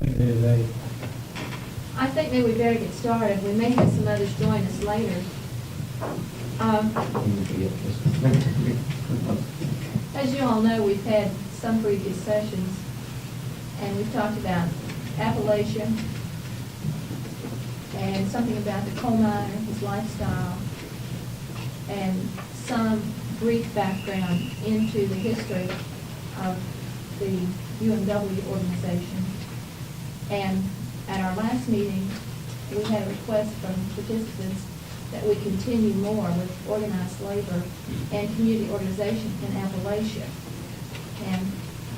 I think maybe we better get started. We may have some others join us later. As you all know, we've had some previous sessions, and we've talked about Appalachia and something about the coal miner, his lifestyle, and some brief background into the history of the UMW organization. And at our last meeting, we had a request from participants that we continue more with organized labor and community organization in Appalachia. And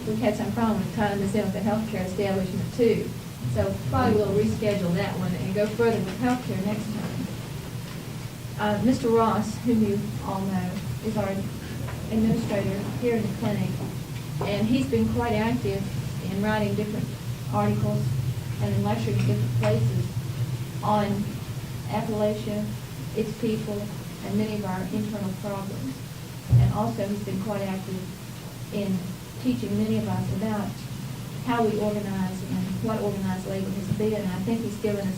we've had some problem with tying this in with the healthcare establishment too. So probably we'll reschedule that one and go further with healthcare next time. Mr. Ross, whom you all know, is our administrator here in the clinic, and he's been quite active in writing different articles and in lecturing in different places on Appalachia, its people, and many of our internal problems. And also he's been quite active in teaching many of us about how we organize and what organized labor has been. And I think he's given us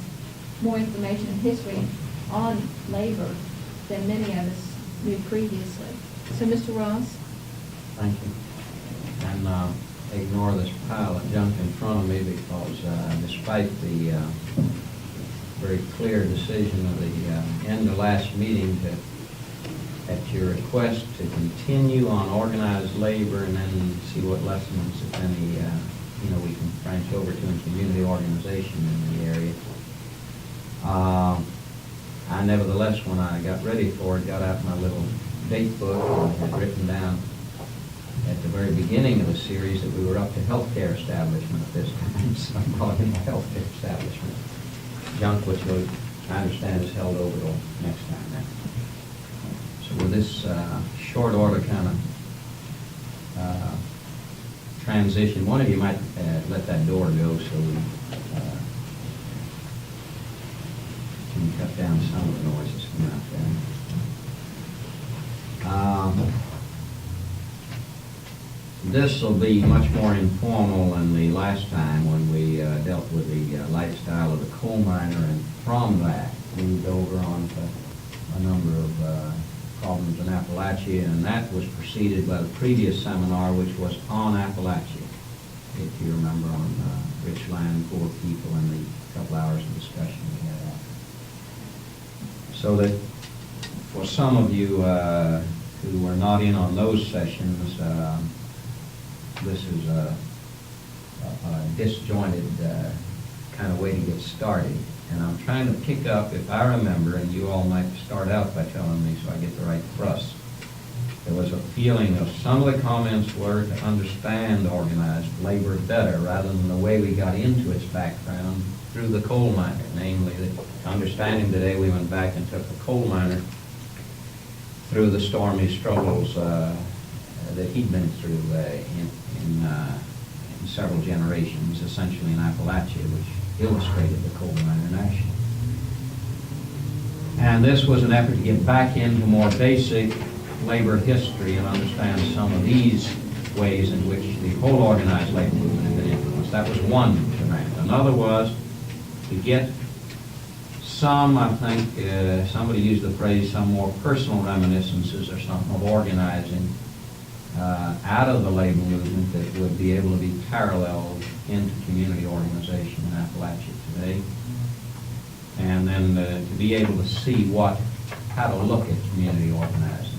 more information and history on labor than many of us knew previously. So, Mr. Ross? Thank you. And ignore this pile of junk in front of me because despite the very clear decision of the end of last meeting at your request to continue on organized labor and then see what lessons, if any, we can branch over to in community organization in the area. I nevertheless, when I got ready for it, got out my little date book and had written down at the very beginning of the series that we were up to healthcare establishment at this time, so I brought in the healthcare establishment. Junk, which I understand is held over till next time now. So with this short order kind of transition, one of you might let that door go so we can cut down some of the noises coming out there. This will be much more informal than the last time when we dealt with the lifestyle of the coal miner, and from that moved over on to a number of problems in Appalachia, and that was preceded by the previous seminar, which was on Appalachia, if you remember, on rich land, poor people, and the couple hours of discussion we had after. So that for some of you who were not in on those sessions, this is a disjointed kind of way to get started. And I'm trying to pick up, if I remember, and you all might start out by telling me so I get the right thrust. There was a feeling of some of the comments were to understand organized labor better rather than the way we got into its background through the coal miner. Namely, that understanding today we went back and took the coal miner through the stormy struggles that he'd been through in several generations, essentially in Appalachia, which illustrated the coal miner nation. And this was an effort to get back into more basic labor history and understand some of these ways in which the whole organized labor movement had been influenced. That was one strand. Another was to get some, I think, somebody used the phrase, some more personal reminiscences or something of organizing out of the labor movement that would be able to be paralleled into community organization in Appalachia today. And then to be able to see how to look at community organizing,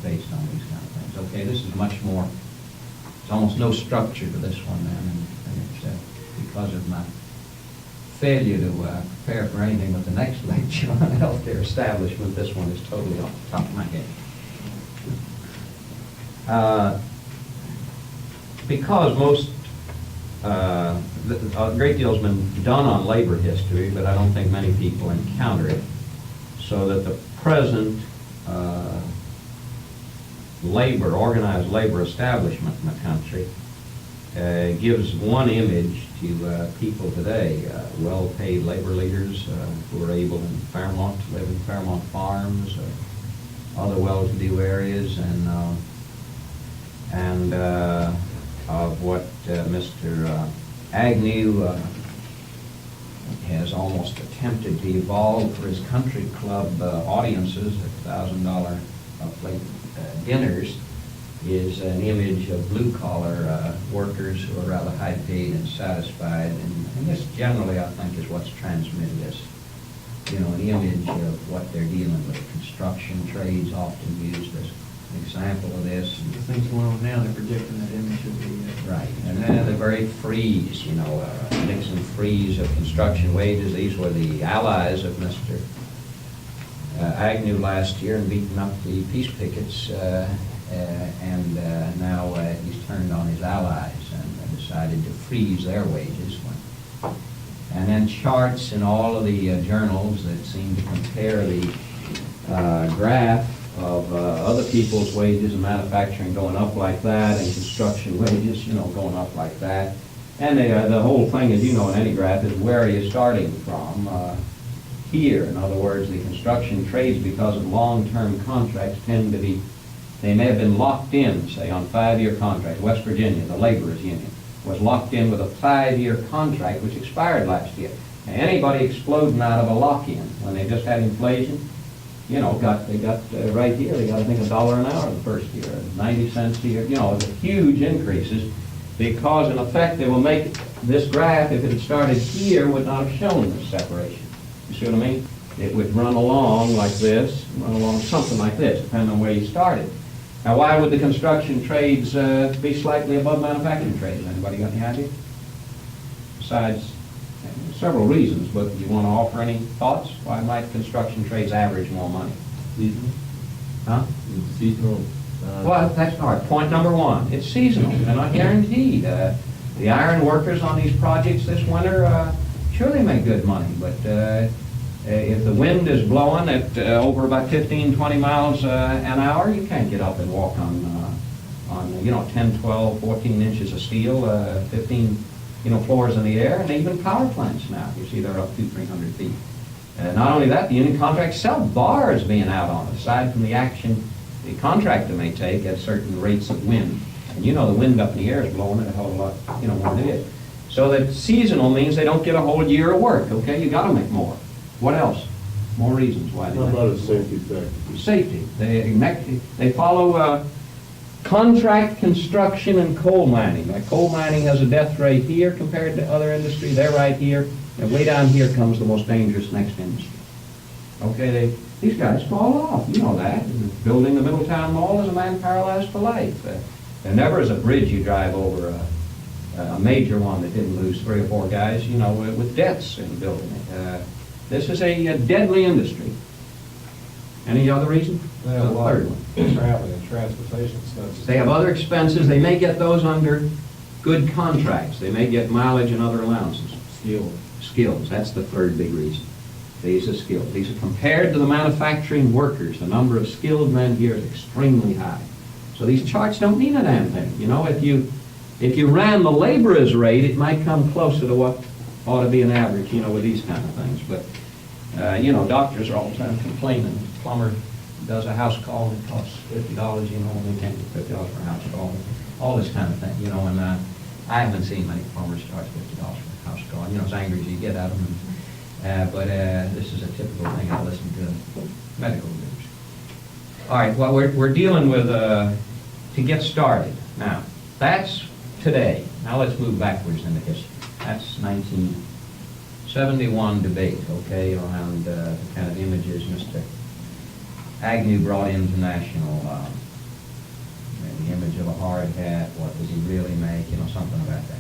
based on these kind of things. Okay, this is much more, there's almost no structure to this one then, and it's because of my failure to prepare for anything but the next lecture on healthcare establishment, this one is totally off the top of my head. Because a great deal has been done on labor history, but I don't think many people encounter it, so that the present organized labor establishment in the country gives one image to people today, well-paid labor leaders who are able in Fairmont to live in Fairmont farms, other well-to-do areas, and of what Mr. Agnew has almost attempted to evolve for his country club audiences at $1,000 plate dinners is an image of blue-collar workers who are rather high-paid and satisfied, and this generally, I think, is what's transmitted as, you know, an image of what they're dealing with. Construction trades often used as an example of this. The things going on now, they're projecting that image should be. Right, and then the very freeze, you know, Nixon freeze of construction wages. These were the allies of Mr. Agnew last year and beating up the peace pickets, and now he's turned on his allies and decided to freeze their wages. And then charts in all of the journals that seem to compare the graph of other people's wages in manufacturing going up like that, and construction wages, you know, going up like that. And the whole thing, as you know, in any graph, is where are you starting from? Here, in other words, the construction trades, because of long-term contracts, tend to be, they may have been locked in, say, on 5-year contracts. West Virginia, the laborers' union, was locked in with a 5-year contract which expired last year. And anybody exploding out of a lock-in when they just had inflation, you know, they got right here, they got, I think, $1 an hour the first year, 90 cents a year, you know, huge increases, because in effect they will make this graph, if it had started here, would not have shown this separation. You see what I mean? It would run along like this, run along something like this, depending on where you started. Now, why would the construction trades be slightly above manufacturing trades? Anybody got any idea? Besides several reasons, but you want to offer any thoughts? Why might construction trades average more money? Seasonal. Huh? Seasonal. Well, that's all right. Point number one, it's seasonal. They're not guaranteed. The iron workers on these projects this winter, sure they make good money, but if the wind is blowing at over about 15, 20 miles an hour, you can't get up and walk on you know, 10, 12, 14 inches of steel, 15, you know, floors in the air, and even power plants now. You see they're up 200-300 feet. Not only that, the union contracts sell bars being out on it, aside from the action the contractor may take at certain rates of wind. And you know the wind up in the air is blowing it a hell of a lot, you know, more than it is. So that seasonal means they don't get a whole year of work, okay? You gotta make more. What else? More reasons why they How make about a safety factor? safety. They follow contract construction and coal mining. Like coal mining has a death rate here compared to other industry. They're right here. And way down here comes the most dangerous next industry. Okay, these guys fall off. You know that. Building the Middletown Mall is a man paralyzed for life. There never is a bridge you drive over, a major one that didn't lose 3 or 4 guys, you know, with deaths in building it. This is a deadly industry. Any other reason? They have a lot Third of one. traveling and transportation stuff. They have other expenses. They may get those under good contracts. They may get mileage and other allowances. Skills. That's the third big reason. These are skills. These are compared to the manufacturing workers. The number of skilled men here is extremely high. So these charts don't mean a damn thing. You know, if you ran the laborer's rate, it might come closer to what ought to be an average, you know, with these kind of things. But, you know, doctors are all the time complaining. Plumber does a house call and it costs $50, you know, and they can't get $50 for a house call. All this kind of thing, you know, and I haven't seen many plumbers charge $50 for a house call. You know, as angry as you get at them. But this is a typical thing I listen to medical news. All right, well, we're dealing with, to get started. Now, that's today. Now let's move backwards in the history. That's 1971 debate, okay, around the kind of images Mr. Agnew brought into national, the image of a hard hat, what does he really make, you know, something about that.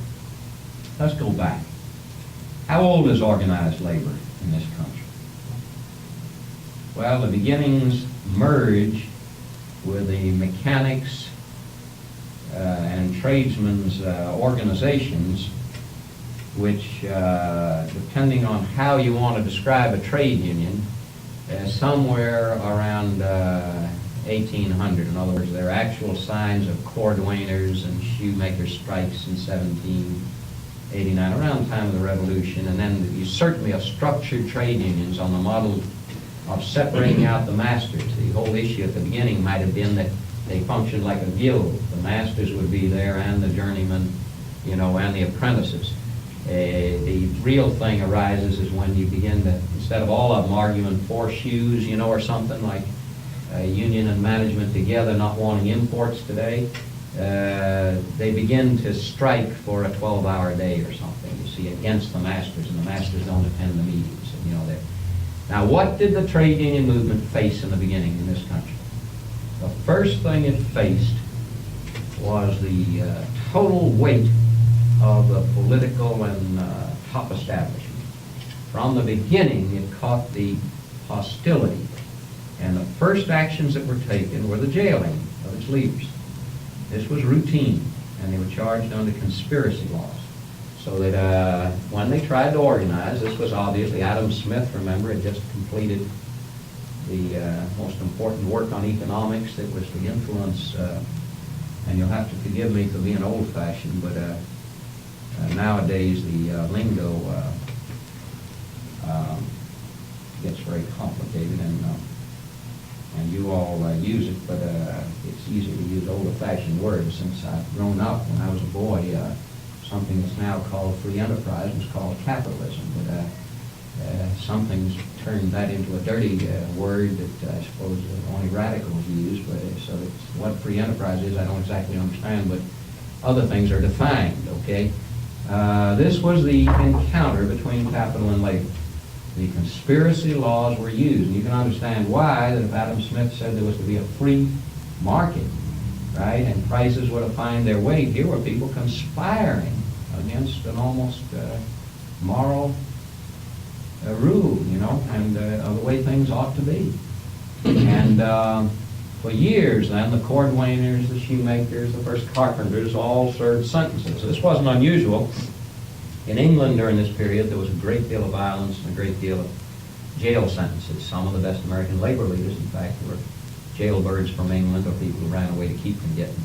Let's go back. How old is organized labor in this country? Well, the beginnings merge with the mechanics and tradesmen's organizations, which, depending on how you want to describe a trade union, somewhere around 1800. In other words, there are actual signs of cordwainers and shoemaker strikes in 1789, around the time of the Revolution, and then you certainly have structured trade unions on the model of separating out the masters. The whole issue at the beginning might have been that they functioned like a guild. The masters would be there and the journeymen, you know, and the apprentices. The real thing arises is when you begin to, instead of all of them arguing for shoes, you know, or something like union and management together not wanting imports today, they begin to strike for a 12-hour day or something, you see, against the masters, and the masters don't attend the meetings, and, you know, they're. Now, what did the trade union movement face in the beginning in this country? The first thing it faced was the total weight of the political and top establishment. From the beginning, it caught the hostility, and the first actions that were taken were the jailing of its leaders. This was routine, and they were charged under conspiracy laws. So that when they tried to organize, this was obviously Adam Smith, remember, had just completed the most important work on economics that was to influence, and you'll have to forgive me for being old-fashioned, but nowadays the lingo gets very complicated, and you all use it, but it's easy to use old-fashioned words. Since I've grown up, when I was a boy, something that's now called free enterprise was called capitalism, but something's turned that into a dirty word that I suppose only radicals use, but so that's what free enterprise is, I don't exactly understand, but other things are defined, okay? This was the encounter between capital and labor. The conspiracy laws were used, and you can understand why, that if Adam Smith said there was to be a free market, right, and prices were to find their way, here were people conspiring against an almost moral rule, you know, and of the way things ought to be. And for years then, the cordwainers, the shoemakers, the first carpenters all served sentences. This wasn't unusual. In England during this period, there was a great deal of violence and a great deal of jail sentences. Some of the best American labor leaders, in fact, were jailbirds from England, or people who ran away to keep from getting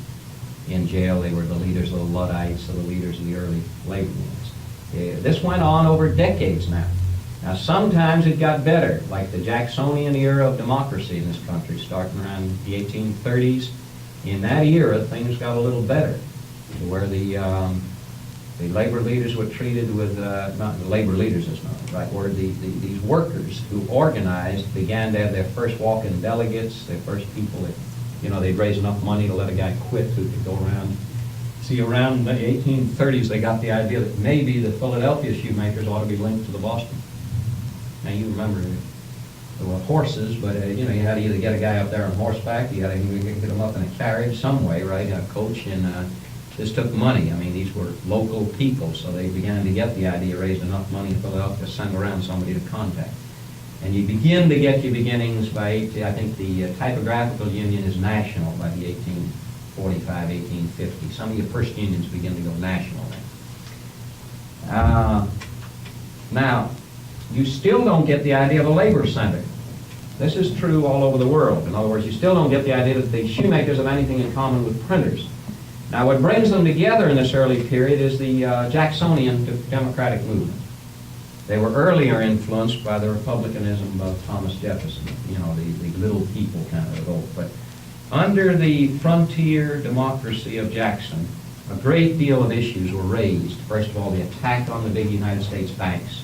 in jail. They were the leaders of the Luddites, or the leaders of the early labor unions. This went on over decades now. Now, sometimes it got better, like the Jacksonian era of democracy in this country, starting around the 1830s. In that era, things got a little better, where the labor leaders were treated with, not the labor leaders, that's not the right word, these workers who organized began to have their first walk-in delegates, their first people that, you know, they'd raise enough money to let a guy quit who could go around. See, around the 1830s, they got the idea that maybe the Philadelphia shoemakers ought to be linked to the Boston. Now, you remember there were horses, but, you know, you had to either get a guy up there on horseback, you had to get him up in a carriage some way, right, a coach, and this took money. I mean, these were local people, so they began to get the idea, raised enough money in Philadelphia to send around somebody to contact. And you begin to get your beginnings by, I think the typographical union is national by the 1845, 1850. Some of your first unions begin to go national then. Now, you still don't get the idea of a labor center. This is true all over the world. In other words, you still don't get the idea that the shoemakers have anything in common with printers. Now, what brings them together in this early period is the Jacksonian democratic movement. They were earlier influenced by the republicanism of Thomas Jefferson, you know, the little people kind of vote. But under the frontier democracy of Jackson, a great deal of issues were raised. First of all, the attack on the big United States banks.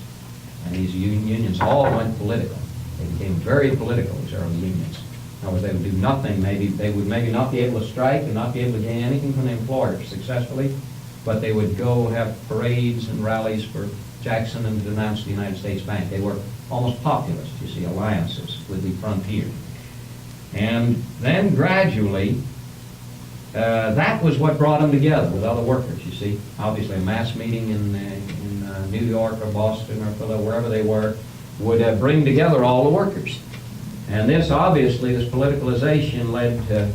And these unions all went political. They became very political, these early unions. In other words, they would do nothing. Maybe they would maybe not be able to strike and not be able to gain anything from the employers successfully, but they would go have parades and rallies for Jackson and denounce the United States Bank. They were almost populist, you see, alliances with the frontier. And then gradually, that was what brought them together with other workers, you see. Obviously, a mass meeting in New York or Boston or Philadelphia, wherever they were, would bring together all the workers. And this, obviously, this politicalization led to,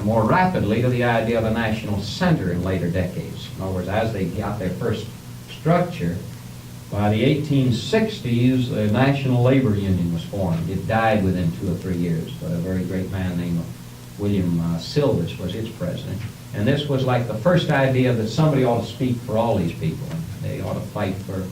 more rapidly, to the idea of a national center in later decades. In other words, as they got their first structure, by the 1860s, the National Labor Union was formed. It died within 2 or 3 years, but a very great man named William Silvis was its president. And this was like the first idea that somebody ought to speak for all these people. They ought to fight for,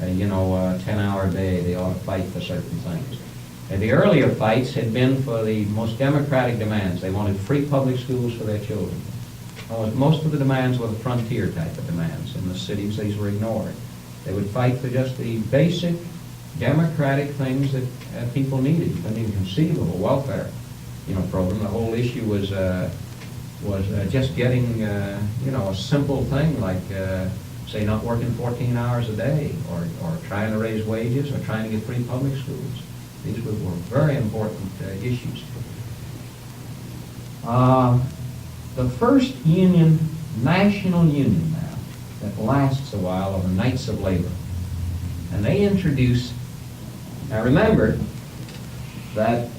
you know, a 10-hour day. They ought to fight for certain things. And the earlier fights had been for the most democratic demands. They wanted free public schools for their children. Most of the demands were the frontier type of demands. In the cities, these were ignored. They would fight for just the basic democratic things that people needed. You couldn't even conceive of a welfare, program. The whole issue was just getting, a simple thing like, say, not working 14 hours a day, or trying to raise wages, or trying to get free public schools. These were very important issues. The first union, national union now, that lasts a while, are the Knights of Labor. And they introduce, now remember that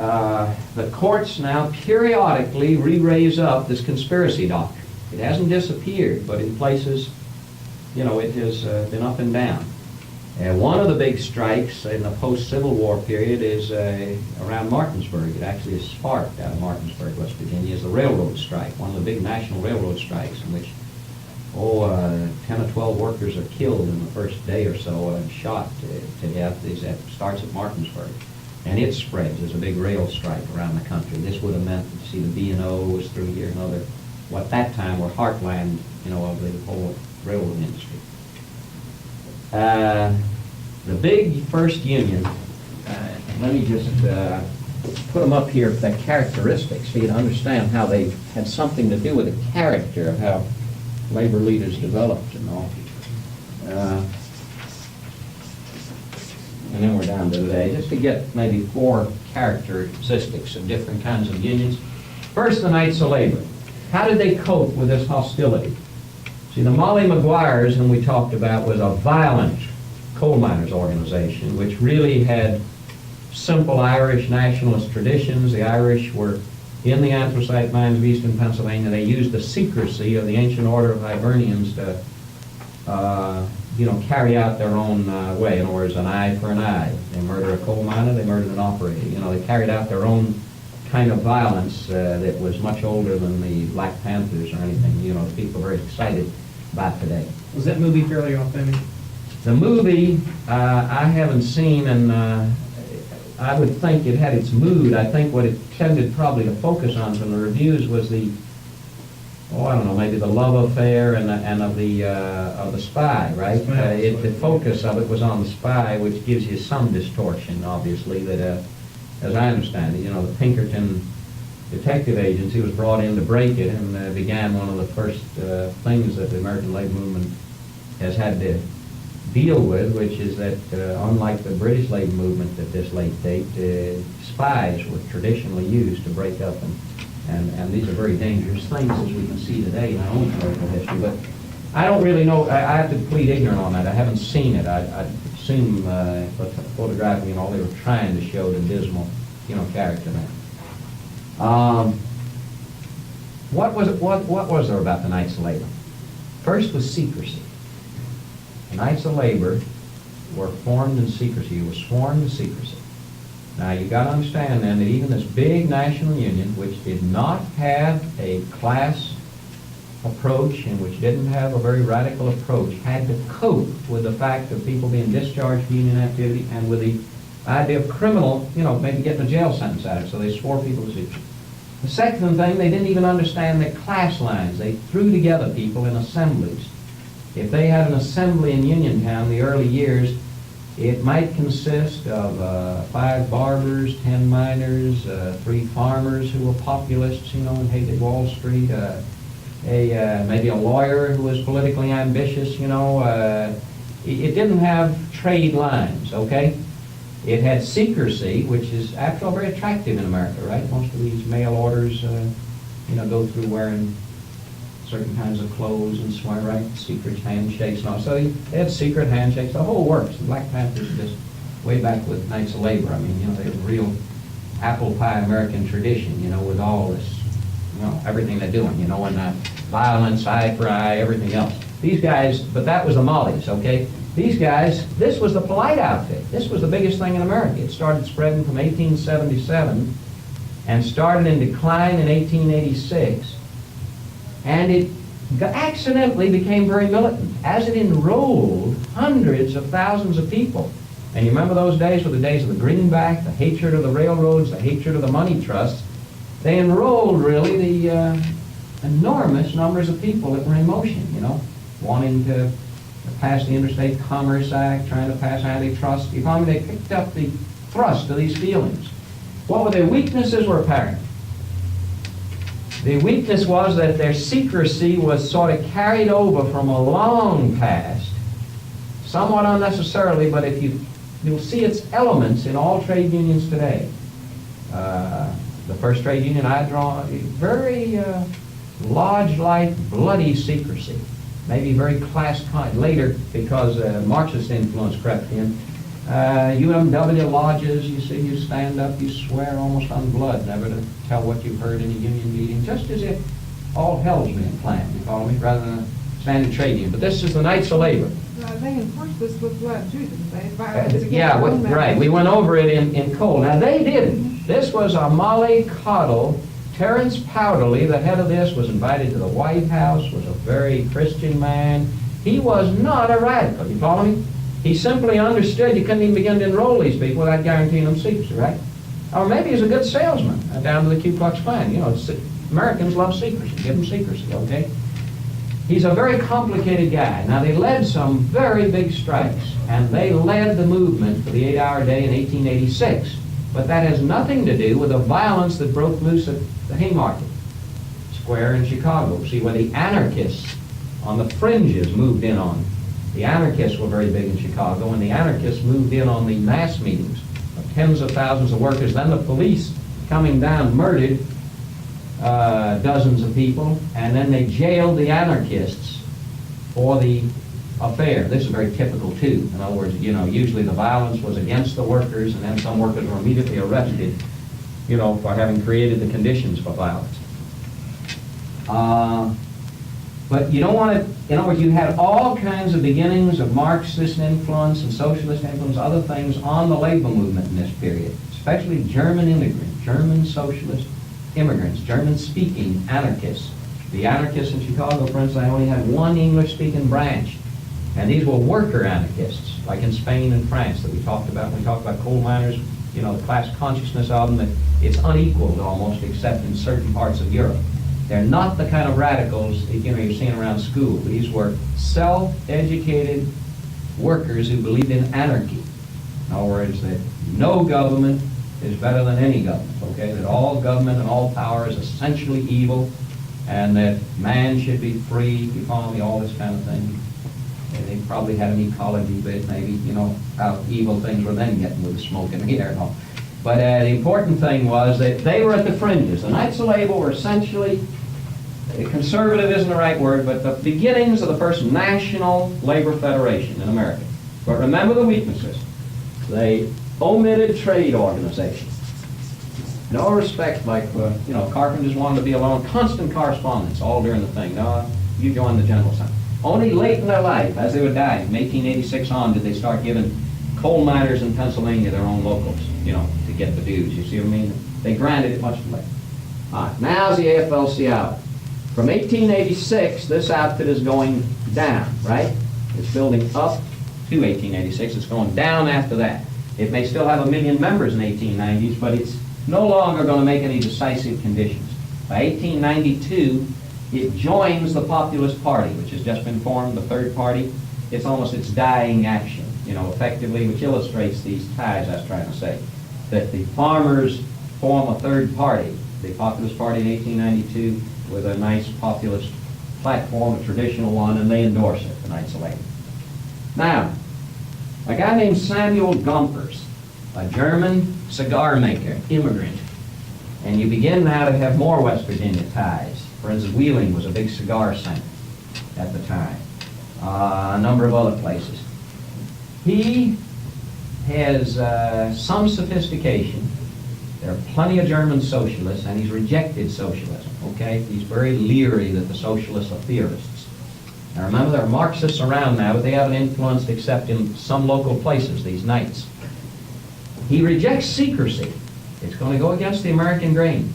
the courts now periodically re-raise up this conspiracy doctrine. It hasn't disappeared, but in places, it has been up and down. One of the big strikes in the post-Civil War period is around Martinsburg. It actually is sparked out of Martinsburg, West Virginia, is the railroad strike, one of the big national railroad strikes in which 10 or 12 workers are killed in the first day or so and shot to death. It starts at Martinsburg, and it spreads as a big rail strike around the country. This would have meant, you see, the B&O was through here, and other, what at that time were heartland, of the whole railroad industry. The big first union, let me just put them up here, the characteristics, so you understand how they had something to do with the character of how labor leaders developed and all. And then we're down to today, just to get maybe 4 characteristics of different kinds of unions. First, the Knights of Labor. How did they cope with this hostility? See, the Molly Maguires, whom we talked about, was a violent coal miners organization, which really had simple Irish nationalist traditions. The Irish were in the anthracite mines of eastern Pennsylvania. They used the secrecy of the ancient order of Hibernians to, carry out their own way. In other words, an eye for an eye. They murder a coal miner, they murdered an operator. They carried out their own kind of violence that was much older than the Black Panthers or anything, people are very excited about today. Was that movie fairly authentic? The movie, I haven't seen, and I would think it had its mood. I think what it tended probably to focus on from the reviews was the, maybe the love affair and of the spy, right? The focus of it was on the spy, which gives you some distortion, obviously, that, as I understand it, the Pinkerton detective agency was brought in to break it and began one of the first things that the American labor movement has had to deal with, which is that unlike the British labor movement at this late date, spies were traditionally used to break up, and these are very dangerous things, as we can see today in our own political history. But I don't really know. I have to plead ignorant on that. I haven't seen it. I assume photographing and all, they were trying to show the dismal, character there. What was there about the Knights of Labor? First was secrecy. The Knights of Labor were formed in secrecy. It was sworn to secrecy. Now, you've got to understand then that even this big national union, which did not have a class approach and which didn't have a very radical approach, had to cope with the fact of people being discharged from union activity and with the idea of criminal, maybe getting a jail sentence out of it, so they swore people to secrecy. The second thing, they didn't even understand the class lines. They threw together people in assemblies. If they had an assembly in Uniontown the early years, it might consist of 5 barbers, 10 miners, 3 farmers who were populists, and hated Wall Street, maybe a lawyer who was politically ambitious, It didn't have trade lines, okay? It had secrecy, which is, after all, very attractive in America, right? Most of these mail orders, go through wearing certain kinds of clothes and swear, right? Secret handshakes and all. So they had secret handshakes. The whole works. The Black Panthers just way back with Knights of Labor. I mean, they have a real apple pie American tradition, with all this, everything they're doing, and violence, eye for eye, everything else. These guys, but that was the Mollies, okay? These guys, this was the polite outfit. This was the biggest thing in America. It started spreading from 1877 and started in decline in 1886. And it accidentally became very militant as it enrolled hundreds of thousands of people. And you remember those days were the days of the greenback, the hatred of the railroads, the hatred of the money trusts. They enrolled really the enormous numbers of people that were in motion, you know, wanting to pass the Interstate Commerce Act, trying to pass antitrust. You follow me? They picked up the thrust of these feelings. What were their weaknesses were apparent. The weakness was that their secrecy was sort of carried over from a long past, somewhat unnecessarily, but if you'll see its elements in all trade unions today. The first trade union I draw, very lodge-like, bloody secrecy, maybe very class-kind. Later, because Marxist influence crept in, UMW lodges, you see, you stand up, you swear almost on blood, never to tell what you've heard in a union meeting, just as if all hell's being planned, you follow me, rather than a standing trade union. But this is the Knights of Labor. They enforced this with blood too, didn't they? Violence against Yeah, their own members. right. We went over it in Cole. Now, they didn't. This was a mollycoddle. Terence Powderly, the head of this, was invited to the White House, was a very Christian man. He was not a radical, you follow me? He simply understood you couldn't even begin to enroll these people without guaranteeing them secrecy, right? Or maybe he's a good salesman down to the Ku Klux Klan. You know, Americans love secrecy. Give them secrecy, okay? He's a very complicated guy. Now, they led some very big strikes, and they led the movement for the 8-hour day in 1886. But that has nothing to do with the violence that broke loose at the Haymarket Square in Chicago. See, where the anarchists on the fringes moved in on. The anarchists were very big in Chicago, and the anarchists moved in on the mass meetings of tens of thousands of workers. Then the police coming down murdered dozens of people, and then they jailed the anarchists for the affair. This is very typical too. In other words, you know, usually the violence was against the workers, and then some workers were immediately arrested, you know, for having created the conditions for violence. But you don't want to, in other words, you had all kinds of beginnings of Marxist influence and socialist influence, other things on the labor movement in this period, especially German immigrants, German socialist immigrants, German-speaking anarchists. The anarchists in Chicago, for instance, I only had one English-speaking branch, and these were worker anarchists, like in Spain and France that we talked about. When we talked about coal miners, you know, the class consciousness of them, that it's unequaled almost, except in certain parts of Europe. They're not the kind of radicals that, you know, you're seeing around school. These were self-educated workers who believed in anarchy. In other words, that no government is better than any government, okay? That all government and all power is essentially evil, and that man should be free, you follow me, all this kind of thing. And they probably had an ecology bit, maybe, you know, how evil things were then getting with the smoke in the air and all. But the important thing was that they were at the fringes. The Knights of Labor were essentially, conservative isn't the right word, but the beginnings of the first national labor federation in America. But remember the weaknesses. They omitted trade organizations. No respect, like, you know, carpenters wanted to be alone. Constant correspondence all during the thing. No, you join the General Assembly. Only late in their life, as they were dying, from 1886 on, did they start giving coal miners in Pennsylvania their own locals, you know, to get the dues. You see what I mean? They granted it much later. All right, now's the AFL-CIO. From 1886, this outfit is going down, right? It's building up to 1886. It's going down after that. It may still have 1 million members in 1890s, but it's no longer going to make any decisive conditions. By 1892, it joins the Populist Party, which has just been formed, the third party. It's almost its dying action, you know, effectively, which illustrates these ties I was trying to say. That the farmers form a third party, the Populist Party in 1892, with a nice populist platform, a traditional one, and they endorse it, the Knights of Labor. Now, a guy named Samuel Gompers, a German cigar maker, immigrant, and you begin now to have more West Virginia ties. For instance, Wheeling was a big cigar center at the time. A number of other places. He has some sophistication. There are plenty of German socialists, and he's rejected socialism, okay? He's very leery that the socialists are theorists. Now remember, there are Marxists around now, but they haven't influenced except in some local places, these Knights. He rejects secrecy. It's going to go against the American grain.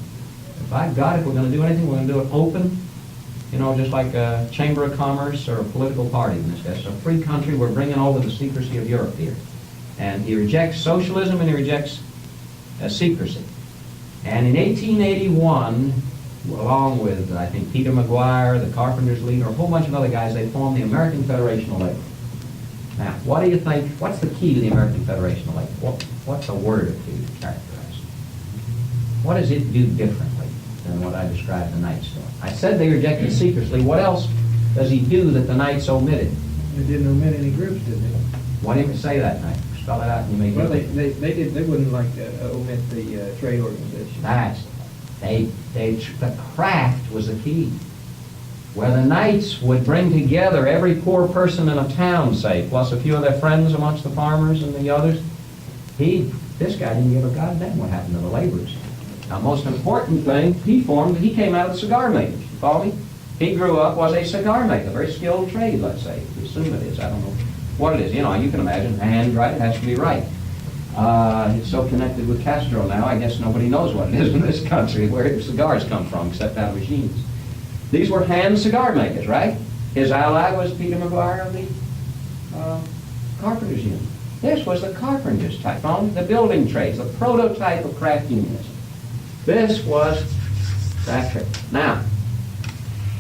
By God, if we're going to do anything, we're going to do it open, you know, just like a Chamber of Commerce or a political party in this case. It's a free country. We're bringing over the secrecy of Europe here. And he rejects socialism and he rejects secrecy. And in 1881, along with, I think, Peter McGuire, the carpenters leader, a whole bunch of other guys, they formed the American Federation of Labor. Now, what do you think, what's the key to the American Federation of Labor? What's a word or two to characterize it? What does it do differently than what I described the Knights doing? I said they rejected secrecy. What else does he do that the Knights omitted? They didn't omit any groups, did they? Why didn't you say that, Knight? Spell it out and you may Well, get it. they wouldn't like to omit the trade organization. That's, the craft was the key. Where the Knights would bring together every poor person in a town, say, plus a few of their friends amongst the farmers and the others. This guy didn't give a goddamn what happened to the laborers. Now, most important thing, he came out of the cigar makers. You follow me? He grew up, was a cigar maker, a very skilled trade, let's say. We assume it is. I don't know what it is. You know, you can imagine, hand right, it has to be right. It's so connected with Castro now, I guess nobody knows what it is in this country, where cigars come from, except out of machines. These were hand cigar makers, right? His ally was Peter McGuire of the Carpenters Union. This was the carpenters type, the building trades, the prototype of craft unionism. This was that trade. Now,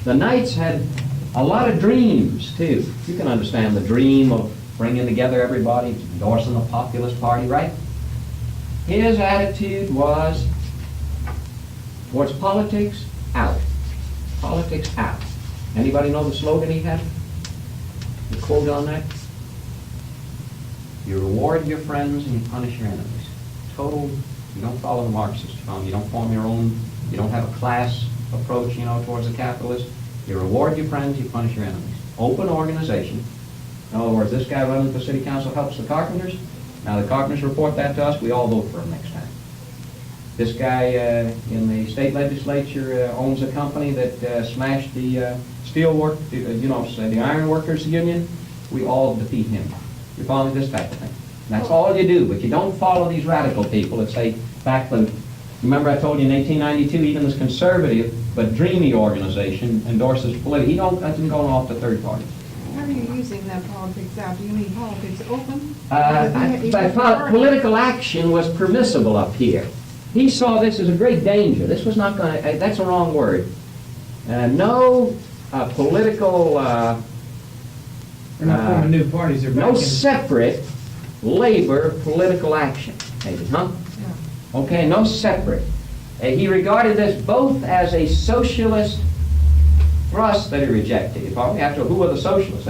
the Knights had a lot of dreams, too. You can understand the dream of bringing together everybody, endorsing the populist party, right? His attitude was towards politics, out. Politics, out. Anybody know the slogan he had? The quote on that? You reward your friends and you punish your enemies. Total, you don't follow the Marxists, you don't form your own, you don't have a class approach, towards the capitalist. You reward your friends, you punish your enemies. Open organization. In other words, this guy running for city council helps the carpenters. Now the carpenters report that to us, we all vote for him next time. This guy in the state legislature owns a company that smashed the steel work, the iron workers union. We all defeat him. You follow me? This type of thing. And that's all you do, but you don't follow these radical people that say back when, remember I told you in 1892, even this conservative but dreamy organization endorses politics. He doesn't go off to third parties. How are you using that politics out? Do you mean politics open? Political action was permissible up here. He saw this as a great danger. This was not going to, that's a wrong word. No political, They're not forming new parties, they're no back in. separate labor political action, maybe, huh? Yeah. Okay, no separate. He regarded this both as a socialist thrust that he rejected. You follow me? After, who were the socialists?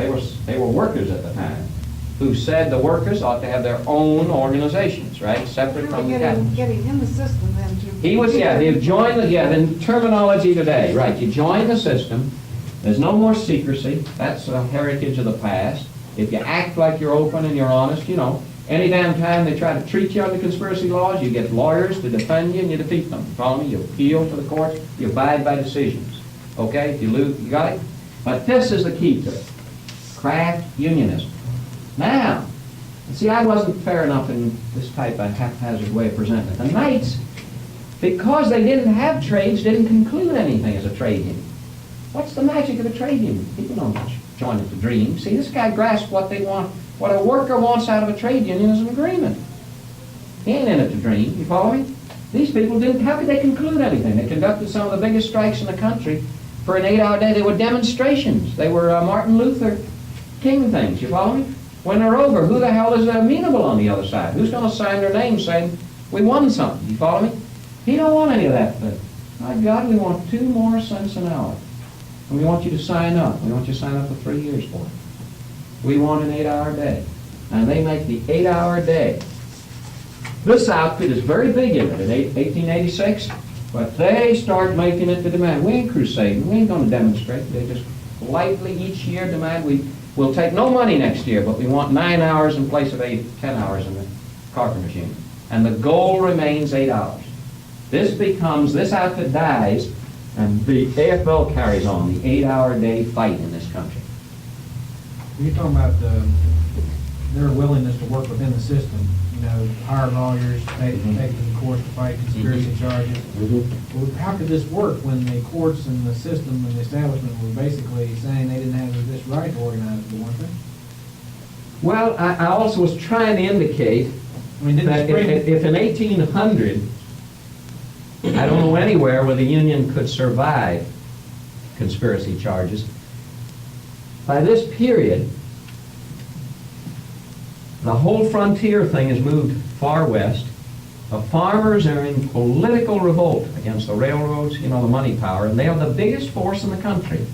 They were workers at the time, who said the workers ought to have their own organizations, right? Separate from the capitalists. Getting in the system then to... He was, they joined the terminology today, right? You join the system, there's no more secrecy, that's a heritage of the past. If you act like you're open and you're honest, any damn time they try to treat you under conspiracy laws, you get lawyers to defend you and you defeat them. You follow me? You appeal to the courts, you abide by decisions. Okay? If you lose, you got it? But this is the key to it. Craft unionism. Now, see, I wasn't fair enough in this type of haphazard way of presenting it. The Knights, because they didn't have trades, didn't conclude anything as a trade union. What's the magic of a trade union? People don't join it to dream. See, this guy grasped what they want. What a worker wants out of a trade union is an agreement. He ain't in it to dream. You follow me? These people didn't, how could they conclude anything? They conducted some of the biggest strikes in the country for an 8-hour day. They were demonstrations. They were Martin Luther King things. You follow me? When they're over, who the hell is amenable on the other side? Who's going to sign their name saying, we won something? You follow me? He don't want any of that thing. My God, we want 2 more cents an hour. And we want you to sign up. We want you to sign up for 3 years for it. We want an 8-hour day. And they make the 8-hour day. This outfit is very big in it in 1886, but they start making it the demand. We ain't crusading. We ain't going to demonstrate. They just politely each year demand we'll take no money next year, but we want 9 hours in place of 10 hours in the carpenters union. And the goal remains 8 hours. This outfit dies, and the AFL carries on the 8-hour day fight in this country. You're talking about their willingness to work within the system, hire lawyers, take them to court to fight conspiracy charges. Well, how could this work when the courts and the system and the establishment were basically saying they didn't have this right to organize, weren't they? Well, I also was trying to indicate that if in 1800 I don't know anywhere where the union could survive conspiracy charges. By this period, the whole frontier thing has moved far west. The farmers are in political revolt against the railroads, you know, the money power, and they are the biggest force in the country.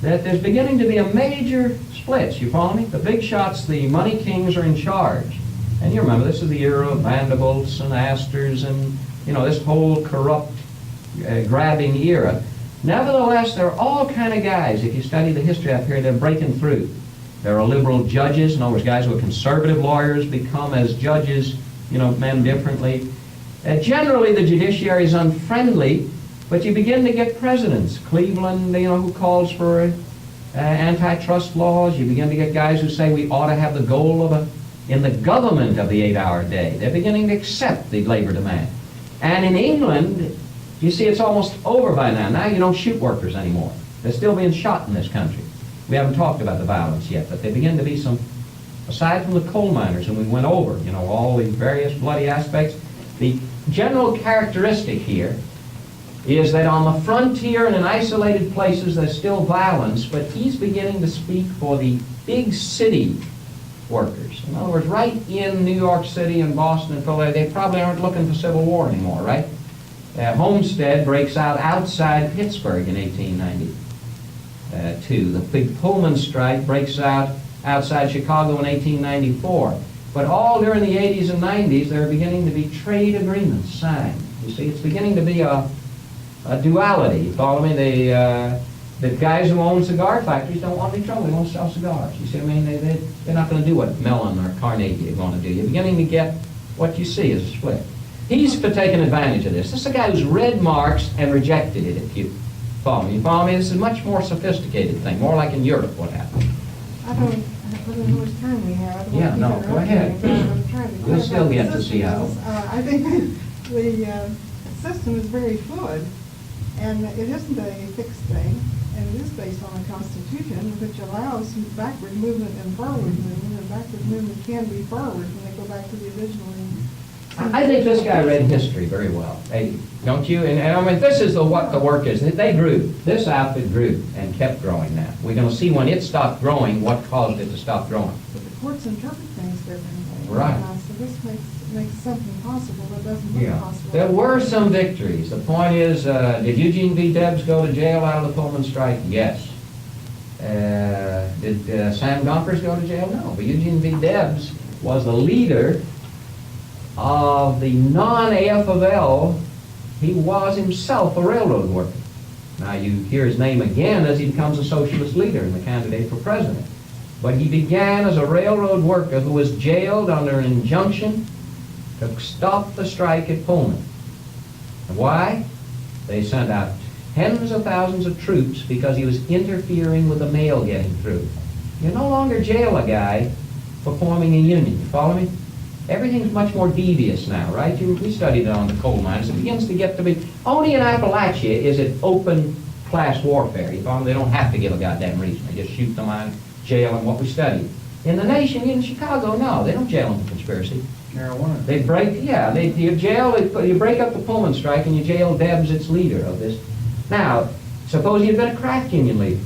That there's beginning to be a major splits, you follow me? The big shots, the money kings are in charge. And you remember, this is the era of Vanderbilts and Astors and, you know, this whole corrupt, grabbing era. Nevertheless, there are all kind of guys, if you study the history of that period, they're breaking through. There are liberal judges, in other words, guys who are conservative lawyers become as judges, you know, men differently. Generally, the judiciary is unfriendly, but you begin to get presidents. Cleveland, you know, who calls for antitrust laws. You begin to get guys who say we ought to have the goal of in the government of the 8-hour day. They're beginning to accept the labor demand. And in England, you see it's almost over by now. Now you don't shoot workers anymore. They're still being shot in this country. We haven't talked about the violence yet, but there begin to be some, aside from the coal miners, and we went over, you know, all the various bloody aspects, the general characteristic here is that on the frontier and in isolated places there's still violence, but he's beginning to speak for the big city workers. In other words, right in New York City and Boston and Philadelphia, they probably aren't looking for civil war anymore, right? Homestead breaks out outside Pittsburgh in 1892. The big Pullman strike breaks out outside Chicago in 1894. But all during the 80s and 90s, there are beginning to be trade agreements signed. You see, it's beginning to be a duality. You follow me? The guys who own cigar factories don't want any trouble. They won't sell cigars. You see what I mean? They're not going to do what Mellon or Carnegie are going to do. You're beginning to get what you see as a split. He's for taking advantage of this. This is a guy who's read Marx and rejected it, if you follow me. You follow me? This is a much more sophisticated thing, more like in Europe what happened. I don't know how much time we have. Yeah, no, go ahead. We'll still get to see how. I think the system is very fluid, and it isn't a fixed thing, and it is based on a constitution which allows backward movement and forward movement, and backward movement can be forward when they go back to the original. I think this guy read history very well. Hey, don't you? And I mean, this is what the work is. They grew. This outfit grew and kept growing now. We're going to see when it stopped growing, what caused it to stop growing. But the courts interpret things differently. Right. So this makes something possible that doesn't look possible. There were some victories. The point is, did Eugene V. Debs go to jail out of the Pullman strike? Yes. Did Sam Gompers go to jail? No. But Eugene V. Debs was the leader of the non-AFL. He was himself a railroad worker. Now you hear his name again as he becomes a socialist leader and the candidate for president. But he began as a railroad worker who was jailed under an injunction to stop the strike at Pullman. And why? They sent out tens of thousands of troops because he was interfering with the mail getting through. You no longer jail a guy for forming a union. You follow me? Everything's much more devious now, right? We studied it on the coal mines. It begins to get to be, only in Appalachia is it open class warfare. You follow me? They don't have to give a goddamn reason. They just shoot them on, jail them, what we studied. In the nation, in Chicago, no, they don't jail them for conspiracy. Marijuana. They break, yeah, you break up the Pullman strike and you jail Debs, its leader of this. Now, suppose he'd been a craft union leader.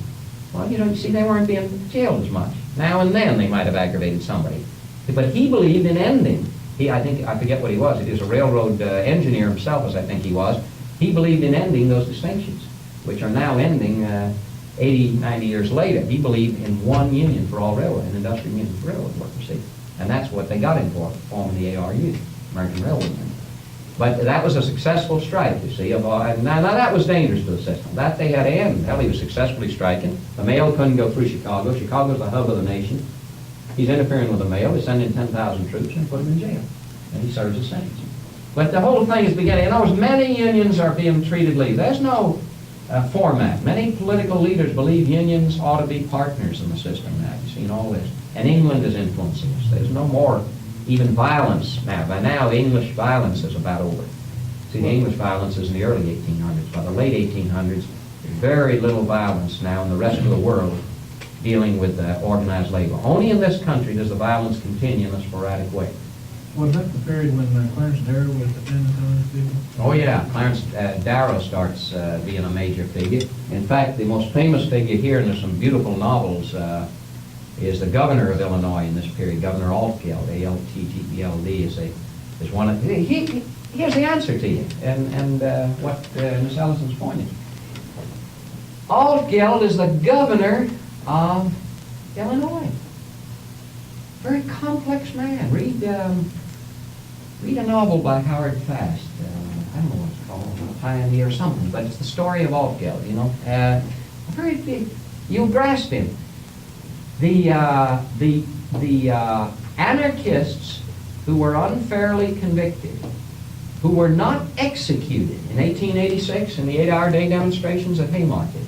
Well, you see, they weren't being jailed as much. Now and then they might have aggravated somebody. But he believed in ending. I forget what he was. He was a railroad engineer himself, as I think he was. He believed in ending those distinctions, which are now ending 80, 90 years later. He believed in one union for all railroad, an industrial union for railroad workers, see. And that's what they got him for, forming the ARU, American Railroad Union. But that was a successful strike, you see. Now that was dangerous to the system. That they had to end. Hell, he was successfully striking. The mail couldn't go through Chicago. Chicago's the hub of the nation. He's interfering with the mail. They send in 10,000 troops and put him in jail. And he serves a sentence. But the whole thing is beginning. In other words, many unions are being treated legally. There's no format. Many political leaders believe unions ought to be partners in the system now. You've seen all this. And England is influencing us. There's no more even violence now. By now, English violence is about over. See, the English violence is in the early 1800s. By the late 1800s, very little violence now in the rest of the world dealing with organized labor. Only in this country does the violence continue in a sporadic way. Was that the period when Clarence Darrow was defending some of these people? Oh, yeah, Clarence Darrow starts being a major figure. In fact, the most famous figure here, and there's some beautiful novels, is the governor of Illinois in this period, Governor Altgeld, A-L-T-G-E-L-D, is one of, here's the answer to you, and what Miss Ellison's point is. Altgeld is the governor of Illinois. Very complex man. Read a novel by Howard Fast. I don't know what it's called, Pioneer or something, but it's the story of Altgeld, you know. Very big. You'll grasp him. The anarchists who were unfairly convicted, who were not executed in 1886 in the 8-hour day demonstrations at Haymarket,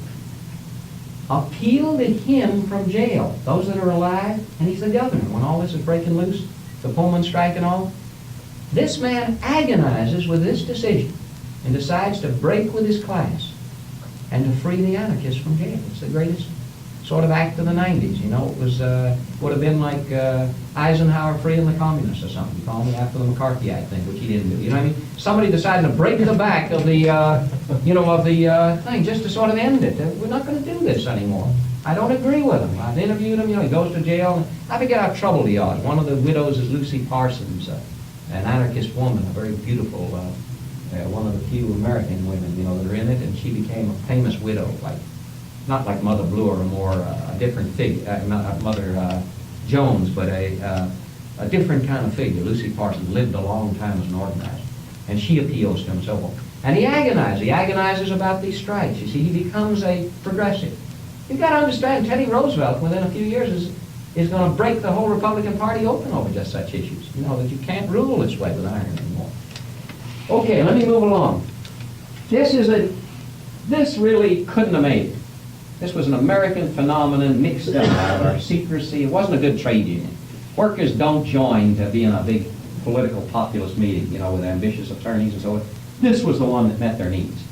appealed to him from jail, those that are alive, and he's the governor when all this is breaking loose, the Pullman strike and all. This man agonizes with this decision and decides to break with his class and to free the anarchists from jail. It's the greatest sort of act of the 90s, you know. It was would have been like Eisenhower freeing the communists or something, probably after the McCarthyite thing, which he didn't do. You know what I mean? Somebody decided to break the back of the, thing just to sort of end it. We're not going to do this anymore. I don't agree with him. I've interviewed him. You know, he goes to jail. I forget how troubled he is. One of the widows is Lucy Parsons, an anarchist woman, a very beautiful, one of the few American women, you know, that are in it, and she became a famous widow, like. Not like Mother Blue or a more a different figure, not Mother Jones, but a different kind of figure. Lucy Parsons lived a long time as an organizer, and she appeals to him and so forth. And he agonizes. He agonizes about these strikes. You see, he becomes a progressive. You've got to understand, Teddy Roosevelt, within a few years, is going to break the whole Republican Party open over just such issues. You know, that you can't rule this way with iron anymore. Okay, let me move along. This really couldn't have made it. This was an American phenomenon mixed up out of our secrecy. It wasn't a good trade union. Workers don't join to be in a big political populist meeting, you know, with ambitious attorneys and so on. This was the one that met their needs.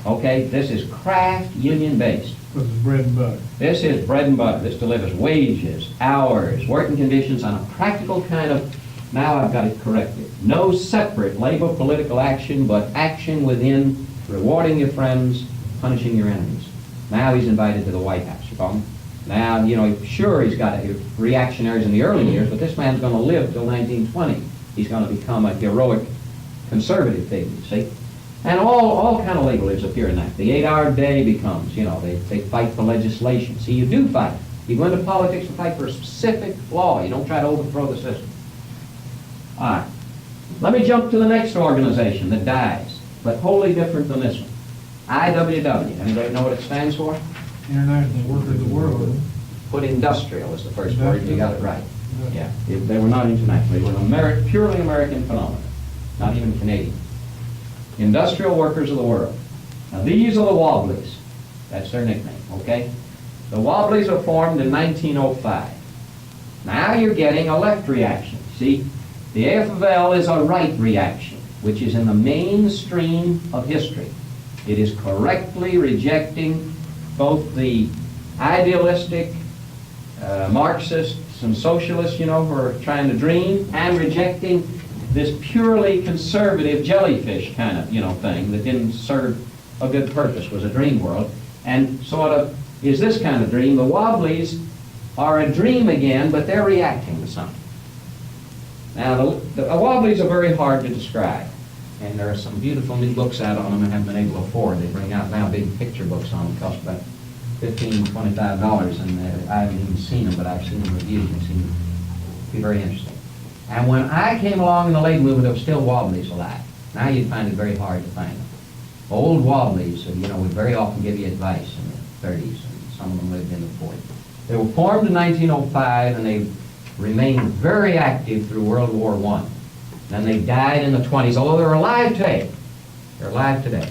Okay, this is craft union based. This is bread and butter. This is bread and butter. This delivers wages, hours, working conditions on a practical kind of, now I've got it corrected, no separate labor political action, but action within rewarding your friends, punishing your enemies. Now he's invited to the White House, you follow me? Now, you know, sure, he's got reactionaries in the early years, but this man's going to live till 1920. He's going to become a heroic conservative figure, you see? And all kind of labelers appear in that. The 8-hour day becomes, you know, they fight for legislation. See, you do fight. You go into politics to fight for a specific law. You don't try to overthrow the system. All right. Let me jump to the next organization that dies, but wholly different than this one. IWW. Anybody know what it stands for? International Workers of the World. Put industrial is the first word. You got it right. Yeah. They were not international. They were an purely American phenomenon, not even Canadian. Industrial Workers of the World. Now these are the Wobblies. That's their nickname, okay? The Wobblies were formed in 1905. Now you're getting a left reaction. See, the AFL is a right reaction, which is in the mainstream of history. It is correctly rejecting both the idealistic Marxists and socialists, you know, who are trying to dream, and rejecting this purely conservative jellyfish kind of, you know, thing that didn't serve a good purpose, was a dream world, and sort of is this kind of dream. The Wobblies are a dream again, but they're reacting to something. Now, the Wobblies are very hard to describe. And there are some beautiful new books out on them I haven't been able to afford. They bring out now big picture books on them. Cost about $15, $25, and I haven't even seen them, but I've seen them reviewed. They seem to be very interesting. And when I came along in the late movement, there were still Wobblies alive. Now you'd find it very hard to find them. Old Wobblies, you know, would very often give you advice in the 30s, and some of them lived in the 40s. They were formed in 1905, and they remained very active through World War I. Then they died in the 20s, although they're alive today. They're alive today.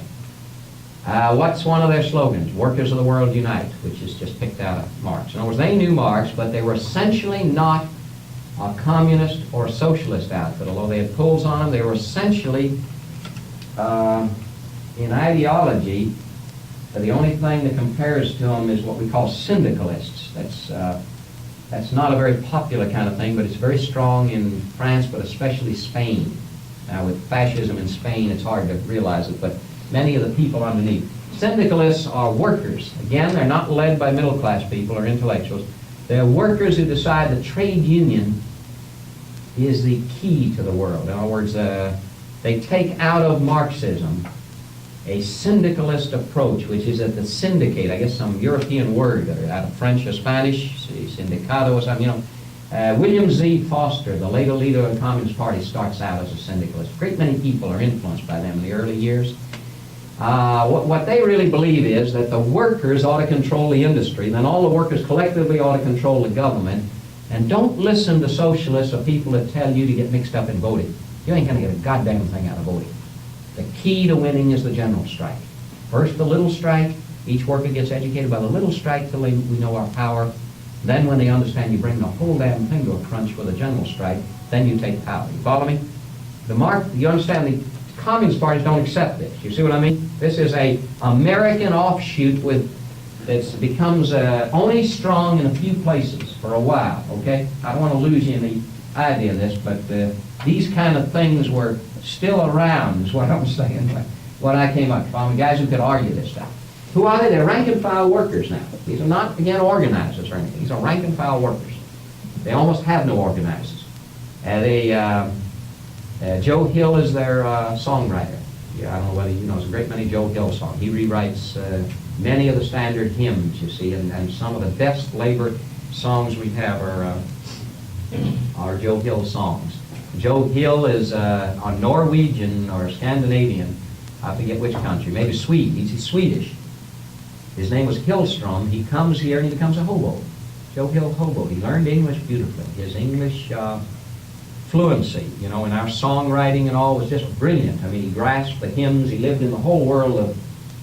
What's one of their slogans? Workers of the world unite, which is just picked out of Marx. In other words, they knew Marx, but they were essentially not a communist or socialist outfit. Although they had pulls on them, they were essentially, in ideology, the only thing that compares to them is what we call syndicalists. That's not a very popular kind of thing, but it's very strong in France, but especially Spain. Now, with fascism in Spain, it's hard to realize it, but many of the people underneath. Syndicalists are workers. Again, they're not led by middle-class people or intellectuals. They're workers who decide the trade union is the key to the world. In other words, they take out of Marxism a syndicalist approach, which is at the syndicate, I guess some European word, out of French or Spanish, syndicado or something, you know. William Z. Foster, the later leader of the Communist Party, starts out as a syndicalist. A great many people are influenced by them in the early years. What they really believe is that the workers ought to control the industry, then all the workers collectively ought to control the government, and don't listen to socialists or people that tell you to get mixed up in voting. You ain't going to get a goddamn thing out of voting. The key to winning is the general strike. First the little strike, each worker gets educated by the little strike till we know our power. Then when they understand you bring the whole damn thing to a crunch with a general strike, then you take power. You follow me? You understand the Communist parties don't accept this. You see what I mean? This is a American offshoot that becomes only strong in a few places for a while, okay? I don't want to lose you in the idea of this, but these kind of things were still around, is what I'm saying, when I came up. Found guys who could argue this stuff. Who are they? They're rank-and-file workers now. These are not, again, organizers or anything. These are rank-and-file workers. They almost have no organizers. Joe Hill is their songwriter. Yeah, I don't know whether you know, there's a great many Joe Hill songs. He rewrites many of the standard hymns, you see, and some of the best labor songs we have are Joe Hill songs. Joe Hill is a Norwegian or Scandinavian, I forget which country, maybe Swede. He's Swedish. His name was Hillstrom. He comes here and he becomes a hobo. Joe Hill hobo. He learned English beautifully. His English fluency, you know, in our songwriting and all was just brilliant. I mean, he grasped the hymns. He lived in the whole world of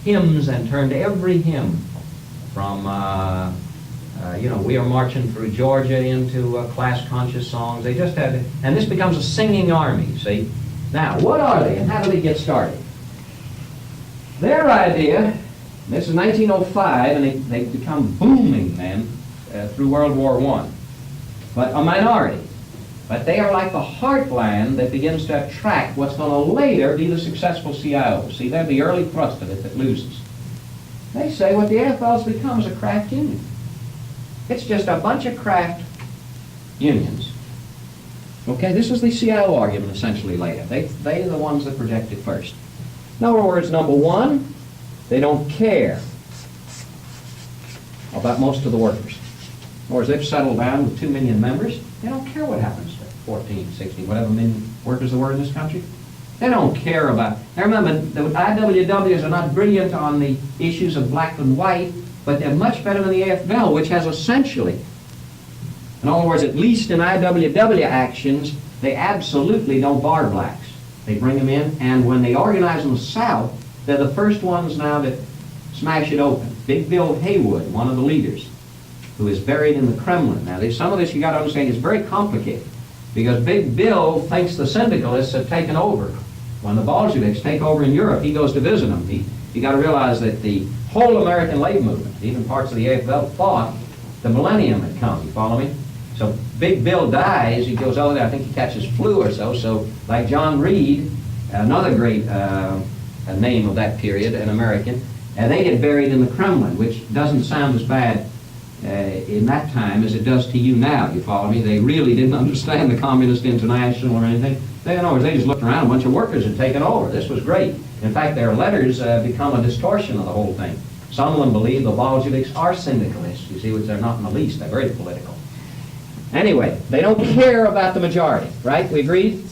hymns and turned every hymn from, you know, We Are Marching Through Georgia into class-conscious songs. They just had, and this becomes a singing army, see? Now, what are they and how do they get started? Their idea, this is 1905, and they become booming then through World War I, but a minority. But they are like the heartland that begins to attract what's going to later be the successful CIO. See, they're the early thrust of it that loses. They say what the AFL's become is a craft union. It's just a bunch of craft unions. Okay, this is the CIO argument essentially later. They're the ones that project it first. In other words, number one, they don't care about most of the workers. In other words, they've settled down with 2 million members. They don't care what happens to 14, 16, whatever million workers there were in this country. They don't care about. Now remember, the IWWs are not brilliant on the issues of black and white, but they're much better than the AFL, which has essentially, in other words, at least in IWW actions, they absolutely don't bar blacks. They bring them in, and when they organize in the South, they're the first ones now that smash it open. Big Bill Haywood, one of the leaders, who is buried in the Kremlin. Now, some of this you got to understand is very complicated, because Big Bill thinks the Syndicalists have taken over. When the Bolsheviks take over in Europe, he goes to visit them. You got to realize that the whole American labor movement, even parts of the AFL, thought the millennium had come. You follow me? So Big Bill dies. He goes over there. I think he catches flu or so. So like John Reed, another great name of that period, an American, they get buried in the Kremlin, which doesn't sound as bad in that time as it does to you now. You follow me? They really didn't understand the Communist International or anything. They just looked around. A bunch of workers had taken over. This was great. In fact, their letters become a distortion of the whole thing. Some of them believe the Bolsheviks are syndicalists, you see, which they're not in the least. They're very political. Anyway, they don't care about the majority, right? We agreed?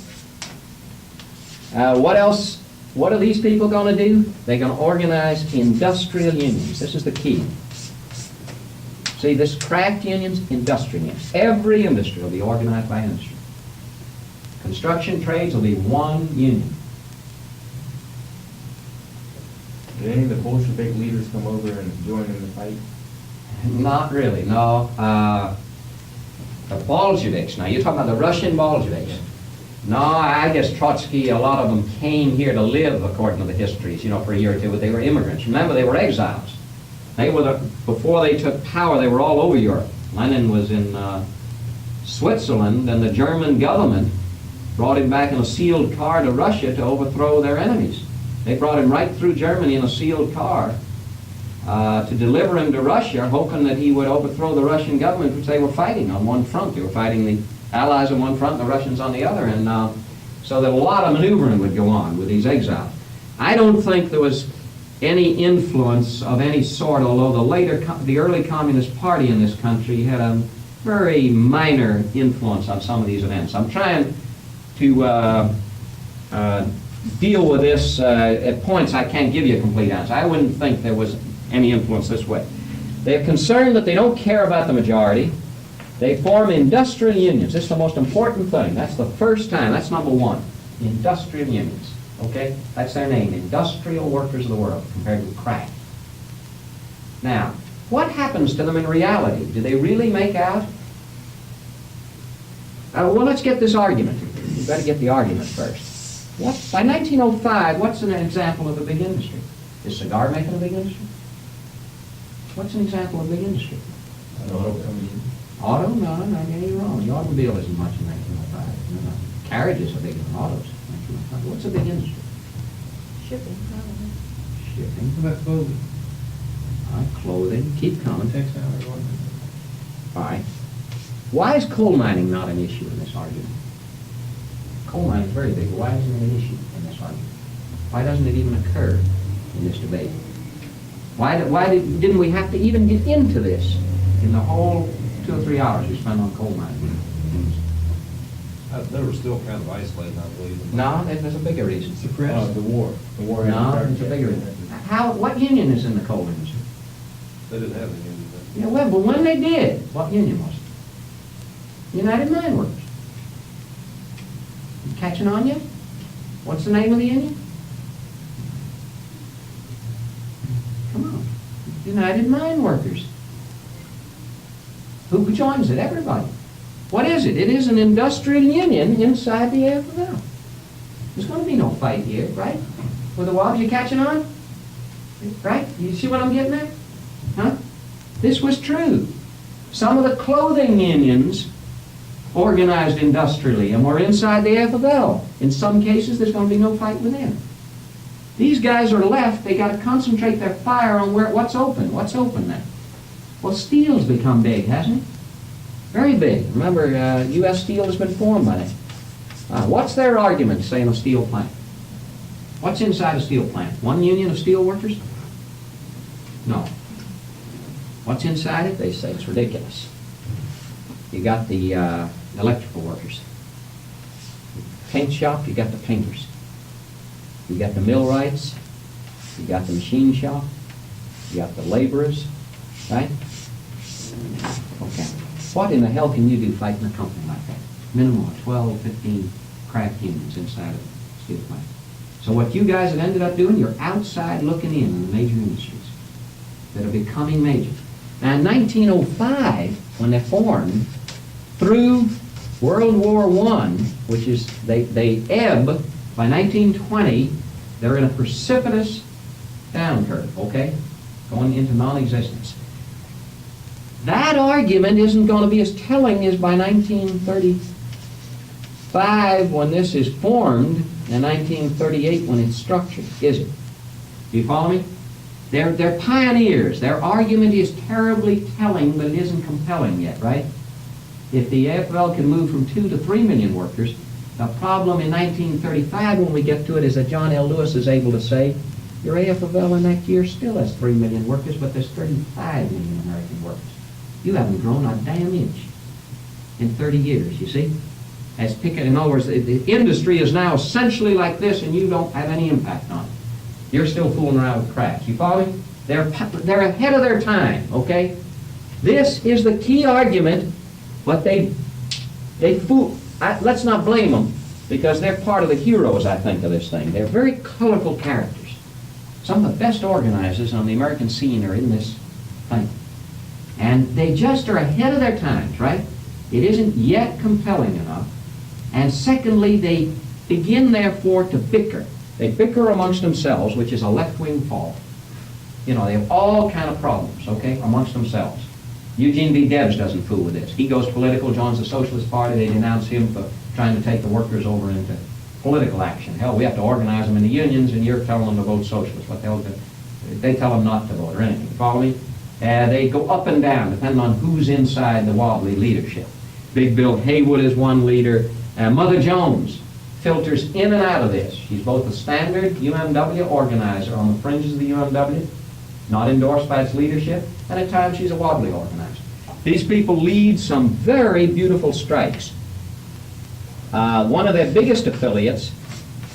What else? What are these people going to do? They're going to organize industrial unions. This is the key. See, this craft unions, industrial unions. Every industry will be organized by industry. Construction trades will be one union. Did any of the Bolshevik leaders come over and join in the fight? Not really, no. The Bolsheviks, now you're talking about the Russian Bolsheviks. No, I guess Trotsky, a lot of them came here to live, according to the histories, you know, for a year or two, but they were immigrants. Remember, they were exiles. Before they took power, they were all over Europe. Lenin was in Switzerland, and the German government brought him back in a sealed car to Russia to overthrow their enemies. They brought him right through Germany in a sealed car to deliver him to Russia, hoping that he would overthrow the Russian government, which they were fighting on one front. They were fighting the Allies on one front and the Russians on the other, and so that a lot of maneuvering would go on with these exiles. I don't think there was any influence of any sort, although the early Communist Party in this country had a very minor influence on some of these events. I'm trying to deal with this at points I can't give you a complete answer. I wouldn't think there was any influence this way. They're concerned that they don't care about the majority. They form industrial unions. This is the most important thing. That's the first time. That's number one. Industrial unions. Okay? That's their name. Industrial Workers of the World, compared with crack. Now, what happens to them in reality? Do they really make out? Well, let's get this argument. We've got to get the argument first. By 1905, what's an example of a big industry? Is cigar making a big industry? What's an example of a big industry? Auto? No, I'm getting you wrong. The automobile isn't much in 1905. No. Carriages are bigger than autos in 1905. What's a big industry? Shipping, probably. Shipping. What about clothing? Clothing. Keep coming. Textile or what? All right. Why is coal mining not an issue in this argument? Coal mining is very big. Why isn't it an issue in this argument? Why doesn't it even occur in this debate? Why didn't we have to even get into this in the whole 2 or 3 hours we spent on coal mining? They were still kind of isolated, I believe. No, there's a bigger reason. Suppressed. The war. The war. No, there's a bigger reason. What union is in the coal industry? They didn't have any. Yeah, well, but when they did, what union was it? United Mine Workers. You catching on yet? What's the name of the union? Come on. United Mine Workers. Who joins it? Everybody. What is it? It is an industrial union inside the AFL. There's going to be no fight here, right? With the Wobblies, you catching on? Right? You see what I'm getting at? Huh? This was true. Some of the clothing unions organized industrially and were inside the AFL. In some cases, there's going to be no fight with them. These guys are left. They got to concentrate their fire on what's open. What's open then? Well, steel's become big, hasn't it? Very big. Remember, U.S. Steel has been formed by that. What's their argument, say, in a steel plant? What's inside a steel plant? One union of steel workers? No. What's inside it? They say it's ridiculous. You got the electrical workers. Paint shop, you got the painters. You got the millwrights. You got the machine shop. You got the laborers, right? Okay. What in the hell can you do fighting a company like that? Minimum of 12, 15 craft unions inside of a steel plant. So what you guys have ended up doing, you're outside looking in the major industries that are becoming major. Now in 1905, when they formed, through World War I, which is, they ebb, by 1920, they're in a precipitous down curve, okay? Going into non-existence. That argument isn't going to be as telling as by 1935 when this is formed and 1938 when it's structured, is it? Do you follow me? They're pioneers. Their argument is terribly telling, but it isn't compelling yet, right? If the AFL can move from 2 to 3 million workers, the problem in 1935 when we get to it is that John L. Lewis is able to say, your AFL in that year still has 3 million workers, but there's 35 million American workers. You haven't grown a damn inch in 30 years, you see? In other words, the industry is now essentially like this and you don't have any impact on it. You're still fooling around with crafts. You follow me? They're ahead of their time, okay? This is the key argument, but they fool. Let's not blame them, because they're part of the heroes, I think, of this thing. They're very colorful characters. Some of the best organizers on the American scene are in this thing. And they just are ahead of their times, right? It isn't yet compelling enough. And secondly, they begin, therefore, to bicker. They bicker amongst themselves, which is a left-wing fault. You know, they have all kind of problems, okay, amongst themselves. Eugene V. Debs doesn't fool with this. He goes political, joins the Socialist Party. They denounce him for trying to take the workers over into political action. Hell, we have to organize them into unions, and you're telling them to vote socialist. What the hell? They tell them not to vote or anything. Follow me? They go up and down, depending on who's inside the Wobbly leadership. Big Bill Haywood is one leader. Mother Jones filters in and out of this. She's both a standard UMW organizer on the fringes of the UMW, not endorsed by its leadership, and at times she's a Wobbly organizer. These people lead some very beautiful strikes. One of their biggest affiliates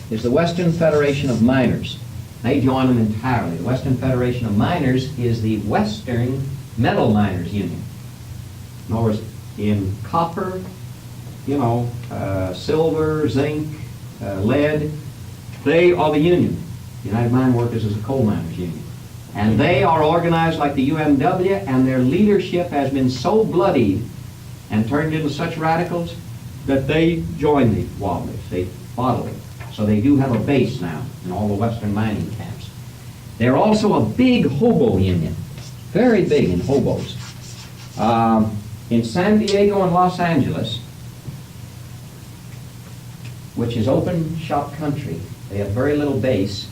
is the Western Federation of Miners. They join them entirely. The Western Federation of Miners is the Western Metal Miners Union. In other words, in copper, silver, zinc, lead, they are the union. The United Mine Workers is a coal miners union. And they are organized like the UMW, and their leadership has been so bloodied and turned into such radicals that they join the Wobblies. They bodily. So they do have a base now in all the Western mining camps. They're also a big hobo union, very big in hobos. In San Diego and Los Angeles, which is open shop country, they have very little base.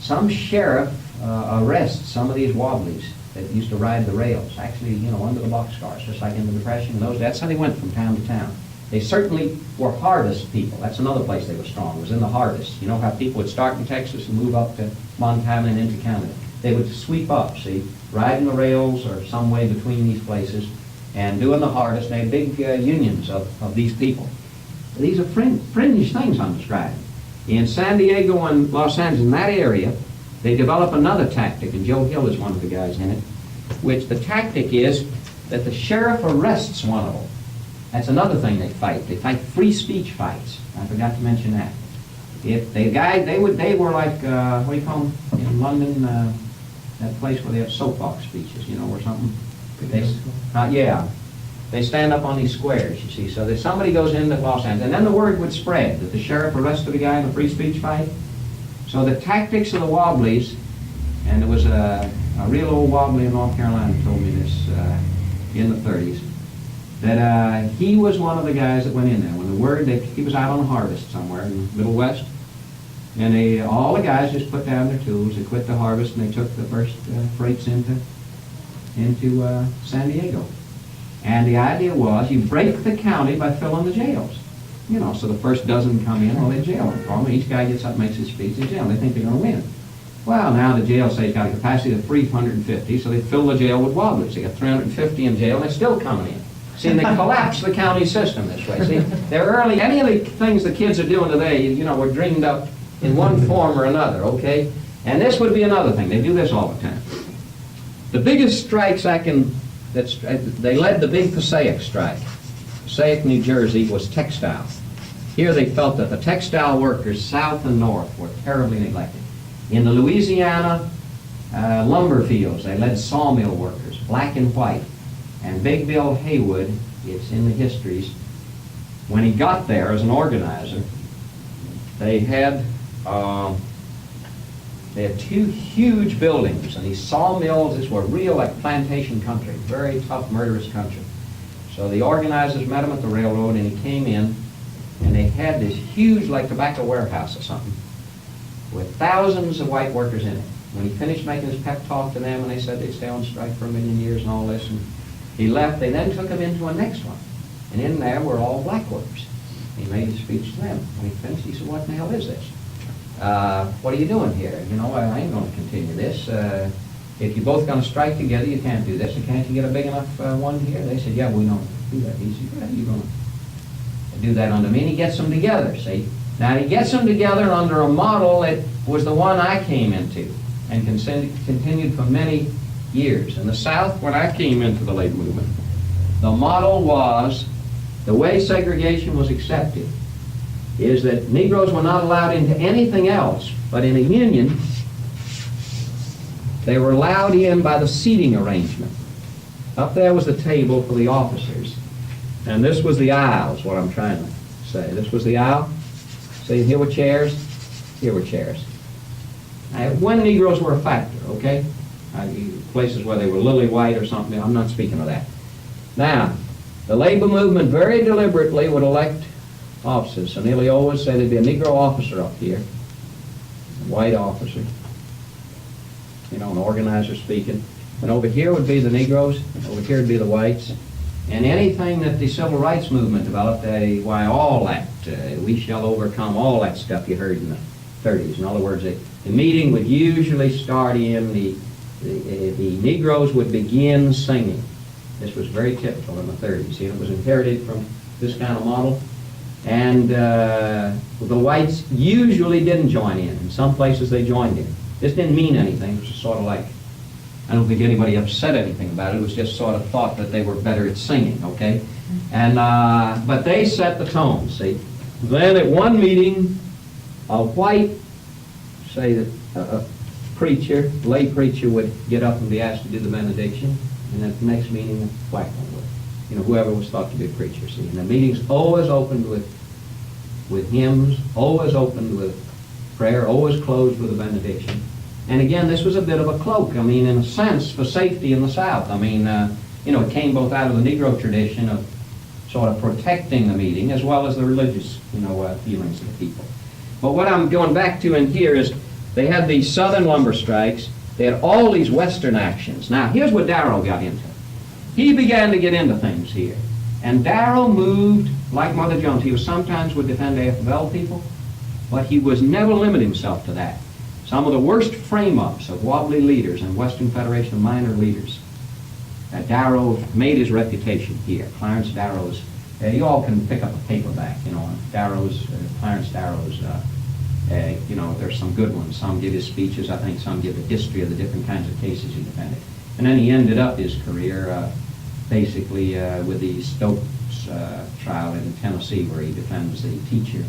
Some sheriff arrests some of these Wobblies that used to ride the rails, actually, under the boxcars, just like in the Depression and those. That's how they went from town to town. They certainly were harvest people. That's another place they were strong, was in the harvest. You know how people would start in Texas and move up to Montana and into Canada. They would sweep up, see, riding the rails or some way between these places and doing the harvest. They had big unions of these people. These are fringe things I'm describing. In San Diego and Los Angeles, in that area, they develop another tactic, and Joe Hill is one of the guys in it, which the tactic is that the sheriff arrests one of them. That's another thing they fight. They fight free speech fights. I forgot to mention that. If they were like, what do you call them in London, that place where they have soapbox speeches, or something. They stand up on these squares, you see. So that somebody goes into Los Angeles, and then the word would spread that the sheriff arrested a guy in a free speech fight. So the tactics of the Wobblies, and there was a real old Wobbly in North Carolina who told me this in the 30s, that he was one of the guys that went in there. When the word, he was out on harvest somewhere in the Middle West, and all the guys just put down their tools, they quit the harvest, and they took the first freights into San Diego. And the idea was you break the county by filling the jails. So the first dozen come in, well, they jail them for them. Each guy gets up and makes his speech, they jail them. They think they're going to win. Well, now the jail say it's got a capacity of 350, so they fill the jail with Wobblies. They got 350 in jail, and they're still coming in. See, and they collapse the county system this way. See, any of the things the kids are doing today, were dreamed up in one form or another, okay? And this would be another thing. They do this all the time. The biggest strikes they led the big Passaic strike. Passaic, New Jersey, was textile. Here they felt that the textile workers, south and north, were terribly neglected. In the Louisiana lumber fields, they led sawmill workers, black and white. And Big Bill Haywood, it's in the histories, when he got there as an organizer, they had two huge buildings, and these sawmills, these were real like plantation country, very tough, murderous country. So the organizers met him at the railroad, and he came in, and they had this huge like tobacco warehouse or something with thousands of white workers in it. When he finished making his pep talk to them, and they said they'd stay on strike for 1,000,000 years and all this, and he left, they then took him into a next one. And in there were all black workers. He made his speech to them. When he finished, he said, "What the hell is this? What are you doing here? I ain't going to continue this. If you're both going to strike together, you can't do this. And can't you get a big enough one here?" They said, "Yeah, we know do that." He said, "Yeah, you're going to do that under me." And he gets them together, see? Now, he gets them together under a model that was the one I came into and continued for many years. In the South, when I came into the labor movement, the model was, the way segregation was accepted, is that Negroes were not allowed into anything else, but in a union, they were allowed in by the seating arrangement. Up there was the table for the officers, and this was the aisle, is what I'm trying to say. This was the aisle. See, here were chairs, here were chairs. Now, when Negroes were a factor, okay? places where they were lily white or something. I'm not speaking of that. Now, the labor movement very deliberately would elect officers. So nearly always say there'd be a Negro officer up here, a white officer, an organizer speaking. And over here would be the Negroes, over here would be the whites. And anything that the civil rights movement developed, all that, we shall overcome, all that stuff you heard in the 30s. In other words, the meeting would usually start in the Negroes would begin singing. This was very typical in the 30s. It was inherited from this kind of model. And the whites usually didn't join in. In some places they joined in. This didn't mean anything. It was just sort of like, I don't think anybody ever said anything about it. It was just sort of thought that they were better at singing, okay? And but they set the tone, see? Then at one meeting, a white, say that a preacher, lay preacher would get up and be asked to do the benediction, and at the next meeting, a black one would. Whoever was thought to be a preacher, see? And the meetings always opened with hymns, always opened with prayer, always closed with a benediction. And again, this was a bit of a cloak, in a sense, for safety in the South. It came both out of the Negro tradition of sort of protecting the meeting as well as the religious, feelings of the people. But what I'm going back to in here is they had these Southern lumber strikes. They had all these Western actions. Now, here's what Darrow got into. He began to get into things here. And Darrow moved, like Mother Jones, he sometimes would defend AFL people, but he was never limit himself to that. Some of the worst frame-ups of Wobbly leaders and Western Federation of Miner leaders, Darrow made his reputation here. Clarence Darrow's, you all can pick up a paperback, on Darrow's, Clarence Darrow's, there's some good ones. Some give his speeches, I think some give a history of the different kinds of cases he defended. And then he ended up his career basically with the Stokes trial in Tennessee, where he defends the teacher,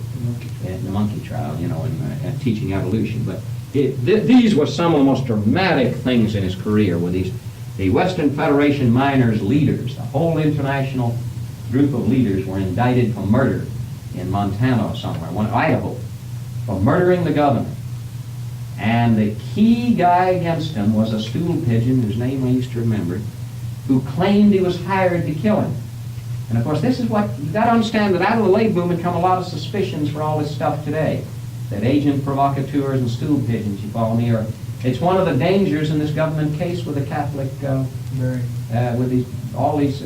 the monkey trial, and teaching evolution. But these were some of the most dramatic things in his career, with the Western Federation miners' leaders. The whole international group of leaders were indicted for murder in Montana or somewhere, Idaho, for murdering the governor. And the key guy against him was a stool pigeon, whose name I used to remember, who claimed he was hired to kill him. And of course, this is what, you've got to understand that out of the labor movement come a lot of suspicions for all this stuff today. That agent provocateurs and stool pigeons, you follow me, it's one of the dangers in this government case with the Catholic, with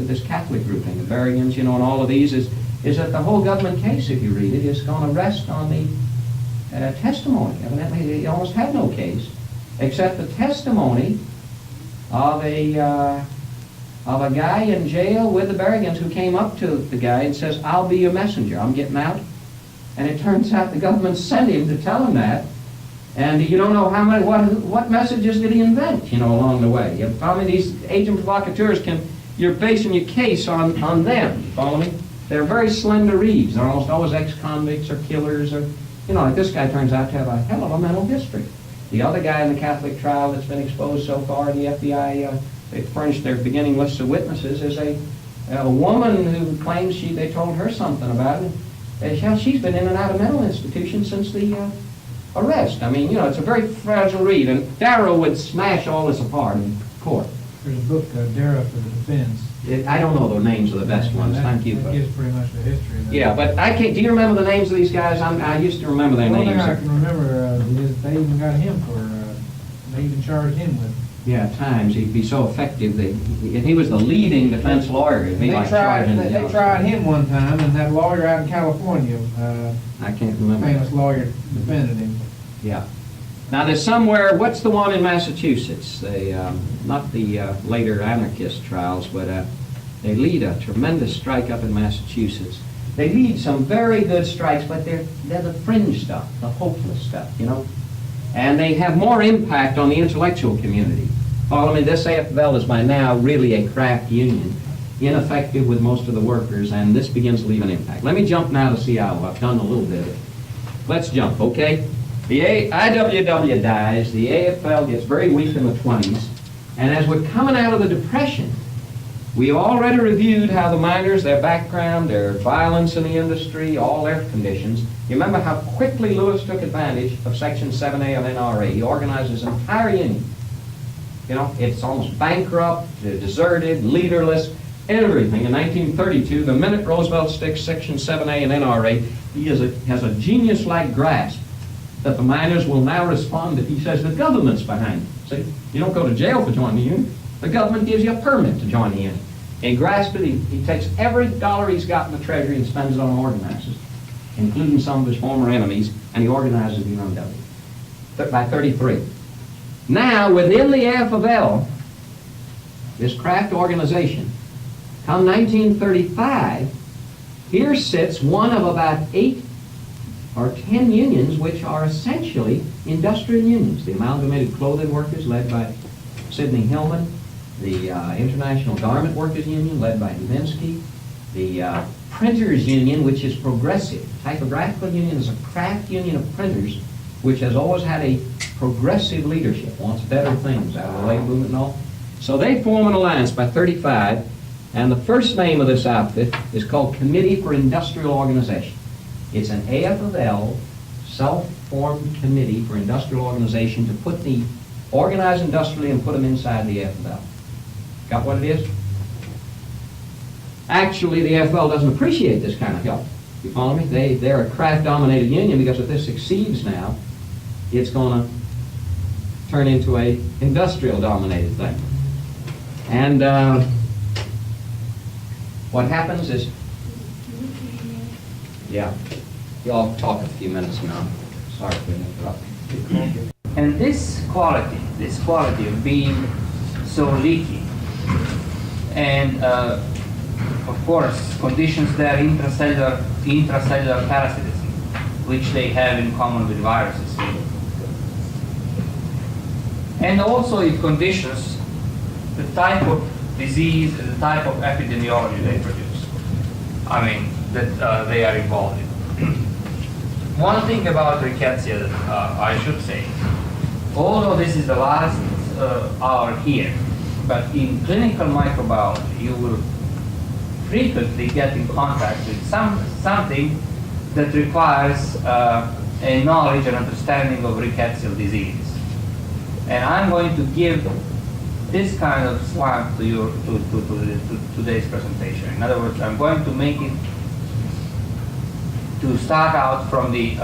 this Catholic grouping, the Berrians, and all of these, is that the whole government case, if you read it, is going to rest on the testimony. Evidently, they almost had no case, except the testimony of a guy in jail with the Berrians who came up to the guy and says, "I'll be your messenger. I'm getting out." And it turns out the government sent him to tell him that. And you don't know what messages did he invent, along the way. You follow me? These agent provocateurs you're basing your case on them. You follow me? They're very slender reeds. They're almost always ex-convicts or killers or, like this guy turns out to have a hell of a mental history. The other guy in the Catholic trial that's been exposed so far, the FBI, they furnished their beginning lists of witnesses, is a woman who claims they told her something about it. She's been in and out of mental institutions since the arrest. It's a very fragile read, and Darrow would smash all this apart in court. There's a book, Darrow for the Defense. I don't know the names of the best ones. Thank you. That gives pretty much the history of that. Yeah, but I can't. Do you remember the names of these guys? I used to remember their names. One thing I can remember is they even got him they even charged him with. Yeah, at times he'd be so effective. He was the leading defense lawyer. They tried him one time, and that lawyer out in California, I can't remember. Famous lawyer, defended him. Yeah. Now there's somewhere. What's the one in Massachusetts? Not the later anarchist trials, but they lead a tremendous strike up in Massachusetts. They lead some very good strikes, but they're the fringe stuff, the hopeless stuff, and they have more impact on the intellectual community. Follow me, this AFL is by now really a craft union, ineffective with most of the workers, and this begins to leave an impact. Let me jump now to Seattle. I've done a little bit of it. Let's jump, okay? The IWW dies, the AFL gets very weak in the 20s, and as we're coming out of the Depression, we already reviewed how the miners, their background, their violence in the industry, all their conditions. You remember how quickly Lewis took advantage of Section 7A of NRA. He organized his entire union You know, it's almost bankrupt, deserted, leaderless, everything. In 1932, the minute Roosevelt sticks Section 7A and NRA, he has a genius-like grasp that the miners will now respond if he says the government's behind it. See, you don't go to jail for joining the union. The government gives you a permit to join the union. And he grasps it, he takes every dollar he's got in the treasury and spends it on organizers, including some of his former enemies, and he organizes the UNW by 33. Now, within the AFL, this craft organization, come 1935, here sits one of about 8 or 10 unions which are essentially industrial unions. The Amalgamated Clothing Workers, led by Sidney Hillman, the International Garment Workers Union, led by Dubinsky, the Printers Union, which is progressive. Typographical Union is a craft union of printers, which has always had a progressive leadership, wants better things out of the labor movement and all. So they form an alliance by 35, and the first name of this outfit is called Committee for Industrial Organization. It's an AFL self-formed committee for industrial organization to put the organized industrially and put them inside the AFL. Got what it is? Actually, the AFL doesn't appreciate this kind of help. You follow me? They're a craft-dominated union because if this succeeds now, it's going to turn into a industrial-dominated thing. And what happens is, yeah, y'all talk a few minutes now. Sorry for interrupting. And this quality of being so leaky, and of course conditions their intracellular parasitism, which they have in common with viruses. And also it conditions the type of disease and the type of epidemiology they produce. I mean, that they are involved in. One thing about rickettsia that I should say, although this is the last hour here, but in clinical microbiology you will frequently get in contact with something that requires a knowledge and understanding of rickettsial disease. And I'm going to give this kind of slant to your to today's presentation. In other words, I'm going to make it to start out from the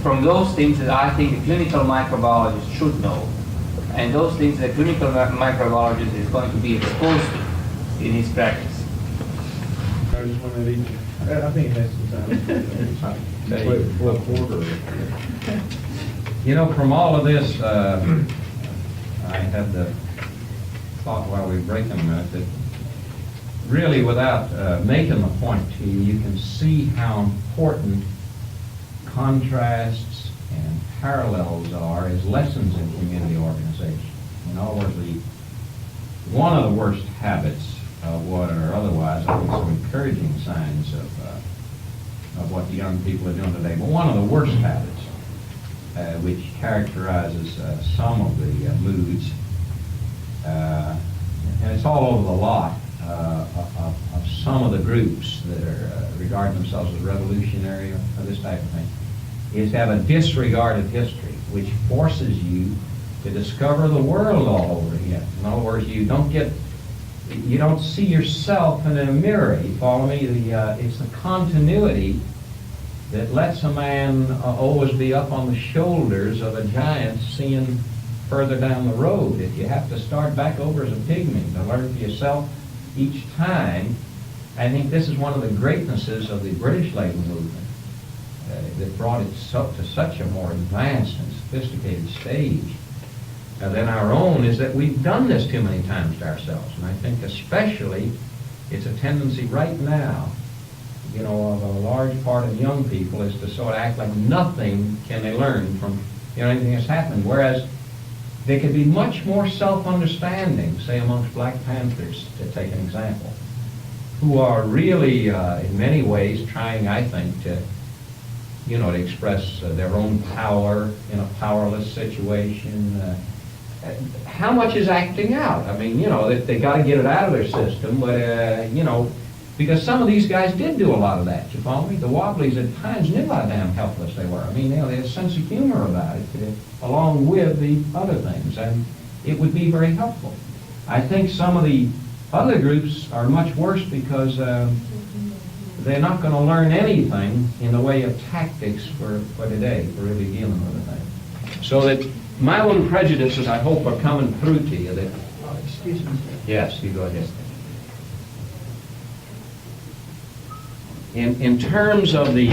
from those things that I think a clinical microbiologist should know, and those things that a clinical microbiologist is going to be exposed to in his practice. I just want to I think it has some time. You know, from all of this, I had the thought while we break them a minute that really without making the point to you, you can see how important contrasts and parallels are as lessons in community organization. In other words, one of the worst habits of what are otherwise always some encouraging signs of what the young people are doing today, but one of the worst habits which characterizes some of the moods, and it's all over the lot of some of the groups that are regard themselves as revolutionary or this type of thing, is to have a disregard of history, which forces you to discover the world all over again. In other words, you don't see yourself in a mirror. You follow me? It's the continuity that lets a man always be up on the shoulders of a giant seeing further down the road. If you have to start back over as a pygmy to learn for yourself each time, I think this is one of the greatnesses of the British labor movement that brought it to such a more advanced and sophisticated stage than our own, is that we've done this too many times to ourselves. And I think especially it's a tendency right now, you know, of a large part of young people is to sort of act like nothing can they learn from, you know, anything that's happened. Whereas they could be much more self-understanding, say amongst Black Panthers, to take an example, who are really, in many ways, trying, I think, to, you know, to express their own power in a powerless situation. How much is acting out? I mean, you know, they got to get it out of their system, but, you know, because some of these guys did do a lot of that, you follow me? The Wobblies at times knew how damn helpless they were. I mean, they had a sense of humor about it, along with the other things. And it would be very helpful. I think some of the other groups are much worse because they're not going to learn anything in the way of tactics for today, for really dealing with the thing. So that my own prejudices, I hope, are coming through to you. That, Excuse me, sir. yes, you go ahead. In terms of the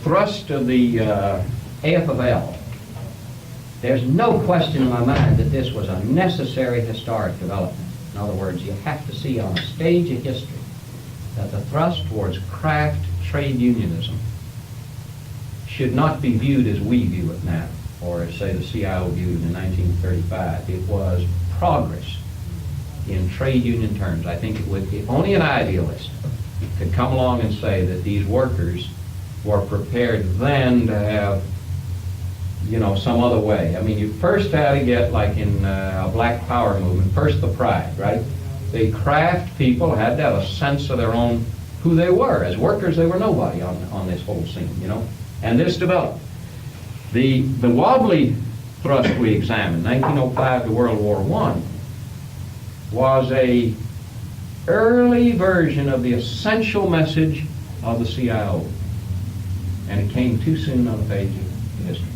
thrust of the AFL, there's no question in my mind that this was a necessary historic development. In other words, you have to see on a stage of history that the thrust towards craft trade unionism should not be viewed as we view it now, or as, say, the CIO viewed it in 1935. It was progress in trade union terms. I think it would, if only an idealist could come along and say that these workers were prepared then to have, you know, some other way. I mean, you first had to get, like in a Black Power movement, first the pride, right? The craft people had to have a sense of their own, who they were. As workers, they were nobody on this whole scene, you know? And this developed. The wobbly thrust we examined, 1905 to World War I, was a early version of the essential message of the CIO. And it came too soon on the page of history.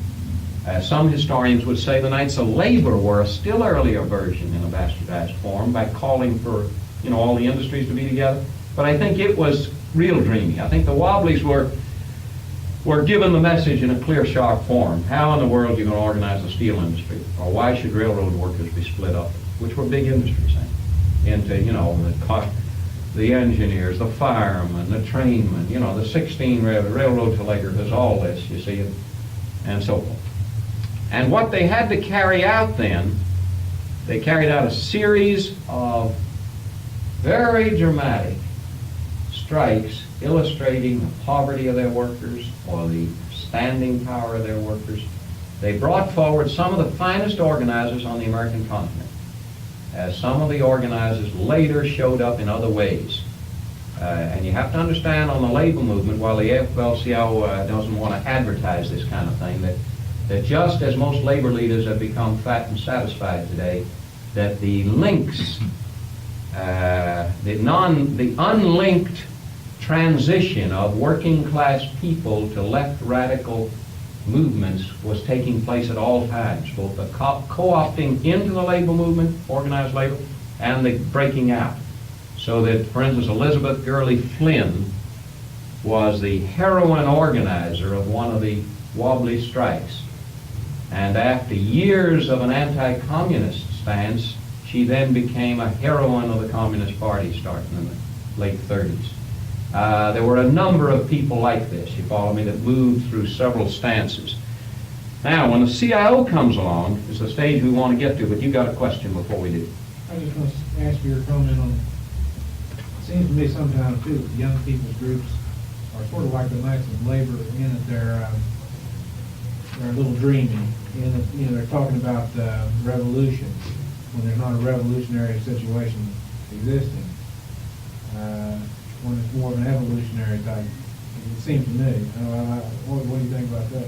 Some historians would say the Knights of Labor were a still earlier version in a bastardized form by calling for, you know, all the industries to be together. But I think it was real dreamy. I think the Wobblies were given the message in a clear, sharp form. How in the world are you going to organize the steel industry? Or why should railroad workers be split up, which were big industries, into, you know, the engineers, the firemen, the trainmen, you know, the 16 railroad telegraphers, all this, you see, and so forth. And what they had to carry out then, they carried out a series of very dramatic strikes illustrating the poverty of their workers or the standing power of their workers. They brought forward some of the finest organizers on the American continent, as some of the organizers later showed up in other ways. And you have to understand on the labor movement, while the AFL-CIO doesn't want to advertise this kind of thing, that just as most labor leaders have become fat and satisfied today, that the links, the unlinked transition of working class people to left radical movements was taking place at all times, both the co-opting into the labor movement, organized labor, and the breaking out. So that, for instance, Elizabeth Gurley Flynn was the heroine organizer of one of the Wobbly strikes. And after years of an anti-communist stance, she then became a heroine of the Communist Party starting in the late 30s. There were a number of people like this, you follow me, that moved through several stances. Now, when the CIO comes along, it's the stage we want to get to, but you got a question before we do. I just want to ask your comment on, it seems to me sometimes too, the young people's groups are sort of like the Knights of Labor in that they're a little dreamy, in that, you know, they're talking about revolution when there's not a revolutionary situation existing. When it's more of an evolutionary type, it seems to me. What do you think about that?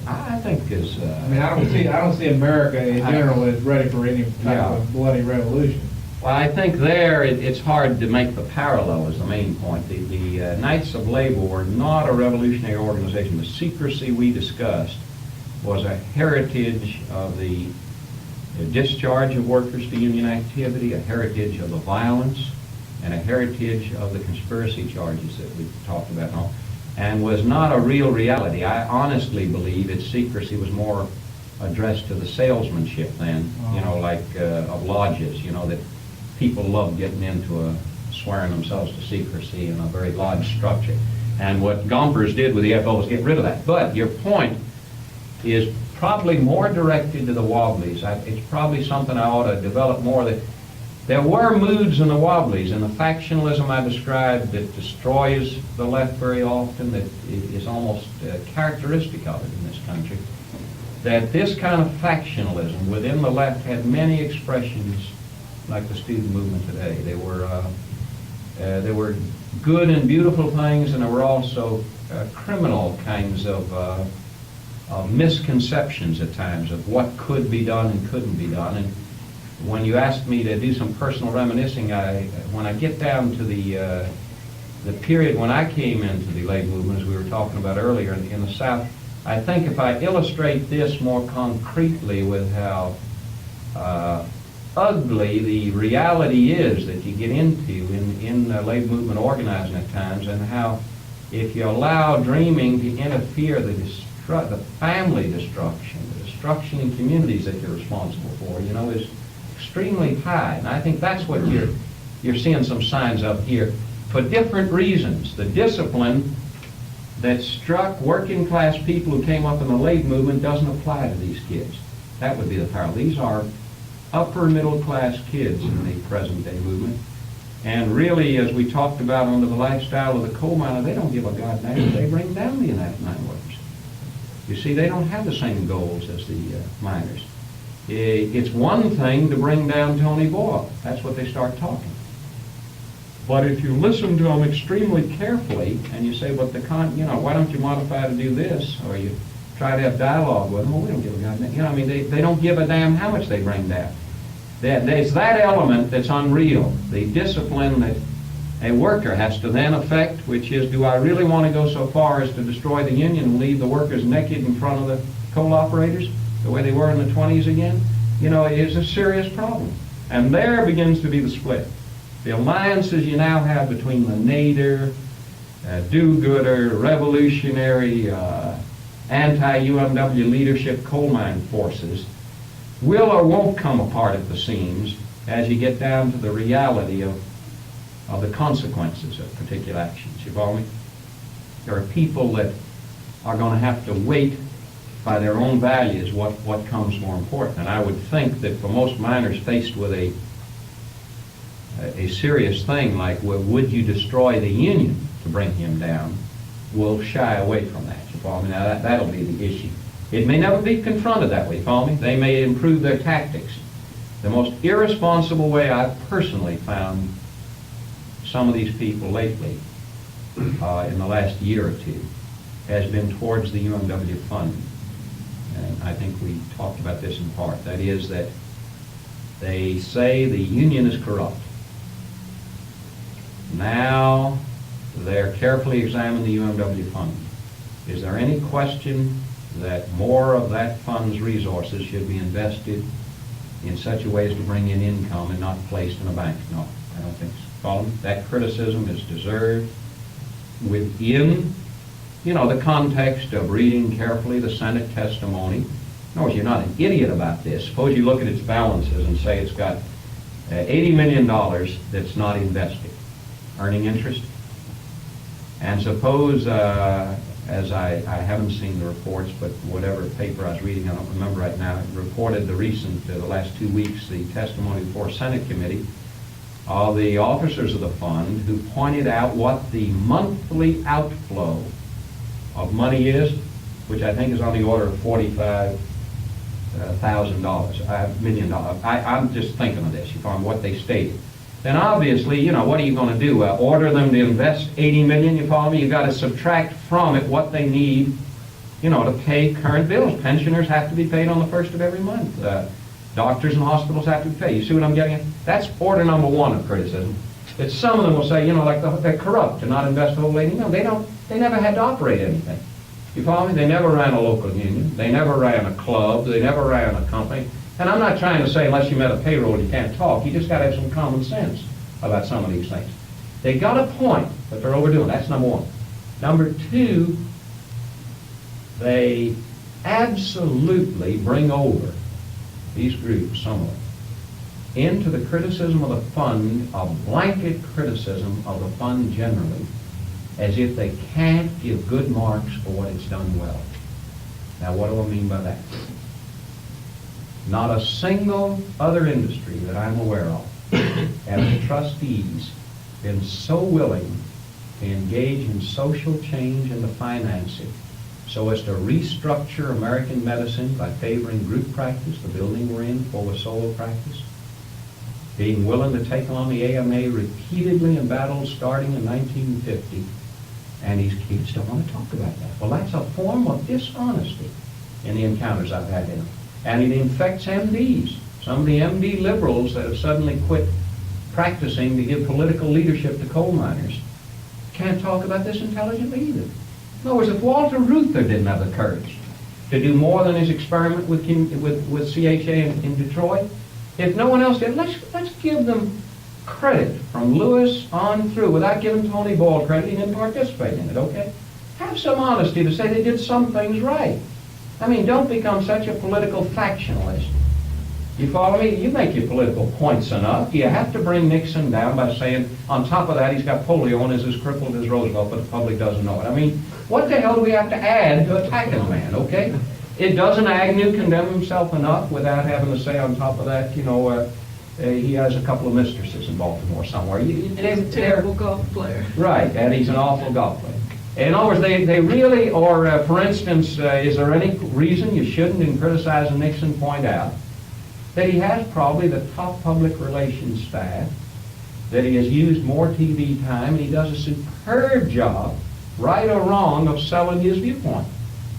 I think is. I mean, I don't see America in general as ready for any type of bloody revolution. Well, I think there it's hard to make the parallel as the main point. The Knights of Labor were not a revolutionary organization. The secrecy we discussed was a heritage of the discharge of workers to union activity, a heritage of the violence, and a heritage of the conspiracy charges that we talked about, and was not a real reality. I honestly believe its secrecy was more addressed to the salesmanship then, you know, like of lodges, you know, that people love getting into swearing themselves to secrecy in a very lodge structure. And what Gompers did with the AFL was get rid of that. But your point is probably more directed to the Wobblies. It's probably something I ought to develop more. That there were moods in the Wobblies, and the factionalism I described that destroys the left very often, that is almost characteristic of it in this country, that this kind of factionalism within the left had many expressions like the student movement today. There were good and beautiful things, and there were also criminal kinds of misconceptions at times of what could be done and couldn't be done. And when you asked me to do some personal reminiscing, when I get down to the period when I came into the labor movement, as we were talking about earlier in the South, I think if I illustrate this more concretely with how ugly the reality is that you get into in labor movement organizing at times, and how if you allow dreaming to interfere, the family destruction, the destruction in communities that you're responsible for, is extremely high. And I think that's what you're seeing some signs of here. For different reasons, the discipline that struck working class people who came up in the labor movement doesn't apply to these kids. That would be the parallel. These are upper middle class kids in the present day movement. And really, as we talked about under the lifestyle of the coal miner, they don't give a goddamn if they bring down the United Mine Workers. You see, they don't have the same goals as the miners. It's one thing to bring down Tony Boyle. That's what they start talking. But if you listen to them extremely carefully and you say, but why don't you modify to do this? Or you try to have dialogue with them, well, we don't give a goddamn. They don't give a damn how much they bring down. There's that element that's unreal, the discipline that a worker has to then affect, which is, do I really want to go so far as to destroy the union and leave the workers naked in front of the coal operators, the way they were in the 20s again? It is a serious problem. And there begins to be the split. The alliances you now have between the Nader, do-gooder, revolutionary, anti-UMW leadership coal mine forces will or won't come apart at the seams as you get down to the reality of the consequences of particular actions. You follow me? There are people that are going to have to weight by their own values what comes more important. And I would think that for most miners faced with a serious thing like, well, would you destroy the union to bring him down, will shy away from that. You follow me? Now that'll be the issue. It may never be confronted that way, you follow me? They may improve their tactics. The most irresponsible way I've personally found some of these people lately, in the last year or two, has been towards the UMW fund. And I think we talked about this in part. That is that they say the union is corrupt. Now they're carefully examining the UMW fund. Is there any question that more of that fund's resources should be invested in such a way as to bring in income and not placed in a bank? No, I don't think so. Follow me? That criticism is deserved within, the context of reading carefully the Senate testimony. No, you're not an idiot about this. Suppose you look at its balances and say it's got $80 million that's not invested, earning interest. And suppose, as I haven't seen the reports, but whatever paper I was reading, I don't remember right now, it reported the last 2 weeks, the testimony before a Senate committee of the officers of the fund who pointed out what the monthly outflow of money is, which I think is on the order of $45,000, $1 million. I'm just thinking of this, you find what they stated. Then obviously, what are you going to do? Order them to invest $80 million, you follow me? You've got to subtract from it what they need, to pay current bills. Pensioners have to be paid on the first of every month. Doctors and hospitals have to be paid. You see what I'm getting at? That's order number one of criticism. That some of them will say, they're corrupt to not invest the whole $80 million. No, they don't. They never had to operate anything. You follow me? They never ran a local union. They never ran a club. They never ran a company. And I'm not trying to say unless you met a payroll you can't talk. You just got to have some common sense about some of these things. They got a point, but they're overdoing. That's number one. Number two, they absolutely bring over these groups, some of them, into the criticism of the fund, a blanket criticism of the fund generally, as if they can't give good marks for what it's done well. Now, what do I mean by that? Not a single other industry that I'm aware of have the trustees been so willing to engage in social change and to finance it so as to restructure American medicine by favoring group practice, the building we're in, over solo practice, being willing to take on the AMA repeatedly in battles starting in 1950, and these kids don't want to talk about that. Well, that's a form of dishonesty. in the encounters I've had with him. And it infects MDs. Some of the MD liberals that have suddenly quit practicing to give political leadership to coal miners can't talk about this intelligently either. In other words, if Walter Reuther didn't have the courage to do more than his experiment with CHA in Detroit, if no one else did, let's give them credit from Lewis on through, without giving Tony Ball credit. He didn't participate in it, okay? Have some honesty to say they did some things right. I mean, don't become such a political factionalist. You follow me? You make your political points enough. You have to bring Nixon down by saying, on top of that, he's got polio and is as crippled as Roosevelt, but the public doesn't know it. I mean, what the hell do we have to add to attacking a man, okay? It doesn't Agnew condemn himself enough without having to say on top of that, you know, he has a couple of mistresses in Baltimore somewhere. He's a terrible golf player. Right, and he's an awful golf player. In other words, they really, or for instance, is there any reason you shouldn't, in criticizing Nixon, point out that he has probably the top public relations staff, that he has used more TV time, and he does a superb job, right or wrong, of selling his viewpoint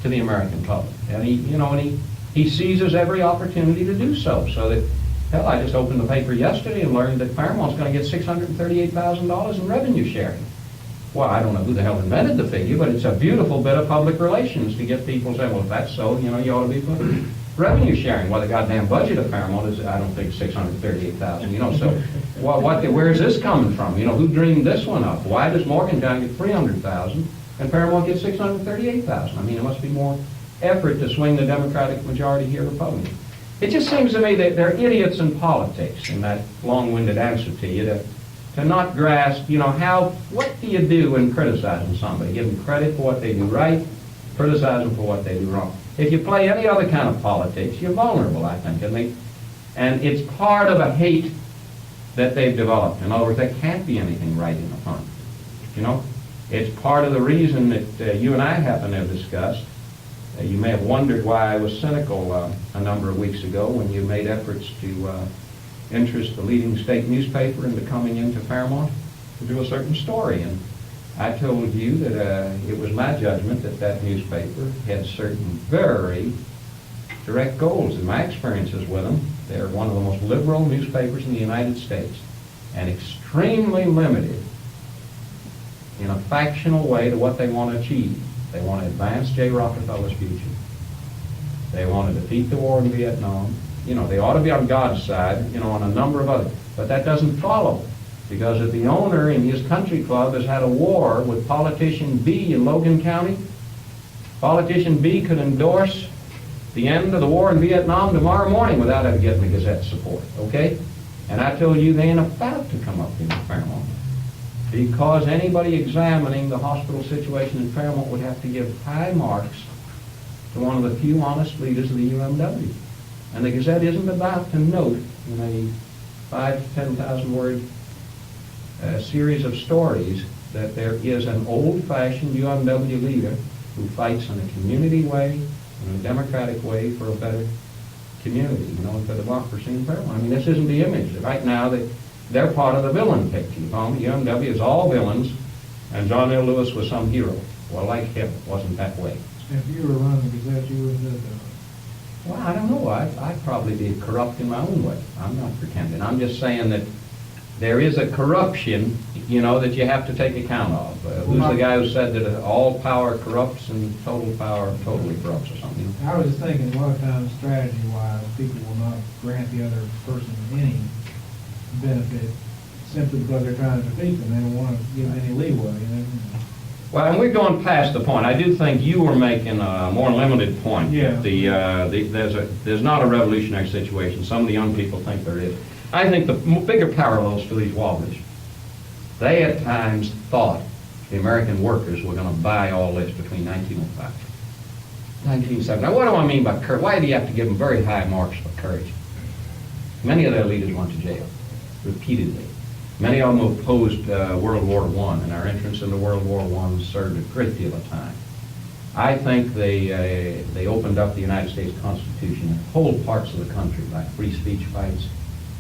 to the American public. And he, you know, and he seizes every opportunity to do so. So that, hell, I just opened the paper yesterday and learned that Fairmont's going to get $638,000 in revenue sharing. Well, I don't know who the hell invented the figure, but it's a beautiful bit of public relations to get people saying, well, if that's so, you know, you ought to be putting revenue sharing. Well, the goddamn budget of Fairmont is, I don't think, $638,000, you know, so where's this coming from? You know, who dreamed this one up? Why does Morgantown get $300,000 and Fairmont gets $638,000? I mean, there must be more effort to swing the Democratic majority here Republican. It just seems to me that they're idiots in politics, in that long-winded answer to you, to not grasp, you know, what do you do in criticizing somebody? Give them credit for what they do right, criticize them for what they do wrong. If you play any other kind of politics, you're vulnerable, I think, and it's part of a hate that they've developed. In other words, there can't be anything right in the front, you know? It's part of the reason that you and I happen to have discussed. You may have wondered why I was cynical a number of weeks ago when you made efforts to interest the leading state newspaper into coming into Fairmont to do a certain story. And I told you that it was my judgment that that newspaper had certain very direct goals. In my experiences with them, they're one of the most liberal newspapers in the United States, and extremely limited in a factional way to what they want to achieve. They want to advance J. Rockefeller's future. They want to defeat the war in Vietnam. You know, they ought to be on God's side, you know, on a number of others. But that doesn't follow, because if the owner in his country club has had a war with politician B in Logan County, politician B could endorse the end of the war in Vietnam tomorrow morning without ever getting the Gazette support, okay? And I told you they ain't about to come up in Fairmont, because anybody examining the hospital situation in Fairmont would have to give high marks to one of the few honest leaders of the UMW. And the Gazette isn't about to note in a 5,000 to 10,000 word series of stories that there is an old-fashioned UMW leader who fights in a community way, in a democratic way, for a better community, you know, for democracy in Fairmont. I mean, this isn't the image. Right now, they're part of the villain picture. You know, UMW is all villains, and John L. Lewis was some hero. Well, like him, it wasn't that way. If you were running the Gazette, you would have done Well, I don't know. I'd probably be corrupt in my own way. I'm not pretending. I'm just saying that there is a corruption, you know, that you have to take account of. Who's the guy who said that all power corrupts and total power totally corrupts or something? I was just thinking, a lot of times, strategy-wise, people will not grant the other person any benefit simply because they're trying to defeat them. They don't want to give them any leeway, you know? Well, and we're going past the point. I do think you were making a more limited point. Yeah. There's not a revolutionary situation. Some of the young people think there is. I think the bigger parallels to these Wobblies, they at times thought the American workers were going to buy all this between 1905 and 1970. Now, what do I mean by courage? Why do you have to give them very high marks for courage? Many of their leaders went to jail repeatedly. Many of them opposed World War I, and our entrance into World War I served a great deal of time. I think they opened up the United States Constitution in whole parts of the country, like free speech fights.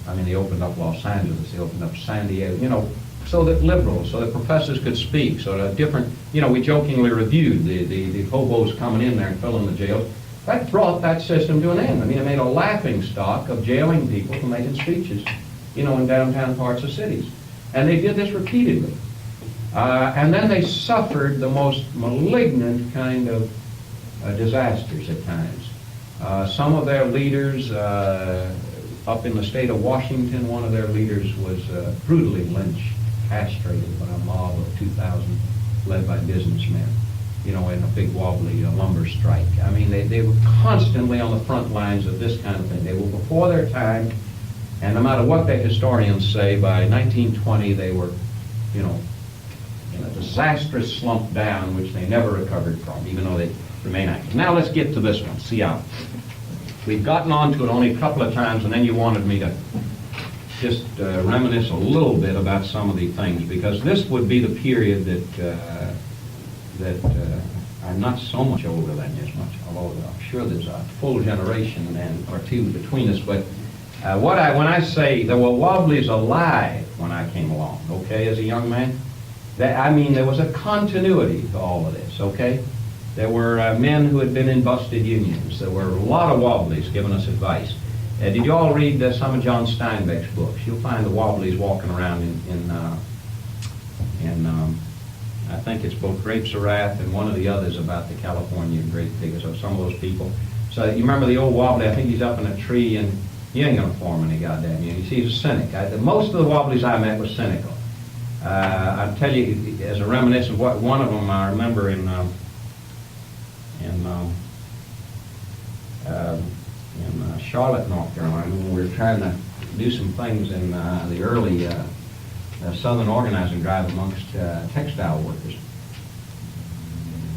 I mean, they opened up Los Angeles, they opened up San Diego, you know, so that liberals, so that professors could speak, so that different, you know, we jokingly reviewed the hobos coming in there and filling the jails. that brought that system to an end. I mean, it made a laughing stock of jailing people for making speeches, in downtown parts of cities. And they did this repeatedly. And then they suffered the most malignant kind of disasters at times. Some of their leaders, up in the state of Washington, one of their leaders was brutally lynched, castrated by a mob of 2,000 led by businessmen, in a big wobbly lumber strike. I mean, they were constantly on the front lines of this kind of thing. They were before their time, and no matter what the historians say, by 1920 they were, in a disastrous slump down, which they never recovered from, even though they remain active. Now let's get to this one, CI. We've gotten onto it only a couple of times, and then you wanted me to just reminisce a little bit about some of these things, because this would be the period that I'm not so much older than you, as much, although I'm sure there's a full generation or two between us. But when I say there were Wobblies alive when I came along, okay, as a young man, I mean there was a continuity to all of this, okay? There were men who had been in busted unions. There were a lot of Wobblies giving us advice. Did you all read some of John Steinbeck's books? You'll find the Wobblies walking around in I think it's both Grapes of Wrath and one of the others about the California great figures of some of those people. So you remember the old Wobbly, I think he's up in a tree and you ain't gonna form any goddamn union. He's a cynic. Most of the Wobblies I met were cynical. I'll tell you, as a reminiscence, one of them I remember in Charlotte, North Carolina, when we were trying to do some things in the early Southern organizing drive amongst textile workers.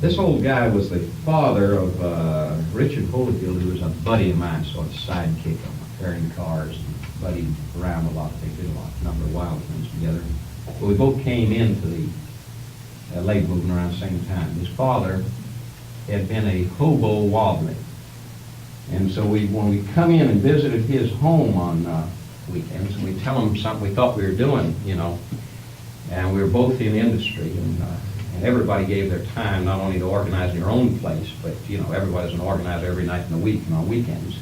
This old guy was the father of Richard Holyfield, who was a buddy of mine, sort of sidekick of carrying cars and buddied around a lot. They did a number of wild things together. But we both came into the labor movement around the same time. His father had been a hobo wobbly. And so when we come in and visited his home on weekends, and we tell him something we thought we were doing, and we were both in industry, and everybody gave their time not only to organize their own place, but, everybody's an organizer every night in the week and on weekends.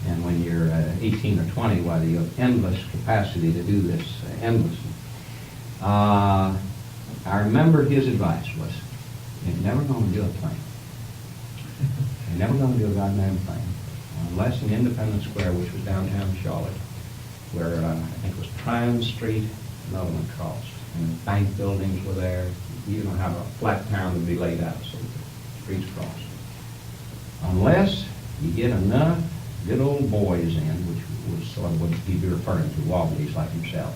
And when you're 18 or 20, why, you have endless capacity to do this endlessly. I remember his advice was, you're never going to do a thing. You're never going to do a goddamn thing. Unless in Independence Square, which was downtown Charlotte, where I think it was Tryon Street, another one crossed, and the bank buildings were there. You don't have a flat town to be laid out, so the streets crossed. Unless you get enough good old boys in, which was sort of what he'd be referring to, Wobblies like himself,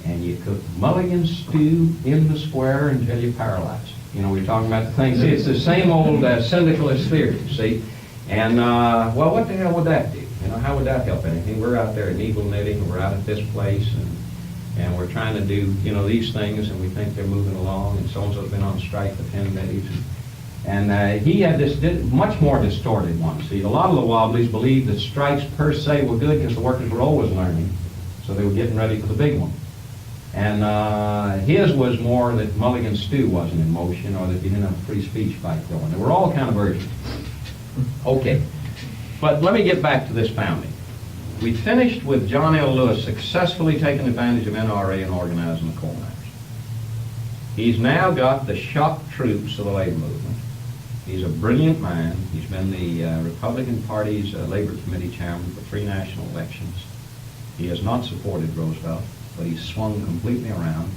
and you cook mulligan stew in the square until you're paralyzed. We're talking about the things. See, it's the same old syndicalist theory, see? And, well, what the hell would that do? How would that help anything? We're out there at Eagle Knitting, we're out at this place, and we're trying to do, these things, and we think they're moving along, and so-and-so's been on strike for 10 days. And he had this much more distorted one. See, a lot of the Wobblies believed that strikes per se were good because the workers were always learning, so they were getting ready for the big one. And his was more that Mulligan Stew wasn't in motion, or that he didn't have a free speech fight going. There were all kind of versions. Okay, but let me get back to this founding. We finished with John L. Lewis successfully taking advantage of NRA and organizing the coal miners. He's now got the shock troops of the labor movement. He's a brilliant man. He's been the Republican Party's Labor Committee chairman for 3 national elections. He has not supported Roosevelt, but he's swung completely around.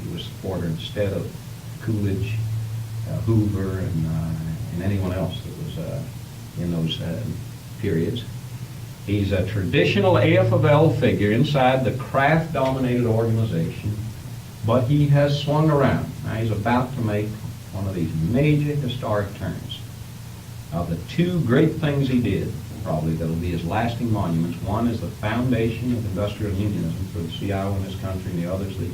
He was a supporter instead of Coolidge, Hoover, and anyone else that was in those periods. He's a traditional AFL figure inside the craft-dominated organization, but he has swung around. Now he's about to make one of these major historic turns. Of the 2 great things he did, probably that'll be his lasting monuments, one is the foundation of industrial unionism for the CIO in this country, and the other is the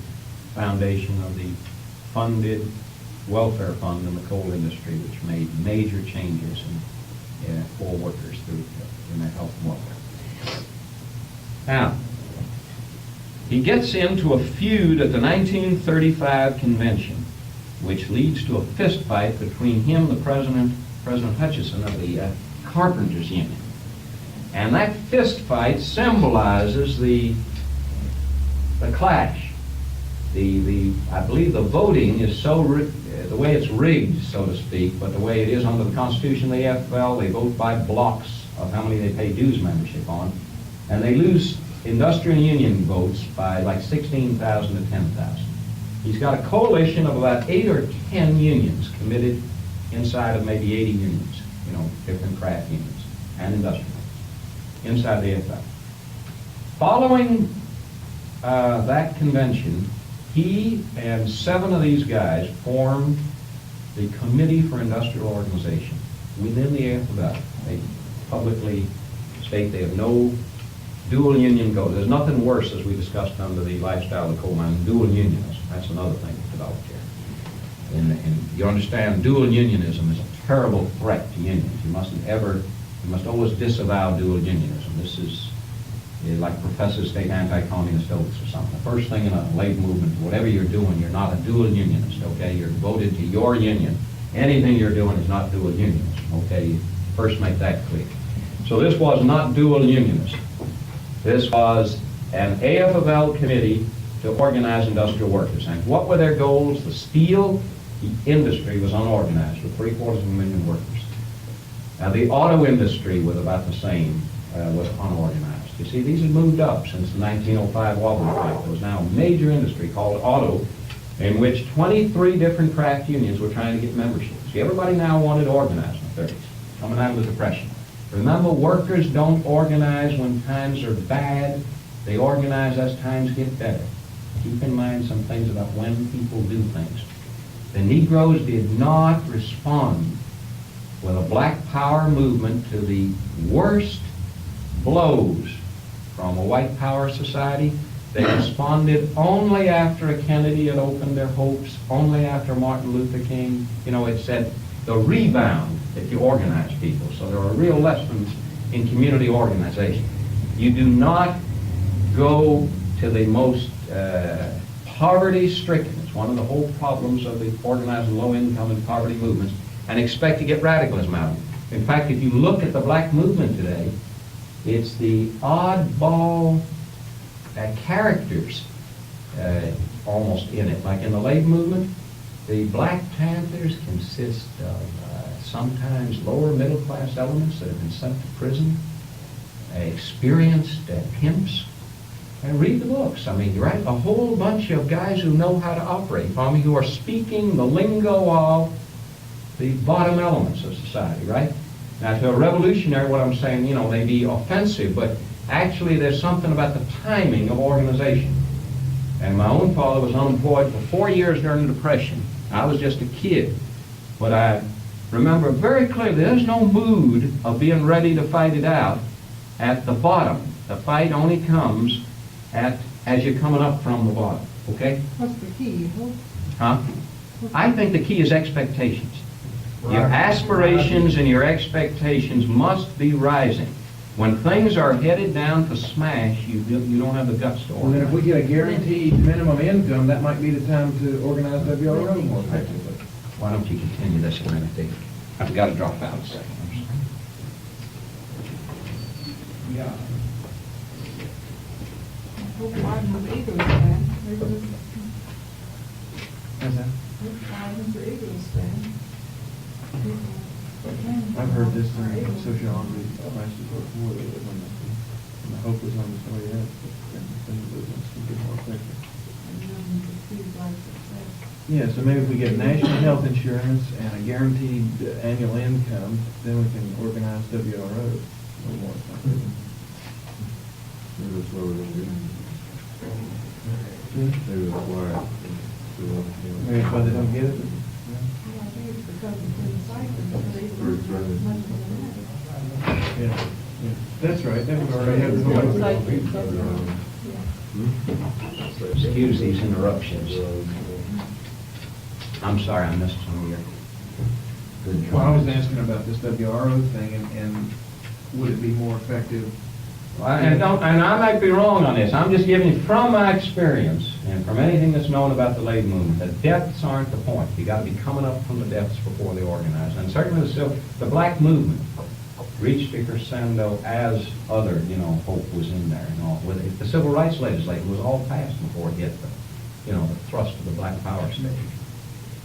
foundation of the funded welfare fund in the coal industry, which made major changes for workers in their health and welfare. Now, he gets into a feud at the 1935 convention, which leads to a fist fight between him, the President Hutchison of the carpenters union. And that fist fight symbolizes the clash. I believe the voting is the way it's rigged, so to speak, but the way it is under the Constitution of the AFL, they vote by blocks of how many they pay dues membership on, and they lose industrial union votes by like 16,000 to 10,000. He's got a coalition of about 8 or 10 unions committed inside of maybe 80 unions, different craft unions and industrial, inside the AFL. Following that convention, he and 7 of these guys formed the Committee for Industrial Organization within the AFL. They publicly state they have no dual union goals. There's nothing worse, as we discussed under the lifestyle of the coal mine, dual unionism. That's another thing that's developed here. And you understand, dual unionism is a terrible threat to unions. You must always disavow dual unionism. This is like professors take anti-communist oaths or something. The first thing in a labor movement, whatever you're doing, you're not a dual unionist, okay? You're devoted to your union. Anything you're doing is not dual unionism, okay? You first make that clear. So this was not dual unionism. This was an AFL committee to organize industrial workers. And what were their goals? The steel industry was unorganized with 750,000 workers. Now the auto industry was about the same, was unorganized. You see, these had moved up since the 1905 Wobblies fight. There was now a major industry called auto, in which 23 different craft unions were trying to get membership. See, everybody now wanted to organize in the 30s, coming out of the Depression. Remember, workers don't organize when times are bad. They organize as times get better. Keep in mind some things about when people do things. The Negroes did not respond with a black power movement to the worst blows from a white power society. They responded only after Kennedy had opened their hopes, only after Martin Luther King. It said the rebound if you organize people. So there are real lessons in community organization. You do not go to the most poverty-stricken. It's one of the whole problems of the organizing low-income and poverty movements, and expect to get radicalism out of it. In fact, if you look at the black movement today, it's the oddball characters almost in it. Like in the labor movement, the Black Panthers consist of sometimes lower middle class elements that have been sent to prison, experienced pimps. And read the books. I mean, right? A whole bunch of guys who know how to operate, who are speaking the lingo of the bottom elements of society, right? Now, to a revolutionary, what I'm saying, may be offensive, but actually there's something about the timing of organization. And my own father was unemployed for 4 years during the Depression. I was just a kid. But I remember very clearly there's no mood of being ready to fight it out at the bottom. The fight only comes as you're coming up from the bottom, okay? What's the key? Huh? I think the key is expectations. Your aspirations and your expectations must be rising. When things are headed down to smash, you don't have the guts to And then if organize. we get a guaranteed minimum income, that might be the time to organize WRO more effectively. Why don't you continue this a minute, Dave? I've got to drop out a second. Yeah. Hope Biden's egos stand. How's that? Hope Biden's egos stand. I've heard this in sociology classes before, that when the hope was on the way up, then things would get more effective. Yeah, so maybe if we get national health insurance and a guaranteed annual income, then we can organize WRO a little more effectively. Maybe that's what we're gonna do. Hmm? Maybe that's why. Maybe that's why they don't get it. Yeah, that's right, that was already happened. Excuse these interruptions. I'm sorry, I missed some of your good Well, I was comments. asking about this WRO thing, and would it be more effective? And I might be wrong on this. I'm just giving you from my experience and from anything that's known about the labor movement. The depths aren't the point. You got to be coming up from the depths before they organize. And certainly the black movement reached a crescendo as other, hope was in there and all. With it, the civil rights legislation was all passed before it hit the, the thrust of the black power stage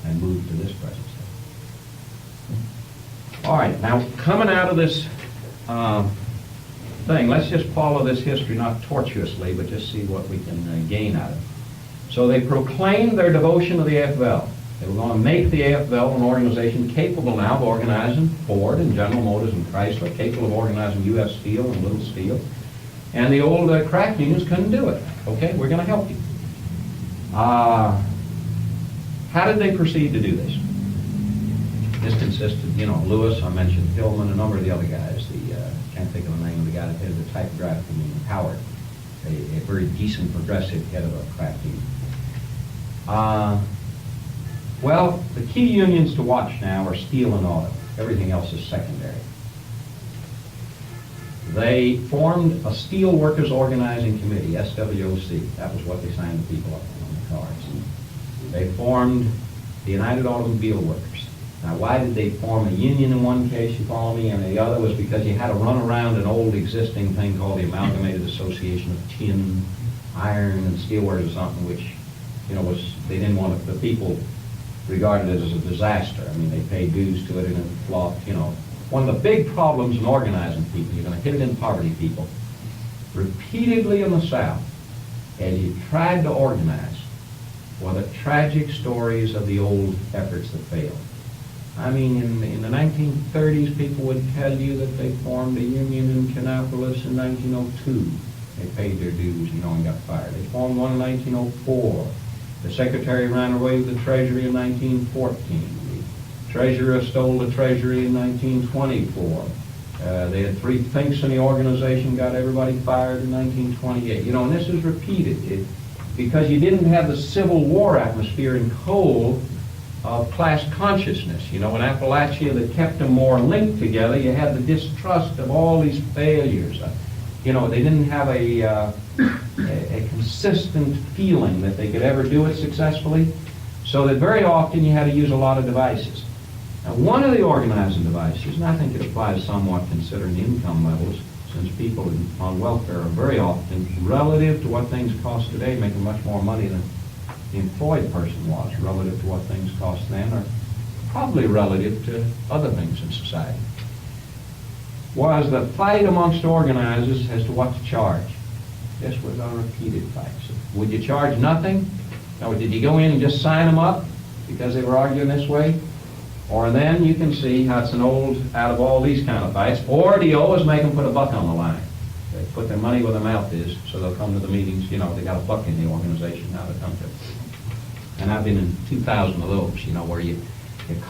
and moved to this present state. All right, now coming out of this thing, let's just follow this history, not tortuously, but just see what we can gain out of it. So they proclaimed their devotion to the AFL. They were going to make the AFL an organization capable now of organizing Ford and General Motors and Chrysler, capable of organizing U.S. Steel and Little Steel. And the old craft unions couldn't do it. Okay, we're going to help you. How did they proceed to do this? This consisted, Lewis, I mentioned Hillman, a number of the other guys. Can't think of the name of the guy that headed the typographic union, Howard, a very decent progressive head of a craft union. Well, the key unions to watch now are steel and auto. Everything else is secondary. They formed a Steel Workers Organizing Committee, SWOC. That was what they signed the people up on the cards. They formed the United Automobile Workers. Now, why did they form a union in one case, you follow me, and the other was because you had to run around an old existing thing called the Amalgamated Association of Tin, Iron, and Steelworkers or something, which, they didn't want it, the people regarded it as a disaster. I mean, they paid dues to it and it flopped, One of the big problems in organizing people, you're going to hit it in poverty people, repeatedly in the South, as you tried to organize, were the tragic stories of the old efforts that failed. I mean, in the 1930s, people would tell you that they formed a union in Kannapolis in 1902. They paid their dues, and got fired. They formed one in 1904. The secretary ran away with the treasury in 1914. The treasurer stole the treasury in 1924. They had 3 thinks in the organization, got everybody fired in 1928. And this is repeated because you didn't have the Civil War atmosphere in coal of class consciousness. In Appalachia that kept them more linked together, you had the distrust of all these failures. They didn't have a consistent feeling that they could ever do it successfully, so that very often you had to use a lot of devices. Now, one of the organizing devices, and I think it applies somewhat considering income levels, since people on welfare are very often, relative to what things cost today, making much more money than the employed person was, relative to what things cost then, or probably relative to other things in society, was the fight amongst organizers as to what to charge. This was a repeated fight. So would you charge nothing? Or did you go in and just sign them up because they were arguing this way? Or then you can see how it's an old, out of all these kind of fights. Or do you always make them put a buck on the line? They put their money where their mouth is, so they'll come to the meetings, they got a buck in the organization now to come to. And I've been in 2,000 of those, where you're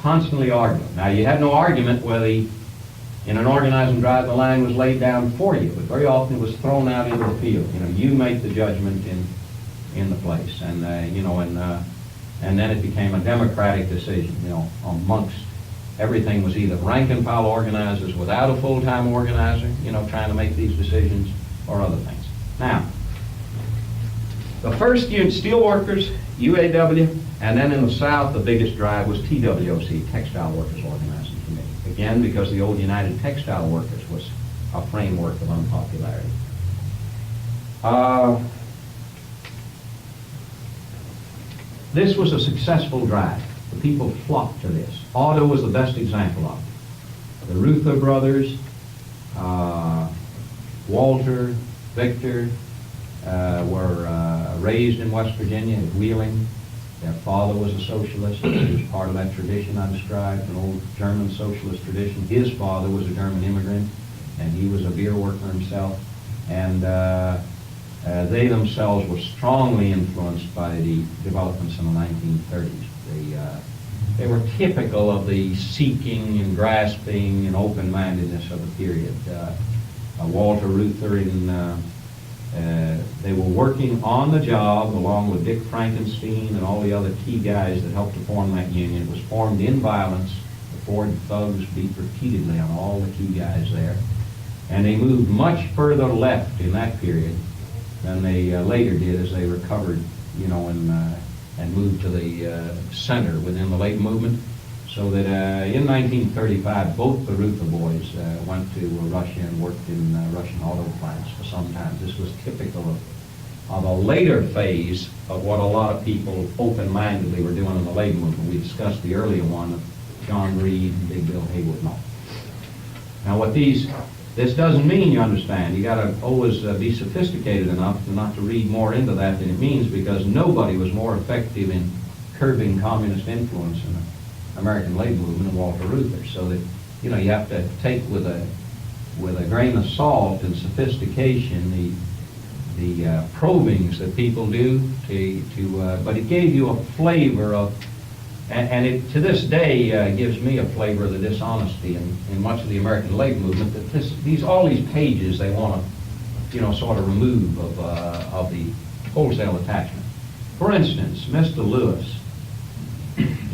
constantly arguing. Now, you had no argument whether in an organizing drive the line was laid down for you, but very often it was thrown out into the field. You make the judgment in the place, and and then it became a democratic decision. Amongst everything was either rank and file organizers without a full-time organizer, trying to make these decisions, or other things. Now, the first union, Steelworkers, UAW, and then in the South, the biggest drive was TWOC, Textile Workers Organizing Committee. Again, because the old United Textile Workers was a framework of unpopularity. This was a successful drive. The people flocked to this. Auto was the best example of it. The Ruther brothers, Walter, Victor, were raised in West Virginia at Wheeling. Their father was a socialist. He was part of that tradition I described, an old German socialist tradition. His father was a German immigrant, and he was a beer worker himself. And they themselves were strongly influenced by the developments in the 1930s. They were typical of the seeking and grasping and open-mindedness of the period. Walter Reuther, they were working on the job along with Dick Frankenstein and all the other key guys that helped to form that union. It was formed in violence. The Ford thugs beat repeatedly on all the key guys there. And they moved much further left in that period than they later did as they recovered, and moved to the center within the labor movement. So that in 1935, both the Ruther boys went to Russia and worked in Russian auto plants for some time. This was typical of a later phase of what a lot of people open-mindedly were doing in the labor movement. We discussed the earlier one of John Reed and Big Bill Haywood and all. Now this doesn't mean, you understand, you gotta always be sophisticated enough to not to read more into that than it means, because nobody was more effective in curbing communist influence in the American labor movement than Walter Reuther. So that, you know, you have to take with a grain of salt and sophistication the probings that people do but it gave you a flavor of, and it to this day gives me a flavor of the dishonesty in much of the American labor movement, that all these pages they want to, you know, sort of remove of the wholesale attachment. For instance, Mr. Lewis,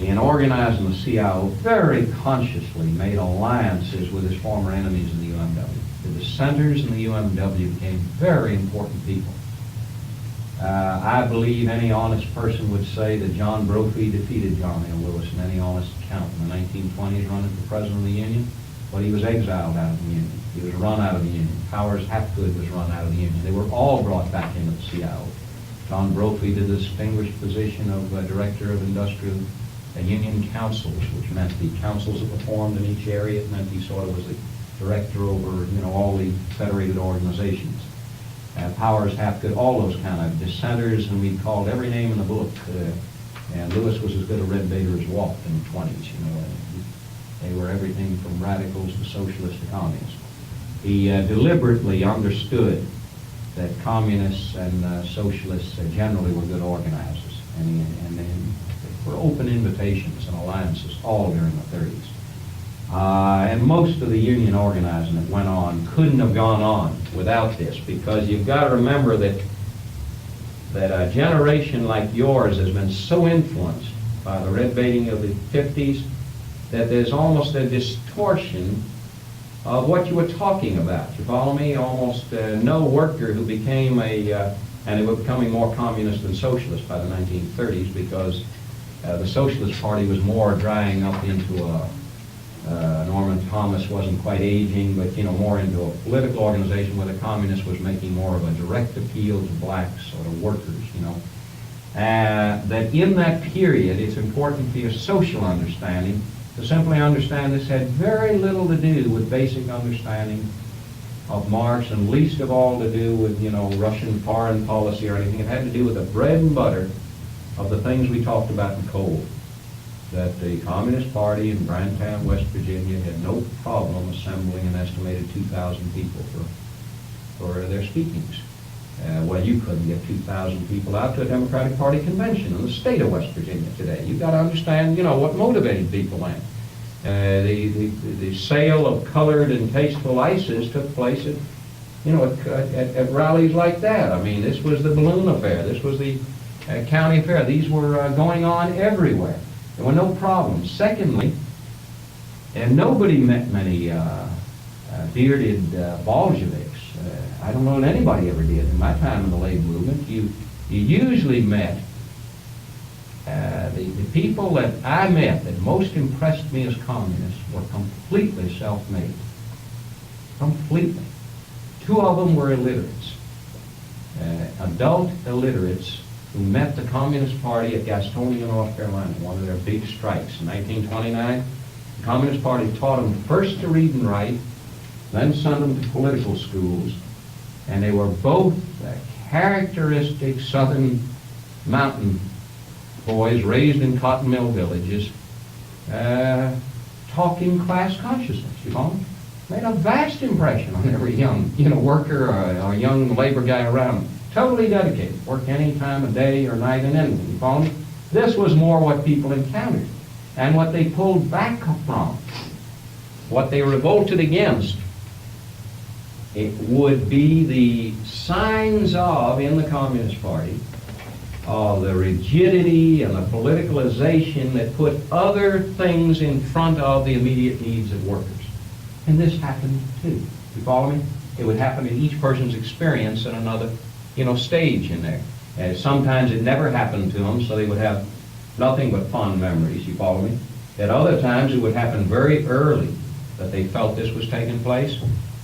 in organizing the CIO, very consciously made alliances with his former enemies in the UMW. The dissenters in the UMW became very important people. I believe any honest person would say that John Brophy defeated John L. Lewis in any honest account in the 1920s running for president of the Union, but he was exiled out of the Union. He was run out of the Union. Powers Hapgood was run out of the Union. They were all brought back into the CIO. John Brophy did the distinguished position of Director of Industrial Union Councils, which meant the councils that were formed in each area. It meant he sort of was the director over, you know, all the federated organizations. Powers Hapgood, all those kind of dissenters, and we called every name in the book. And Lewis was as good a red baiter as walked in the 20s. You know, they were everything from radicals to socialists to communists. He deliberately understood that communists and socialists generally were good organizers, and were open invitations and alliances all during the 30s. And most of the union organizing that went on couldn't have gone on without this, because you've got to remember that a generation like yours has been so influenced by the red baiting of the 50s that there's almost a distortion of what you were talking about. You follow me? Almost no worker who became and they were becoming more communist than socialist by the 1930s, because the Socialist Party was more drying up into Norman Thomas wasn't quite aging, but, you know, more into a political organization where the communist was making more of a direct appeal to blacks or to workers, you know. That in that period, it's important for your social understanding to simply understand this had very little to do with basic understanding of Marx, and least of all to do with, you know, Russian foreign policy or anything. It had to do with the bread and butter of the things we talked about in Cole. That the Communist Party in Brandtown, West Virginia, had no problem assembling an estimated 2,000 people for their speakings. Well, you couldn't get 2,000 people out to a Democratic Party convention in the state of West Virginia today. You've got to understand, you know, what motivated people then. The sale of colored and tasteful ices took place at, you know, at rallies like that. I mean, this was the balloon affair. This was the county affair. These were going on everywhere. There were no problems. Secondly, and nobody met many bearded Bolsheviks. I don't know that anybody ever did in my time in the labor movement. You usually met the people that I met that most impressed me as communists were completely self-made. Completely. Two of them were illiterates. Adult illiterates who met the Communist Party at Gastonia, North Carolina, one of their big strikes in 1929. The Communist Party taught them first to read and write, then sent them to political schools, and they were both characteristic Southern mountain boys raised in cotton mill villages, talking class consciousness, you know. Made a vast impression on every young, you know, worker or young labor guy around them. Totally dedicated, work any time of day or night and anything, you follow me? This was more what people encountered. And what they pulled back from, what they revolted against, it would be the signs of, in the Communist Party, of the rigidity and the politicalization that put other things in front of the immediate needs of workers. And this happened too. You follow me? It would happen in each person's experience at another, you know, stage in there. Sometimes it never happened to them, so they would have nothing but fond memories. You follow me? At other times, it would happen very early that they felt this was taking place,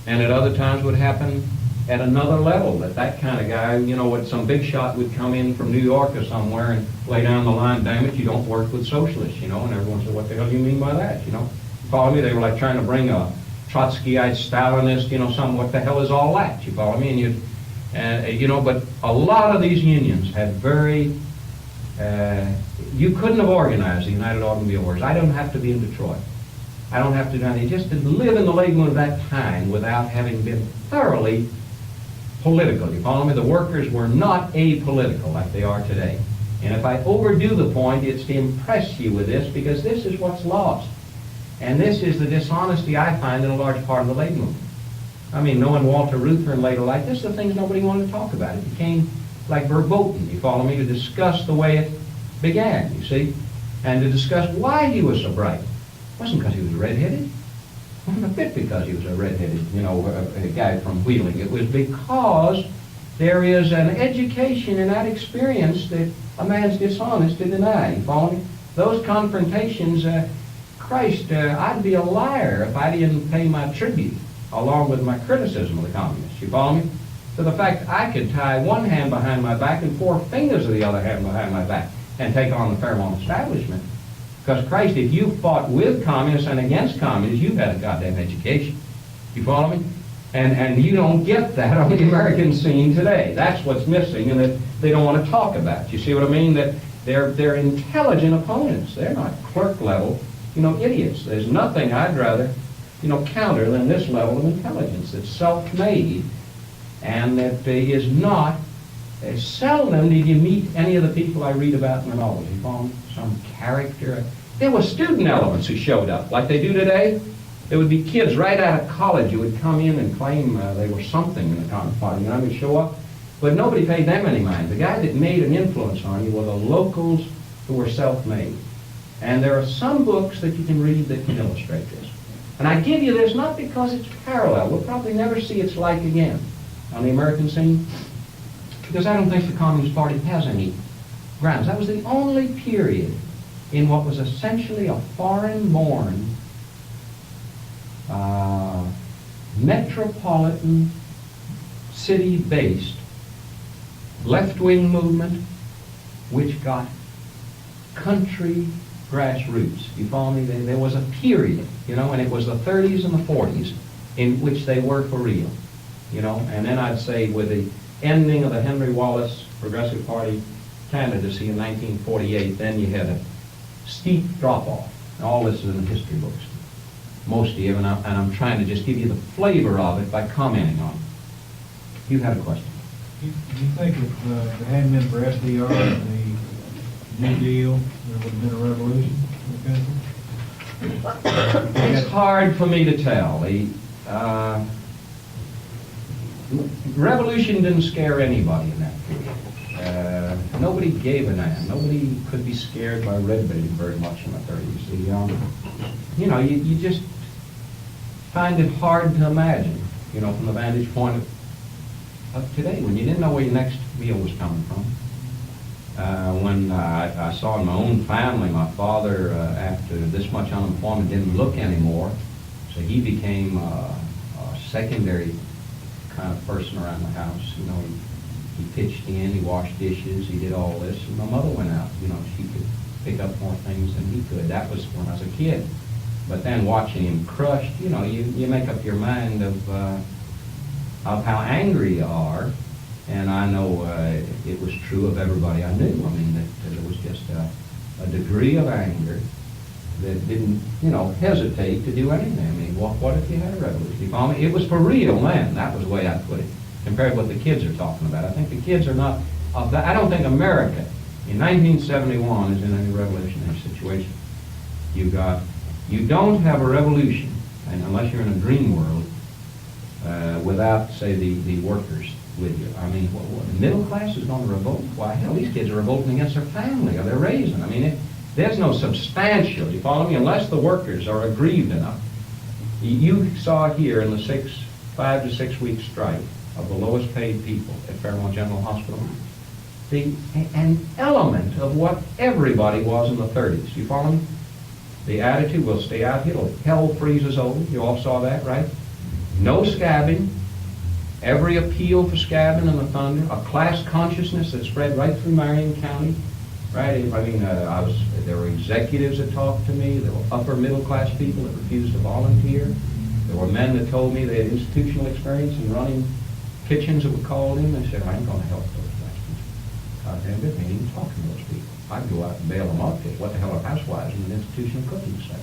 and at other times would happen at another level, that kind of guy, you know, what some big shot would come in from New York or somewhere and lay down the line, damn it, you don't work with socialists, you know, and everyone said, what the hell do you mean by that, you know? Follow me? They were like trying to bring a Trotskyite, Stalinist, you know, what the hell is all that, you follow me? And you know, but a lot of these unions had very, you couldn't have organized the United Automobile Workers. I don't have to be in Detroit. I don't have to do anything. Just to live in the labor movement of that time without having been thoroughly political. You follow me? The workers were not apolitical like they are today. And if I overdo the point, it's to impress you with this, because this is what's lost. And this is the dishonesty I find in a large part of the labor movement. I mean, knowing Walter Reuther in later life, this is the things nobody wanted to talk about. It became like verboten, you follow me, to discuss the way it began, you see, and to discuss why he was so bright. It wasn't because he was redheaded. It wasn't a bit because he was a redheaded, you know, a guy from Wheeling. It was because there is an education in that experience that a man's dishonest to deny, you follow me? Those confrontations, Christ, I'd be a liar if I didn't pay my tribute, along with my criticism of the communists, you follow me? To the fact I could tie one hand behind my back and 4 fingers of the other hand behind my back and take on the Fairmont establishment. Because Christ, if you fought with communists and against communists, you've had a goddamn education. You follow me? And you don't get that on the American scene today. That's what's missing, and that they don't want to talk about. You see what I mean? That they're intelligent opponents. They're not clerk level, you know, idiots. There's nothing I'd rather, you know, counter than this level of intelligence that's self-made, and that is not, seldom did you meet any of the people I read about in the novels. You follow me? Some character. There were student elements who showed up, like they do today. There would be kids right out of college who would come in and claim they were something in the Communist Party, and I would show up, but nobody paid them any mind. The guy that made an influence on you were the locals who were self-made. And there are some books that you can read that can illustrate this. And I give you this not because it's parallel. We'll probably never see its like again on the American scene, because I don't think the Communist Party has any grounds. That was the only period in what was essentially a foreign-born, metropolitan, city-based left-wing movement which got country grassroots. You follow me? There was a period, you know, and it was the 30s and the 40s in which they were for real, you know, and then I'd say with the ending of the Henry Wallace Progressive Party candidacy in 1948, then you had a steep drop-off. And all this is in the history books, most of you, and I'm trying to just give you the flavor of it by commenting on it. You had a question. Do you think if it hadn't been for FDR and the New Deal, there would have been a revolution in the country? It's hard for me to tell. The revolution didn't scare anybody in that period. Nobody gave a damn. Nobody could be scared by red-baiting very much in the 30s. You know, you just find it hard to imagine, you know, from the vantage point of today, when you didn't know where your next meal was coming from. When I saw in my own family, my father, after this much unemployment, didn't look anymore, so he became a secondary kind of person around the house. You know, he pitched in, he washed dishes, he did all this, and my mother went out. You know, she could pick up more things than he could. That was when I was a kid. But then watching him crushed, you know, you make up your mind of how angry you are. And I know it was true of everybody I knew. I mean, that there was just a degree of anger that didn't, you know, hesitate to do anything. I mean, what if you had a revolution? I mean, it was for real, man. That was the way I put it, compared to what the kids are talking about. I think the kids are not, I don't think America in 1971 is in any revolutionary situation. You don't have a revolution, and unless you're in a dream world, without, say, the workers with you. I mean, the middle class is going to revolt? Why, hell, these kids are revolting against their family or their raising. I mean, there's no substantial, you follow me, unless the workers are aggrieved enough. You saw here in the 5 to 6 week strike of the lowest paid people at Fairmont General Hospital, an element of what everybody was in the 30s. You follow me? The attitude, we'll stay out here till hell freezes over. You all saw that, right? No scabbing. Every appeal for scabbing in the Thunder. A class consciousness that spread right through Marion County. Right? I mean, there were executives that talked to me. There were upper middle class people that refused to volunteer. There were men that told me they had institutional experience in running kitchens that were called in. They said, I ain't going to help those guys. God damn it, I ain't even talking to those people. I'd go out and bail them up, because what the hell are housewives in an institutional cooking center?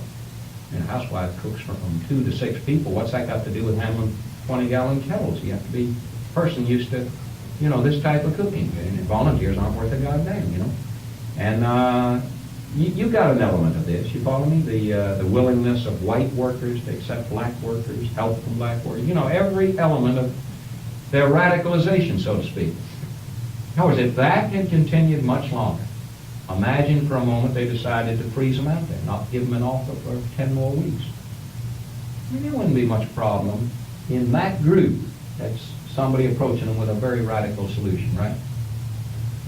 And a housewife cooks from 2 to 6 people. What's that got to do with handling 20-gallon kettles? You have to be a person used to, this type of cooking. And volunteers aren't worth a goddamn, And you got an element of this, you follow me? The willingness of white workers to accept black workers, help from black workers, every element of their radicalization, so to speak. In other words, if that had continued much longer, imagine for a moment they decided to freeze them out there, not give them an offer for 10 more weeks. There wouldn't be much problem in that group. That's somebody approaching them with a very radical solution, right?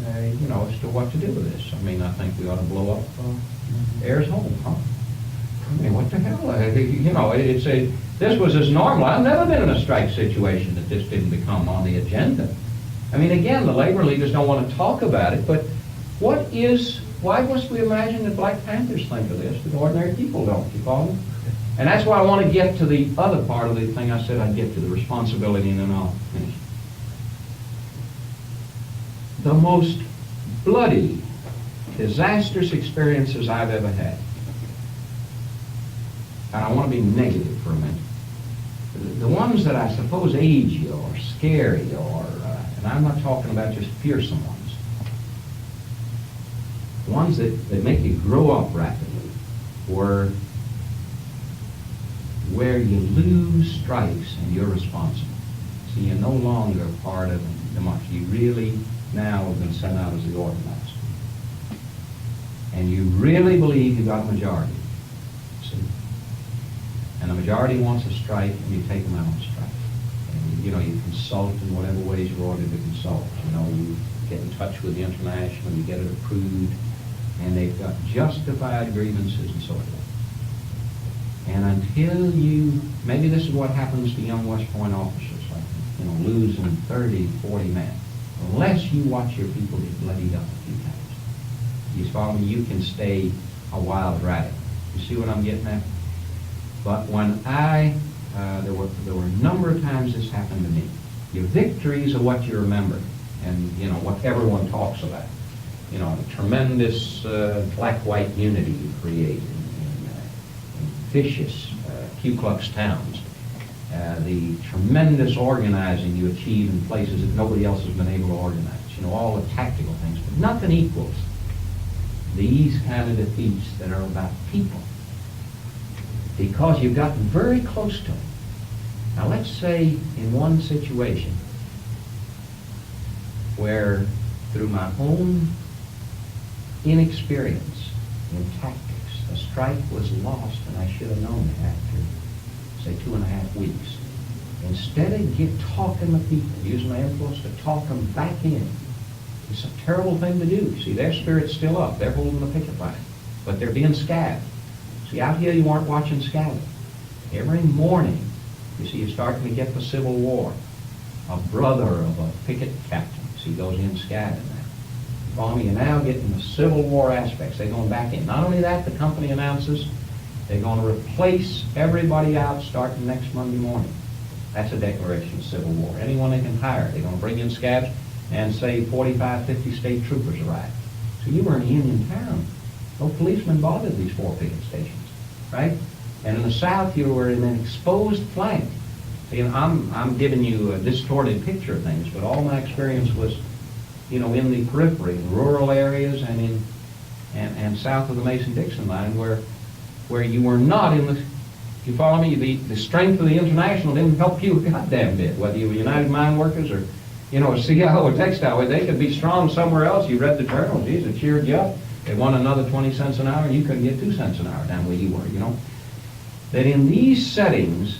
As to what to do with this. I mean, I think we ought to blow up Ayers Home, huh? I mean, what the hell? This was as normal. I've never been in a strike situation that this didn't become on the agenda. I mean, again, the labor leaders don't want to talk about it, but why must we imagine that Black Panthers think of this, but ordinary people don't, you follow me? And that's why I want to get to the other part of the thing I said I'd get to, the responsibility, and then I'll finish. The most bloody, disastrous experiences I've ever had, and I want to be negative for a minute, the ones that I suppose age you or scare you, and I'm not talking about just fearsome ones, ones that make you grow up rapidly, were where you lose strikes and you're responsible. So you're no longer part of the democracy. You really now have been sent out as the organizer. And you really believe you got a majority. See? And the majority wants a strike, and you take them out on strike. And you consult in whatever ways you're ordered to consult. You get in touch with the international, you get it approved, and they've got justified grievances and so forth. And until maybe this is what happens to young West Point officers, like, losing 30, 40 men. Unless you watch your people get bloodied up a few times, you follow me, you can stay a wild radical. You see what I'm getting at? But when there were a number of times this happened to me. Your victories are what you remember, and what everyone talks about. The tremendous black-white unity you create in vicious Ku Klux towns. The tremendous organizing you achieve in places that nobody else has been able to organize. All the tactical things, but nothing equals these kind of defeats that are about people. Because you've gotten very close to them. Now let's say in one situation where through my own inexperience in tactics, a strike was lost, and I should have known it after, say, 2.5 weeks. Instead of talking to people, using my influence to talk them back in, it's a terrible thing to do. See, their spirit's still up. They're holding the picket line, but they're being scabbed. See, out here you aren't watching scabbing. Every morning, you see, you're starting to get the Civil War. A brother of a picket captain, see, goes in scabbing now. Follow me? You're now getting the Civil War aspects. They're going back in. Not only that, the company announces they're going to replace everybody out starting next Monday morning. That's a declaration of Civil War. Anyone they can hire, they're going to bring in scabs and say 45, 50 state troopers arrive. So you were in a Union town. No policemen bothered these 4 picket stations, right? And in the South, you were in an exposed flank. See, I'm giving you a distorted picture of things, but all my experience was, in the periphery, in rural areas, and south of the Mason-Dixon line, where you were not in the. You follow me? The strength of the International didn't help you a goddamn bit, whether you were United Mine Workers or, a CIO or textile. They could be strong somewhere else. You read the journal. Geez, it cheered you up. They won another 20 cents an hour, and you couldn't get 2 cents an hour down where you were, That in these settings,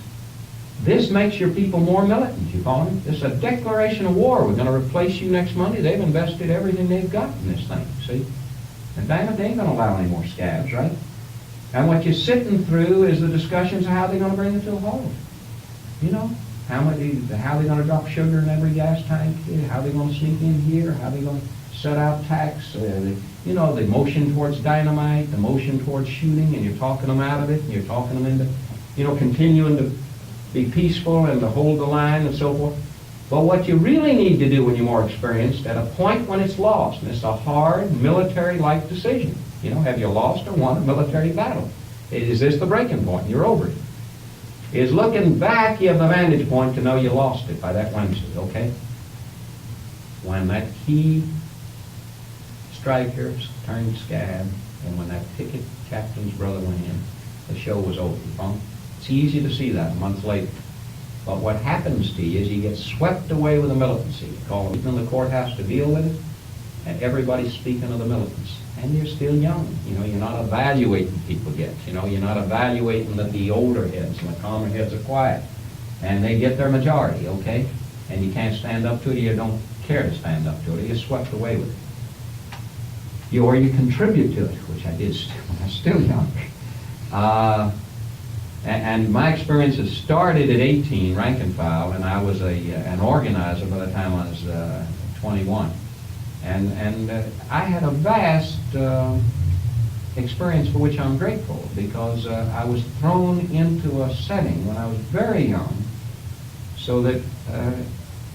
this makes your people more militant, you follow me? This is a declaration of war. We're going to replace you next Monday. They've invested everything they've got in this thing, see? And damn it, they ain't going to allow any more scabs, right? And what you're sitting through is the discussions of how they're going to bring it to a halt. You know, how they're going to drop sugar in every gas tank here, how they're going to sneak in here, how they're going to set out tax, you know, the motion towards dynamite, the motion towards shooting, and you're talking them out of it, and you're talking them into, you know, continuing to be peaceful and to hold the line and so forth. But what you really need to do when you're more experienced, at a point when it's lost, and it's a hard military-like decision, you know, have you lost or won a military battle? Is this the breaking point? You're over it. Is looking back, you have the vantage point to know you lost it by that Wednesday, okay? When that key striker turned scab, and when that picket captain's brother went in, the show was over. It's easy to see that a month later. But what happens to you is you get swept away with the militancy. You call them in the courthouse to deal with it, and everybody's speaking of the militants. And you're still young. You know, you're not evaluating people yet. You know, you're not evaluating that the older heads and the calmer heads are quiet. And they get their majority, okay? And you can't stand up to it, or you don't care to stand up to it, or you're swept away with it. Or you contribute to it, which I did when I was still young. And my experiences started at 18, rank and file, and I was an organizer by the time I was 21. And I had a vast experience for which I'm grateful, because I was thrown into a setting when I was very young, so that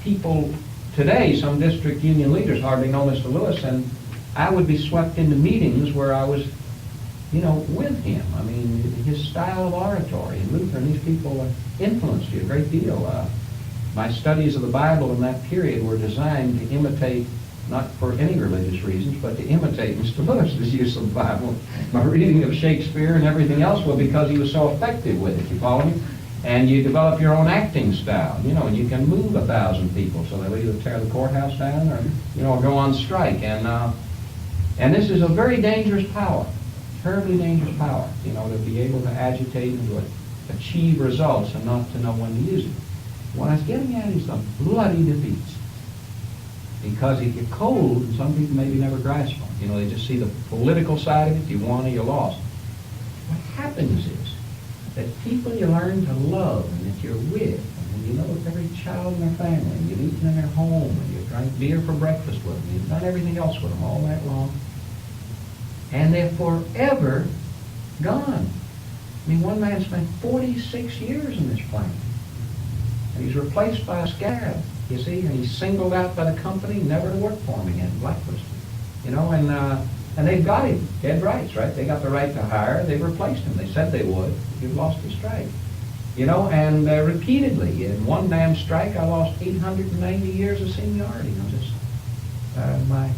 people today, some district union leaders hardly know Mr. Lewis, and I would be swept into meetings where I was, you know, with him. I mean, his style of oratory, and Luther and these people influenced you a great deal. My studies of the Bible in that period were designed to imitate, not for any religious reasons, but to imitate Mr. Lewis's use of the Bible. My reading of Shakespeare and everything else was because he was so effective with it, you follow me? And you develop your own acting style, you know, and you can move 1,000 people, so they'll either tear the courthouse down or, you know, go on strike. And this is a very dangerous power, terribly dangerous power, you know, to be able to agitate and to achieve results and not to know when to use it. What I was getting at is the bloody defeats. Because if you're cold, and some people maybe never grasp them, you know, they just see the political side of it, you won or you lost. What happens is that people you learn to love and that you're with, and you know every child in their family, and you've eaten in their home, and you've drank beer for breakfast with them, you've done everything else with them all that long, and they're forever gone. I mean, one man spent 46 years in this planet, and he's replaced by a scab, you see, and he's singled out by the company never to work for him again, blacklisted. You know, and they've got him, dead rights, right? They got the right to hire, they've replaced him. They said they would. You've lost the strike. You know, and repeatedly, in one damn strike, I lost 890 years of seniority. You know, just my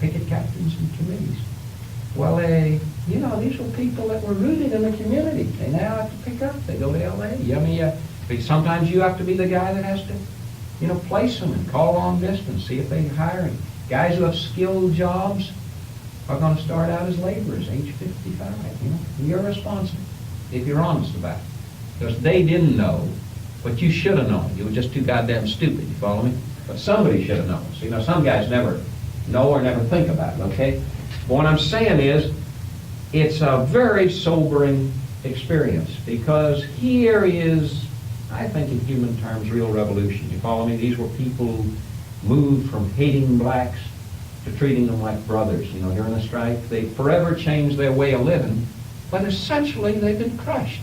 picket captains and committees. Well, you know, these were people that were rooted in the community. They now have to pick up. They go to L.A. I mean, sometimes you have to be the guy that has to, you know, place them and call long distance, see if they're hiring. Guys who have skilled jobs are going to start out as laborers, age 55, you know. And you're responsible if you're honest about it. Because they didn't know, but you should have known. You were just too goddamn stupid, you follow me? But somebody should have known. So, you know, some guys never know or never think about it, okay? But what I'm saying is, it's a very sobering experience, because here is, I think in human terms, real revolution. You follow me? These were people who moved from hating blacks to treating them like brothers. You know, during the strike, they forever changed their way of living, but essentially they've been crushed.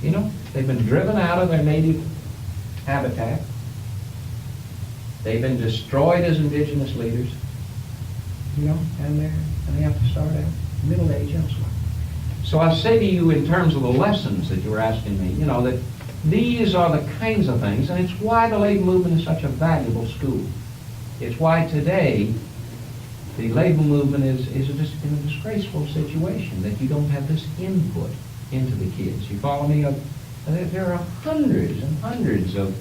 You know, they've been driven out of their native habitat. They've been destroyed as indigenous leaders. You know, and they have to start out middle age elsewhere. So I say to you, in terms of the lessons that you were asking me, you know, that these are the kinds of things, and it's why the labor movement is such a valuable school. It's why today the labor movement is just in a disgraceful situation, that you don't have this input into the kids. You follow me? There are hundreds and hundreds of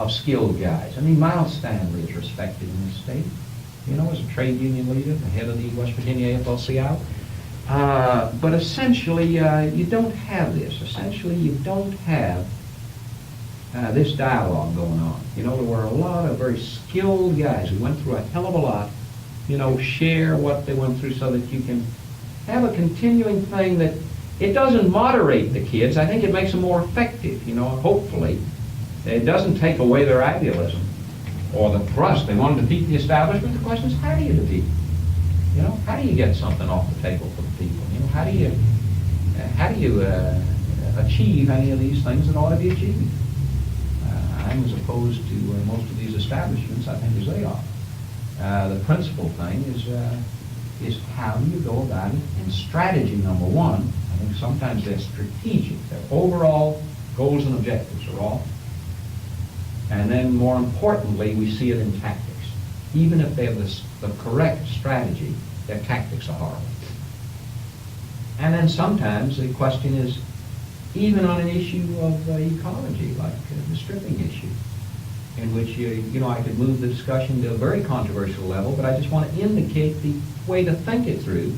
skilled guys. I mean, Miles Stanley is respected in this state, you know, as a trade union leader, the head of the West Virginia AFL-CIO. But essentially, you don't have this. Essentially, you don't have this dialogue going on. You know, there were a lot of very skilled guys who went through a hell of a lot, you know, share what they went through so that you can have a continuing thing that It doesn't moderate the kids. I think it makes them more effective, hopefully. It doesn't take away their idealism or the thrust. They want to defeat the establishment. The question is, how do you defeat it? How do you get something off the table for the people? How do you achieve any of these things that ought to be achieved? I'm as opposed to most of these establishments, I think, as they are. The principal thing is how do you go about it? And strategy, number one, I think sometimes they're strategic. Their overall goals and objectives are off. And then more importantly, we see it in tactics. Even if they have the correct strategy, their tactics are horrible. And then sometimes the question is, even on an issue of ecology, like the stripping issue, in which I could move the discussion to a very controversial level, but I just want to indicate the way to think it through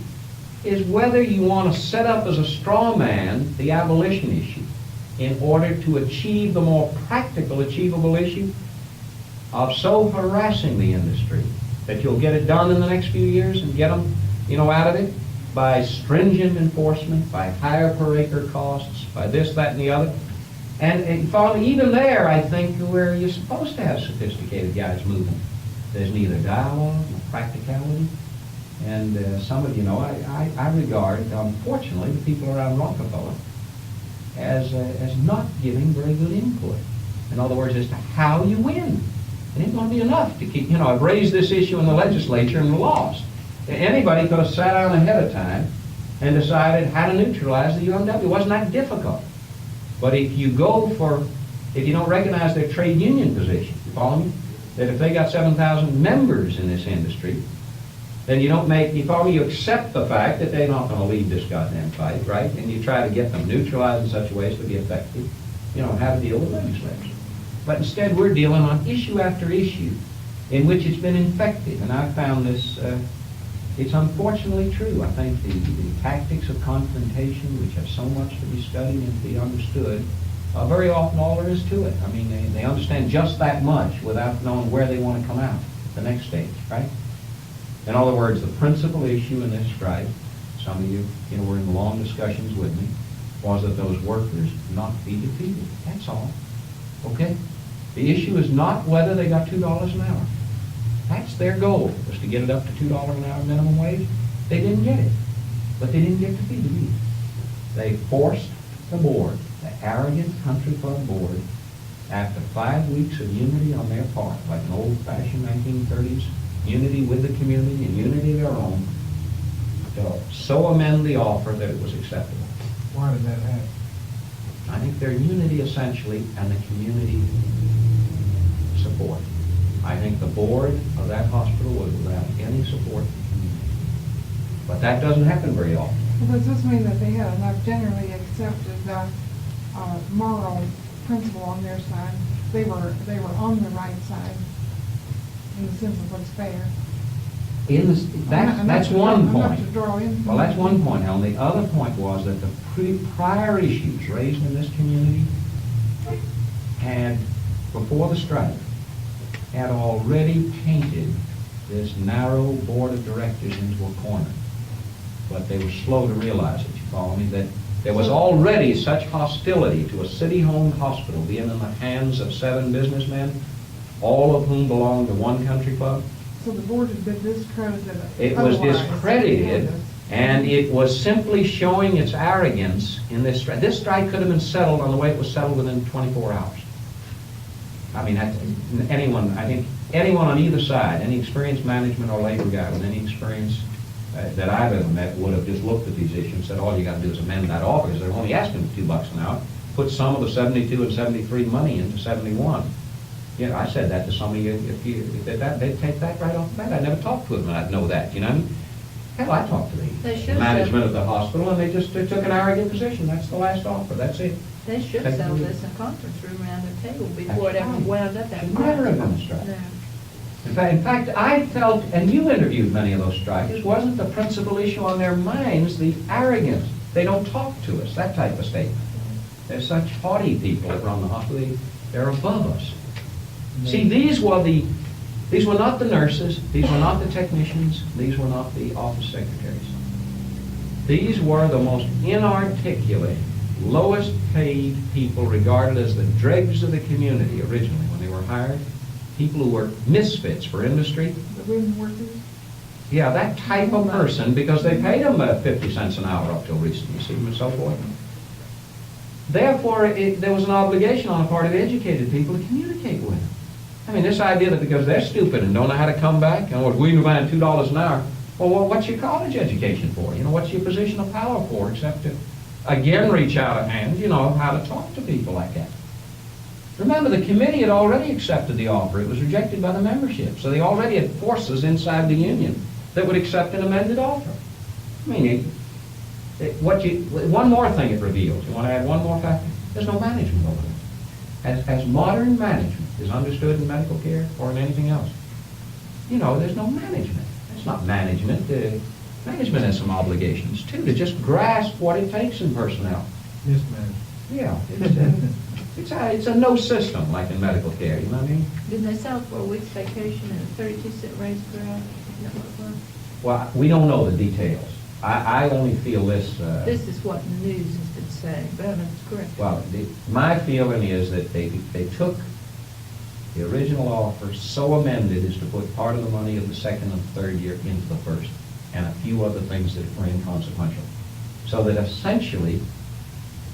is whether you want to set up as a straw man the abolition issue in order to achieve the more practical, achievable issue of so harassing the industry that you'll get it done in the next few years and get them, out of it by stringent enforcement, by higher per acre costs, by this, that, and the other. And finally, even there, I think, where you're supposed to have sophisticated guys moving, there's neither dialogue nor practicality. And some of you know, I regard, unfortunately, the people around Rockefeller as not giving very good input. In other words, as to how you win. It ain't going to be enough to keep, I've raised this issue in the legislature and lost. Anybody could have sat down ahead of time and decided how to neutralize the UMW. It wasn't that difficult. But if you don't recognize their trade union position, you follow me? That if they got 7,000 members in this industry, then you accept the fact that they're not going to leave this goddamn fight, right? And you try to get them neutralized in such a way as to be effective, how to deal with legislation. But instead we're dealing on issue after issue in which it's been infected. And I found this, it's unfortunately true. I think the tactics of confrontation, which have so much to be studied and to be understood, very often all there is to it. I mean, they understand just that much without knowing where they want to come out at the next stage, right? In other words, the principal issue in this strike, some of you, were in long discussions with me, was that those workers not be defeated. That's all. Okay? The issue is not whether they got $2 an hour. That's their goal, was to get it up to $2 an hour minimum wage. They didn't get it. But they didn't get defeated either. They forced the board, the arrogant country club board, after 5 weeks of unity on their part, like an old-fashioned 1930s unity with the community and unity of their own, to so amend the offer that it was acceptable. Why did that happen? I think their unity essentially and the community support. I think the board of that hospital was without any support from the community. But that doesn't happen very often. Well, does this mean that they had enough generally accepted moral principle on their side? They were on the right side in the sense of what's fair. That's one point. Well, that's one one point, Helen. The other point was that the prior issues raised in this community had, before the strike, had already painted this narrow board of directors into a corner. But they were slow to realize it, you follow me, that there was already such hostility to a city-owned hospital being in the hands of 7 businessmen, all of whom belonged to one country club. So the board has been discredited. It was discredited, and it was simply showing its arrogance in this strike. This strike could have been settled on the way it was settled within 24 hours. I mean, I think anyone on either side, any experienced management or labor guy with any experience that I've ever met would have just looked at these issues and said, all you got to do is amend that offer, because they're only asking for $2 an hour. Put some of the 72 and 73 money into 71. I said that to some of you, if they'd take that right off the bat. I never talked to them, and I'd know that, you know what I mean? Hell, I talked to the management of the hospital, and they took an arrogant position. That's the last offer, that's it. They should settle this in conference room around the table before it ever wound up that Should way. never have been a strike. No. In fact, I felt, and you interviewed many of those strikers, wasn't the principal issue on their minds the arrogance? They don't talk to us, that type of statement. They're such haughty people that run the hospital, they're above us. See, these were not the nurses, these were not the technicians, these were not the office secretaries. These were the most inarticulate, lowest paid people regarded as the dregs of the community originally when they were hired. People who were misfits for industry. The women workers? Yeah, that type of person, because they paid them 50 cents an hour up till recently, you see, and so forth. Therefore, there was an obligation on the part of the educated people to communicate with them. I mean, this idea that because they're stupid and don't know how to come back, and we demand $2 an hour, well, what's your college education for? You know, what's your position of power for, except to, again, reach out a hand, you know, how to talk to people like that. Remember, the committee had already accepted the offer. It was rejected by the membership. So they already had forces inside the union that would accept an amended offer. I mean, one more thing it reveals. You want to add one more factor? There's no management over there. As modern management is understood in medical care or in anything else, you know, there's no management. It's not management. Management has some obligations, too, to just grasp what it takes in personnel. Mismanaged. Yeah, it's a no system like in medical care, you know what I mean? Didn't they sell for a week's vacation and a 32-cent raise per hour? Isn't that what it was? Well, we don't know the details. I only feel this. This is what the news has been saying, but I don't know if it's correct. Well, my feeling is that they took the original offer so amended as to put part of the money of the second and third year into the first, and a few other things that were inconsequential. So that essentially,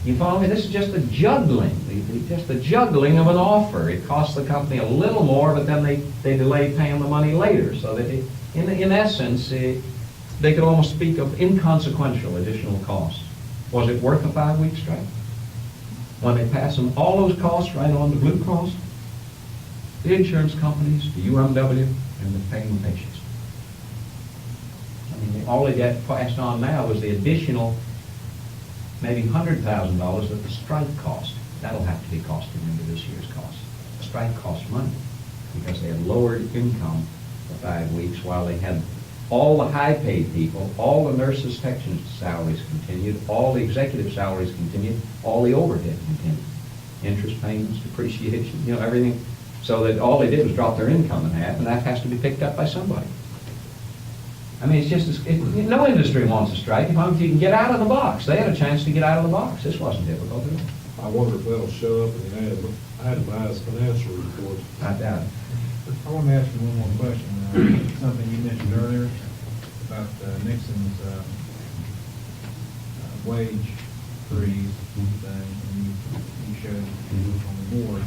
you follow me? This is just a juggling, just a juggling of an offer. It costs the company a little more, but then they delay paying the money later. So that in essence, they could almost speak of inconsequential additional costs. Was it worth a 5-week strike? When they pass them all those costs right on to Blue Cross, the insurance companies, the UMW, and the paying patients. I mean, all they get passed on now is the additional maybe $100,000 that the strike cost. That'll have to be costed into this year's cost. The strike cost money because they had lowered income for 5 weeks while they had all the high-paid people, all the nurses' technicians' salaries continued, all the executive salaries continued, all the overhead continued. Interest payments, depreciation, you know, everything. So that all they did was drop their income in half, and that has to be picked up by somebody. I mean, it's just, no industry wants a strike as long as you can get out of the box. They had a chance to get out of the box. This wasn't difficult at all. I wonder if that'll show up in the itemized financial report. I doubt it. I want to ask you one more question. Something you mentioned earlier about Nixon's wage freeze thing, and you showed on the board.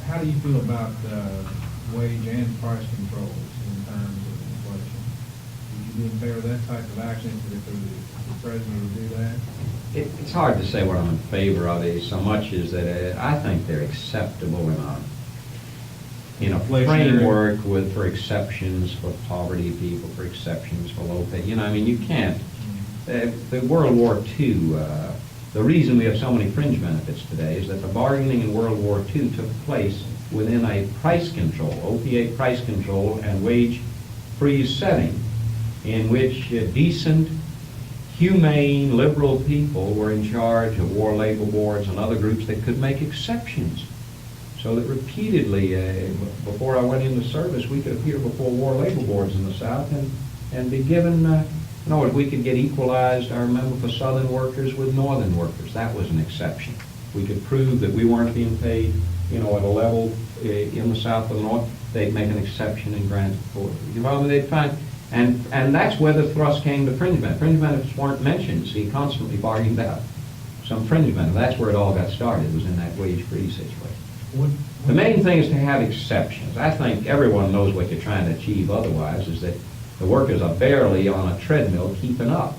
How do you feel about wage and price controls in terms of inflation? Would you be in favor of that type of action if the president would do that? It's hard to say what I'm in favor of it so much as that I think they're acceptable in a framework for exceptions for poverty people, for exceptions for low pay. You know, I mean, you can't. The World War II, the reason we have so many fringe benefits today is that the bargaining in World War II took place within a price control, OPA price control and wage freeze setting in which decent, humane, liberal people were in charge of war labor boards and other groups that could make exceptions. So that repeatedly, before I went into service, we could appear before war labor boards in the South and be given, if we could get equalized, I remember, for Southern workers with Northern workers. That was an exception. We could prove that we weren't being paid, at a level in the South or the North. They'd make an exception and grant it for it. They'd find, and that's where the thrust came to fringe benefits. Fringe benefits weren't mentioned, so he constantly bargained out some fringe benefits. That's where it all got started, was in that wage-free situation. The main thing is to have exceptions. I think everyone knows what you're trying to achieve otherwise, is that the workers are barely on a treadmill keeping up,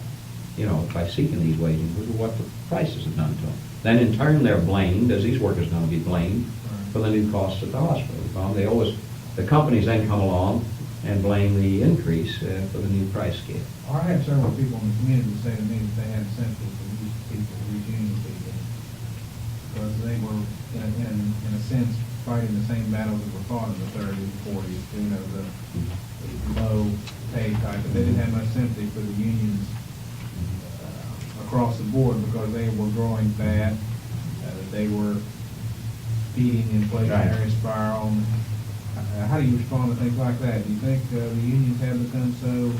by seeking these wages with what the prices have done to them. Then in turn they're blamed, as these workers are going to be blamed, for the new costs at the hospital. The companies then come along and blame the increase for the new price scale. I had several people in the community say to me that they had sympathy for these people, these union people, because they were, in a sense, fighting the same battles that were fought in the 30s, 40s, the low pay type, but they didn't have much sympathy for the unions across the board because they were growing fat, they were feeding the inflationary spiral. How do you respond to things like that? Do you think the unions have become so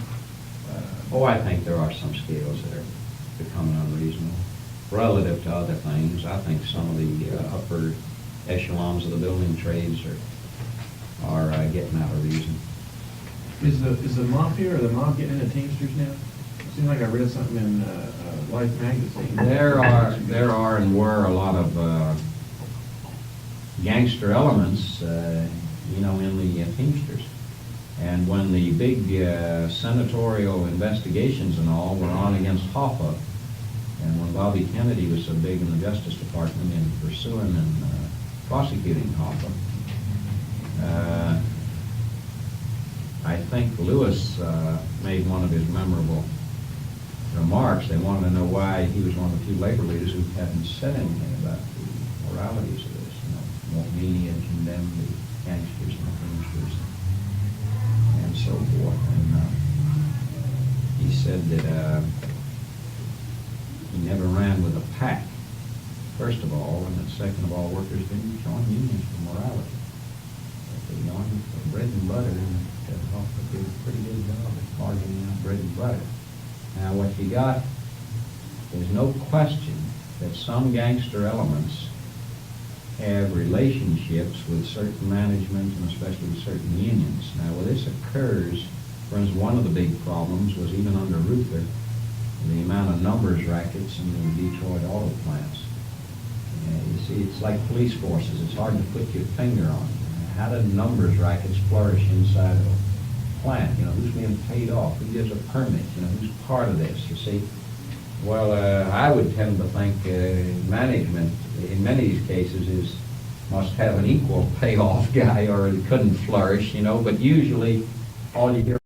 Oh, I think there are some scales that are becoming unreasonable relative to other things. I think some of the upper echelons of the building trades are getting out of reason. Is the mafia or the mob getting into Teamsters now? Seems like I read something in Life magazine. There are and were a lot of gangster elements, in the Teamsters. And when the big senatorial investigations and all were on against Hoffa, and when Bobby Kennedy was so big in the Justice Department in pursuing and prosecuting Hoffa, I think Lewis made one of his memorable remarks. They wanted to know why he was one of the few labor leaders who hadn't said anything about the moralities of this. Won't mean he had condemned the gangsters and the Teamsters and so forth. And he said that he never ran with a pack, first of all, and that second of all, workers didn't join unions for morality. They joined for bread and butter, and it did a pretty good job of bargaining out bread and butter. Now, what you got, there's no question that some gangster elements have relationships with certain management and especially with certain unions. Now, where this occurs, for instance, one of the big problems was even under Ruther, the amount of numbers rackets in the Detroit auto plants. You see, it's like police forces. It's hard to put your finger on. How do numbers rackets flourish inside of a plant? Who's being paid off? Who gives a permit? Who's part of this? You see? Well, I would tend to think management, in many of these cases, must have an equal payoff guy or it couldn't flourish, but usually all you hear